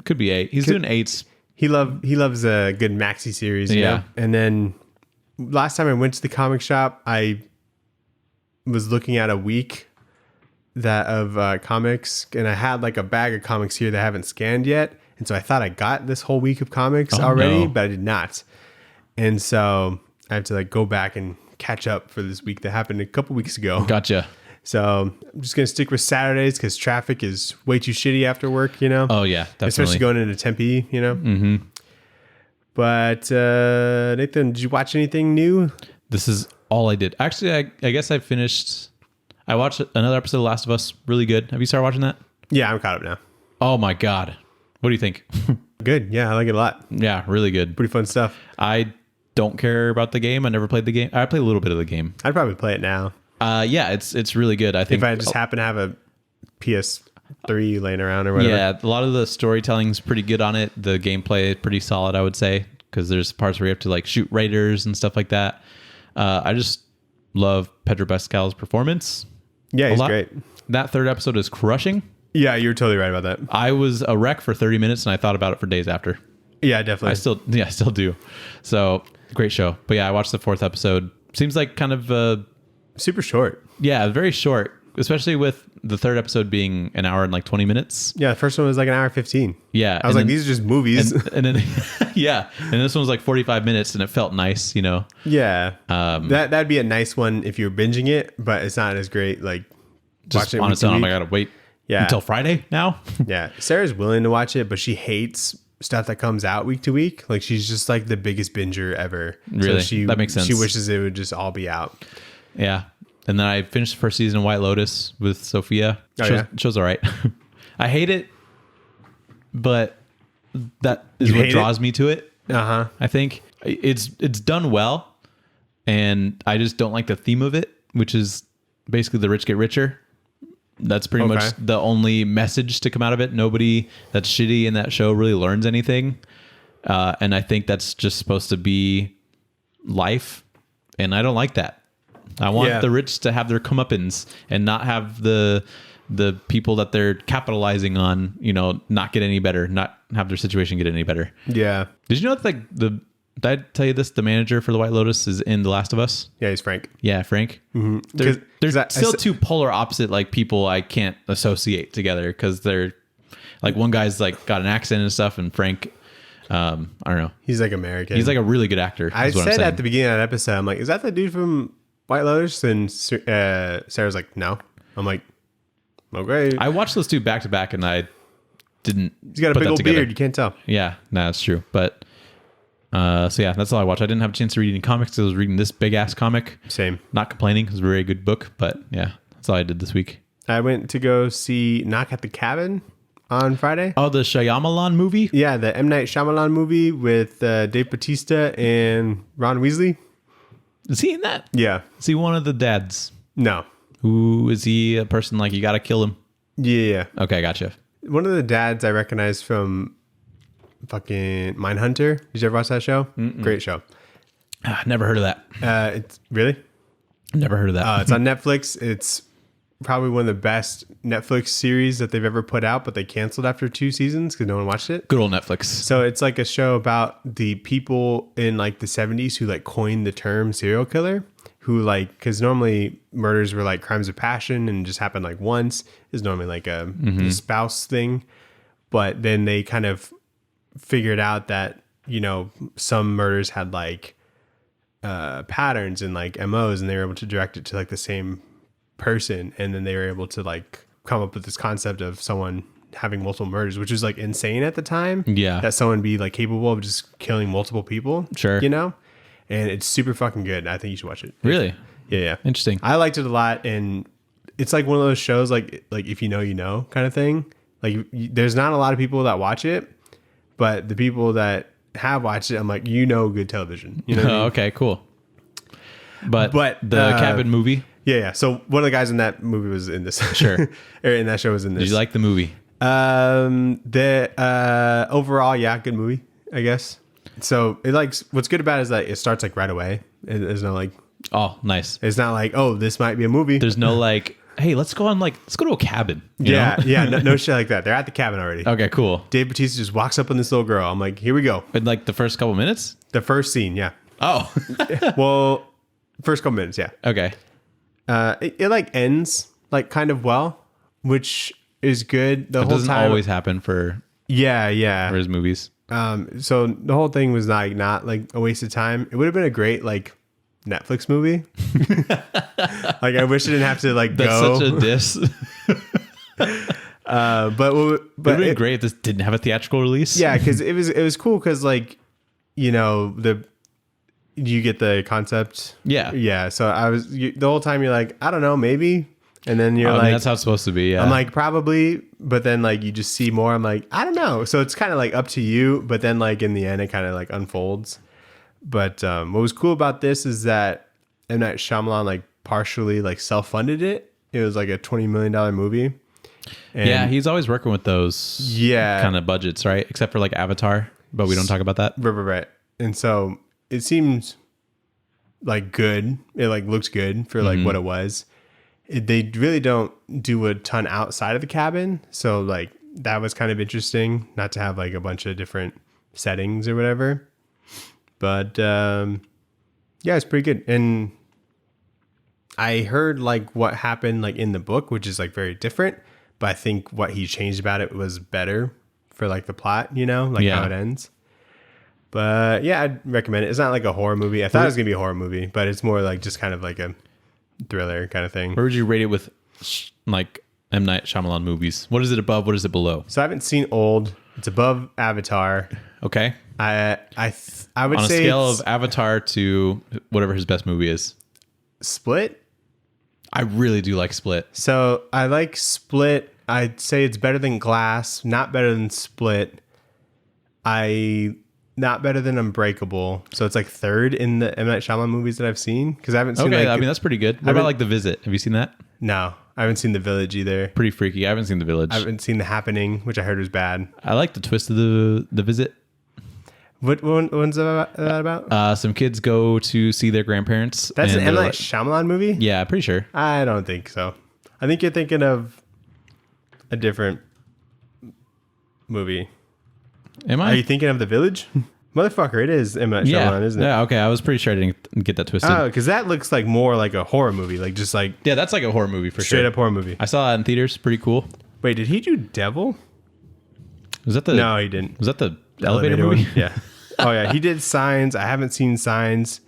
Could be 8. He's doing 8s. He loves a good maxi series. You know? And then last time I went to the comic shop, I was looking at a week of comics, and I had like a bag of comics here that I haven't scanned yet. And so I thought I got this whole week of comics already, but I did not. And so I have to like go back and catch up for this week that happened a couple weeks ago. Gotcha. So I'm just going to stick with Saturdays because traffic is way too shitty after work, you know? Oh, yeah, definitely. Especially going into Tempe, you know? Mm-hmm. But Nathan, did you watch anything new? This is all I did. Actually, I guess I watched another episode of Last of Us. Really good. Have you started watching that? Yeah, I'm caught up now. Oh, my God. What do you think? Good. Yeah, I like it a lot. Yeah, really good. Pretty fun stuff. I don't care about the game. I never played the game. I played a little bit of the game. I'd probably play it now. Yeah, it's really good. I think if I just happen to have a PS3 laying around or whatever. Yeah, a lot of the storytelling's pretty good on it. The gameplay is pretty solid, I would say, because there's parts where you have to like shoot raiders and stuff like that. I just love Pedro Pascal's performance. Yeah, he's great. That third episode is crushing. Yeah, you're totally right about that. I was a wreck for 30 minutes and I thought about it for days after. Yeah, definitely. I still do. So great show. But yeah, I watched the 4th episode. Seems like kind of super short. Yeah, very short, especially with the 3rd episode being an hour and like 20 minutes. Yeah, the first one was like an hour 15. Yeah. I was like, these are just movies. And then yeah. And this one was like 45 minutes and it felt nice, you know? Yeah. That'd be a nice one if you're binging it, but it's not as great like just watching it on its own. I gotta wait until Friday now. Yeah. Sarah's willing to watch it, but she hates stuff that comes out week to week. Like she's just like the biggest binger ever. Really? So that makes sense. She wishes it would just all be out. Yeah. And then I finished the first season of White Lotus with Sophia. Show's all right. I hate it, but that is what draws me to it. I think it's done well, and I just don't like the theme of it, which is basically the rich get richer. That's pretty much the only message to come out of it. Nobody that's shitty in that show really learns anything. And I think that's just supposed to be life. And I don't like that. I want the rich to have their comeuppance and not have the people that they're capitalizing on, you know, not get any better, not have their situation get any better. Yeah. Did you know that did I tell you this? The manager for the White Lotus is in The Last of Us. Yeah, he's Frank. Yeah, Frank. Mm-hmm. They're still two polar opposite like people I can't associate together because they're like one guy's like got an accent and stuff, and Frank, I don't know. He's like American. He's like a really good actor. I said at the beginning of that episode, I'm like, is that the dude from White Lotus? And Sarah's like, no. I'm like, okay. I watched those two back to back, and I didn't. He's got a big old beard. You can't tell. Yeah, no, that's true. But so yeah, that's all I watched. I didn't have a chance to read any comics. I was reading this big ass comic. Same. Not complaining. It was a very good book. But yeah, that's all I did this week. I went to go see Knock at the Cabin on Friday. Oh, the Shyamalan movie? Yeah, the M. Night Shyamalan movie with Dave Bautista and Ron Weasley. Is he in that? Yeah. Is he one of the dads? No. Who is he? A person like you got to kill him? Yeah. Okay, gotcha. One of the dads I recognize from fucking Mindhunter. Did you ever watch that show? Mm-mm. Great show. Never heard of that. It's really? Never heard of that. It's on Netflix. It's probably one of the best Netflix series that they've ever put out, but they canceled after 2 seasons because no one watched it. Good old Netflix. So it's like a show about the people in like the 70s who like coined the term serial killer, who like, because normally murders were like crimes of passion and just happened like once. Is normally like a spouse thing. But then they kind of figured out that, you know, some murders had like patterns and like MOs, and they were able to direct it to like the same person, and then they were able to like come up with this concept of someone having multiple murders, which was like insane at the time. Yeah, that someone be like capable of just killing multiple people. Sure. You know, and it's super fucking good. I think you should watch it. Really? Yeah. Interesting. I liked it a lot, and it's like one of those shows like if you know kind of thing. Like there's not a lot of people that watch it, but the people that have watched it, I'm like, you know, good television. You know what I mean? Okay, cool. But the Cabin movie. Yeah. So one of the guys in that movie was in this. Sure. Or in that show was in this. Did you like the movie? The overall, yeah, good movie, I guess. So it like what's good about it is that it starts like right away. There's no like, oh, nice. It's not like, oh, this might be a movie. There's no like hey, let's go to a cabin. you Yeah, know? yeah, no shit like that. They're at the cabin already. Okay, cool. Dave Bautista just walks up on this little girl. I'm like, here we go. In like the first couple minutes? The first scene, yeah. Oh. Well, first couple minutes, yeah. Okay. It like ends like kind of well, which is good. The It whole doesn't time, always happen for yeah. his movies. So the whole thing was not like a waste of time. It would have been a great like Netflix movie. Like I wish I didn't have to like That's go. such a diss. But It would have been it, great if this didn't have a theatrical release. yeah, because it was cool because like you get the concept. Yeah. So the whole time you're like, I don't know, maybe, and then you're I mean, like, that's how it's supposed to be. Yeah. I'm like, probably, but then like you just see more. I'm like, I don't know. So it's kind of like up to you, but then like in the end, it kind of like unfolds. But what was cool about this is that M. Night Shyamalan like partially like self-funded it. It was like a $20 million movie. And yeah, he's always working with those kind of budgets, right? Except for like Avatar, but we don't talk about that. Right. And so it seems like good. It like looks good for like what it was. They really don't do a ton outside of the cabin. So like that was kind of interesting not to have like a bunch of different settings or whatever. But yeah, it's pretty good. And I heard like what happened like in the book, which is like very different. But I think what he changed about it was better for like the plot, like how it ends. But yeah, I'd recommend it. It's not like a horror movie. I thought it was gonna be a horror movie, but it's more like just kind of like a thriller kind of thing. Where would you rate it with like M. Night Shyamalan movies? What is it above? What is it below? So I haven't seen Old. It's above Avatar. Okay. I would On a say scale it's of Avatar to whatever his best movie is. Split. I really do like Split. So I like Split. I'd say it's better than Glass. Not better than Split. Not better than Unbreakable. So it's like third in the M. Night Shyamalan movies that I've seen. Because I haven't seen Okay, I mean, that's pretty good. What about like The Visit? Have you seen that? No, I haven't seen The Village either. Pretty freaky. I haven't seen The Village. I haven't seen The Happening, which I heard was bad. I like the twist of the Visit. What one's that about? Some kids go to see their grandparents. That's an and M. they're Night Shyamalan movie? Yeah, pretty sure. I don't think so. I think you're thinking of a different movie. Am I? Are you thinking of The Village? Motherfucker, it is M. Night Shyamalan, isn't it? Yeah, okay. I was pretty sure I didn't get that twisted. Oh, because that looks like more like a horror movie. Like just like Yeah, that's like a horror movie for straight sure. up horror movie. I saw that in theaters. Pretty cool. Wait, did he do Devil? Was that the No, he didn't. Was that the elevator movie? one? Yeah. Oh, yeah. He did Signs. I haven't seen Signs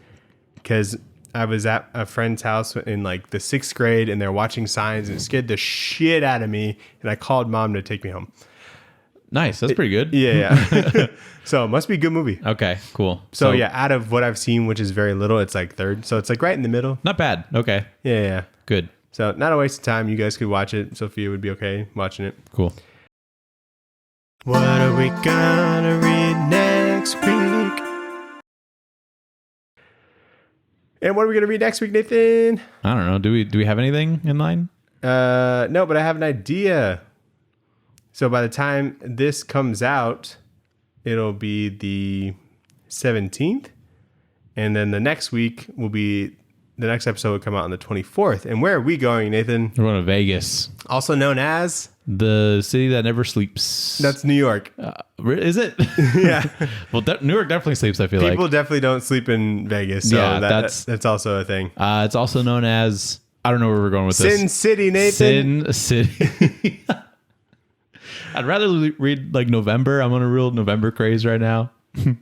because I was at a friend's house in like the 6th grade and they're watching Signs and it scared the shit out of me. And I called mom to take me home. Nice. That's pretty good. Yeah. So it must be a good movie. Okay, cool. So yeah, out of what I've seen, which is very little, it's like third. So it's like right in the middle. Not bad. Okay. Yeah. Good. So not a waste of time. You guys could watch it. Sophia would be okay watching it. Cool. What are we gonna read next week? And what are we gonna read next week, Nathan? I don't know. Do we have anything in line? No, but I have an idea. So by the time this comes out, it'll be the 17th. And then the next episode will come out on the 24th. And where are we going, Nathan? We're going to Vegas, Also known as? the city that never sleeps. That's New York. Is it? Yeah. Well, New York definitely sleeps. I feel People like definitely don't sleep in Vegas. So Yeah, that's also a thing. it's also known as. I don't know where we're going with this. Sin City, Nathan. Sin City. I'd rather read like November. I'm on a real November craze right now.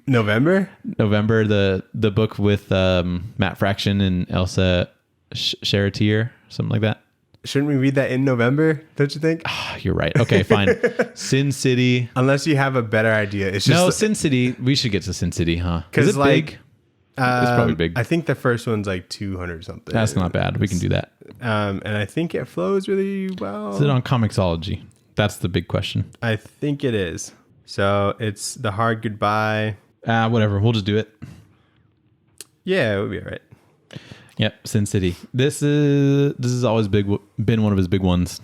November, the book with Matt Fraction and Elsa Charretier, something like that. Shouldn't we read that in November? Don't you think? You're right. Okay, fine. Sin City. Unless you have a better idea. It's just No, Sin City. We should get to Sin City, huh? Is it like, big? It's probably big. I think the first one's like 200 something. That's not bad. We can do that. And I think it flows really well. Is it on Comixology? That's the big question. I think it is. So it's The Hard Goodbye. Whatever. We'll just do it. Yeah, it would be all right. Yep, Sin City. This is always been one of his big ones.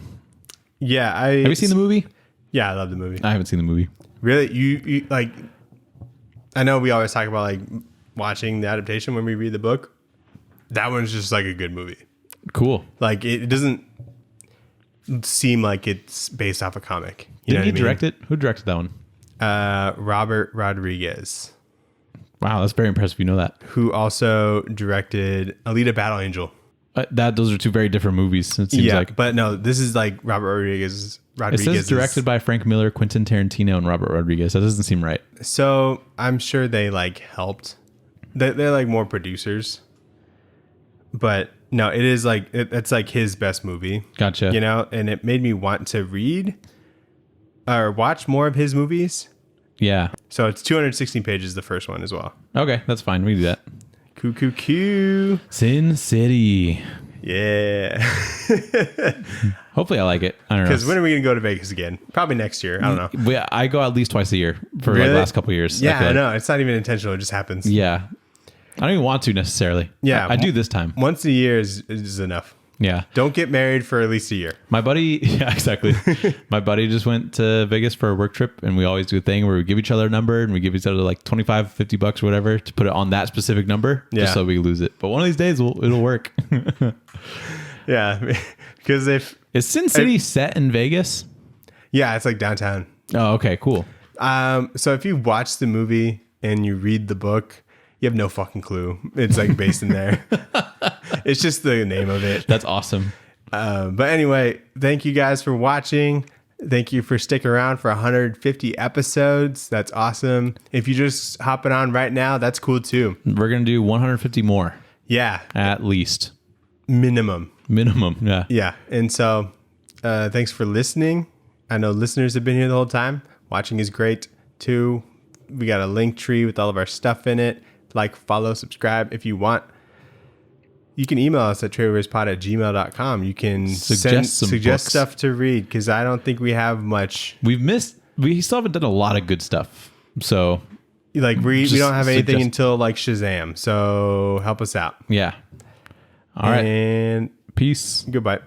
Yeah, Have you seen the movie? Yeah, I love the movie. I haven't seen the movie. Really, you like? I know we always talk about like watching the adaptation when we read the book. That one's just like a good movie. Cool. Like it doesn't seem like it's based off a comic. You Didn't know he what I mean? direct it? Who directed that one? Robert Rodriguez, Wow, that's very impressive. You know that. who also directed Alita Battle Angel. Those are two very different movies. It seems like. but no, this is like Robert Rodriguez. It says directed by Frank Miller, Quentin Tarantino, and Robert Rodriguez. That doesn't seem right. So I'm sure they like helped. They're like more producers, but no, it is like it's like his best movie. Gotcha. You know, and it made me want to read or watch more of his movies. Yeah. So it's 216 pages, the first one as well. Okay, that's fine. We can do that. Cool. Sin City. Yeah. Hopefully I like it. I don't know. Because when are we going to go to Vegas again? Probably next year. I don't know. I go at least twice a year for like Really? the last couple of years. Yeah, feel I like. know. It's not even intentional. It just happens. Yeah. I don't even want to necessarily. Yeah. I do this time. Once a year is enough. Yeah. Don't get married for at least a year. My buddy, yeah, exactly. My buddy just went to Vegas for a work trip, and we always do a thing where we give each other a number and we give each other like $25, $50 or whatever to put it on that specific number just so we lose it. But one of these days it'll work. Yeah. Because Is Sin City set in Vegas? Yeah, it's like downtown. Oh, okay, cool. So if you watch the movie and you read the book, you have no fucking clue. It's like based in there. It's just the name of it. That's awesome. But anyway, thank you guys for watching. Thank you for sticking around for 150 episodes. That's awesome. If you're just hopping on right now, that's cool too. We're going to do 150 more. Yeah. At least. Minimum. Yeah. Yeah. And so thanks for listening. I know listeners have been here the whole time. Watching is great too. We got a Linktree with all of our stuff in it. Like, follow, subscribe if you want. You can email us at tradewaiterspod@gmail.com. You can suggest stuff to read because I don't think we have much. We still haven't done a lot of good stuff. So Like we don't have anything until like Shazam. So help us out. Yeah. All right. And Peace. goodbye.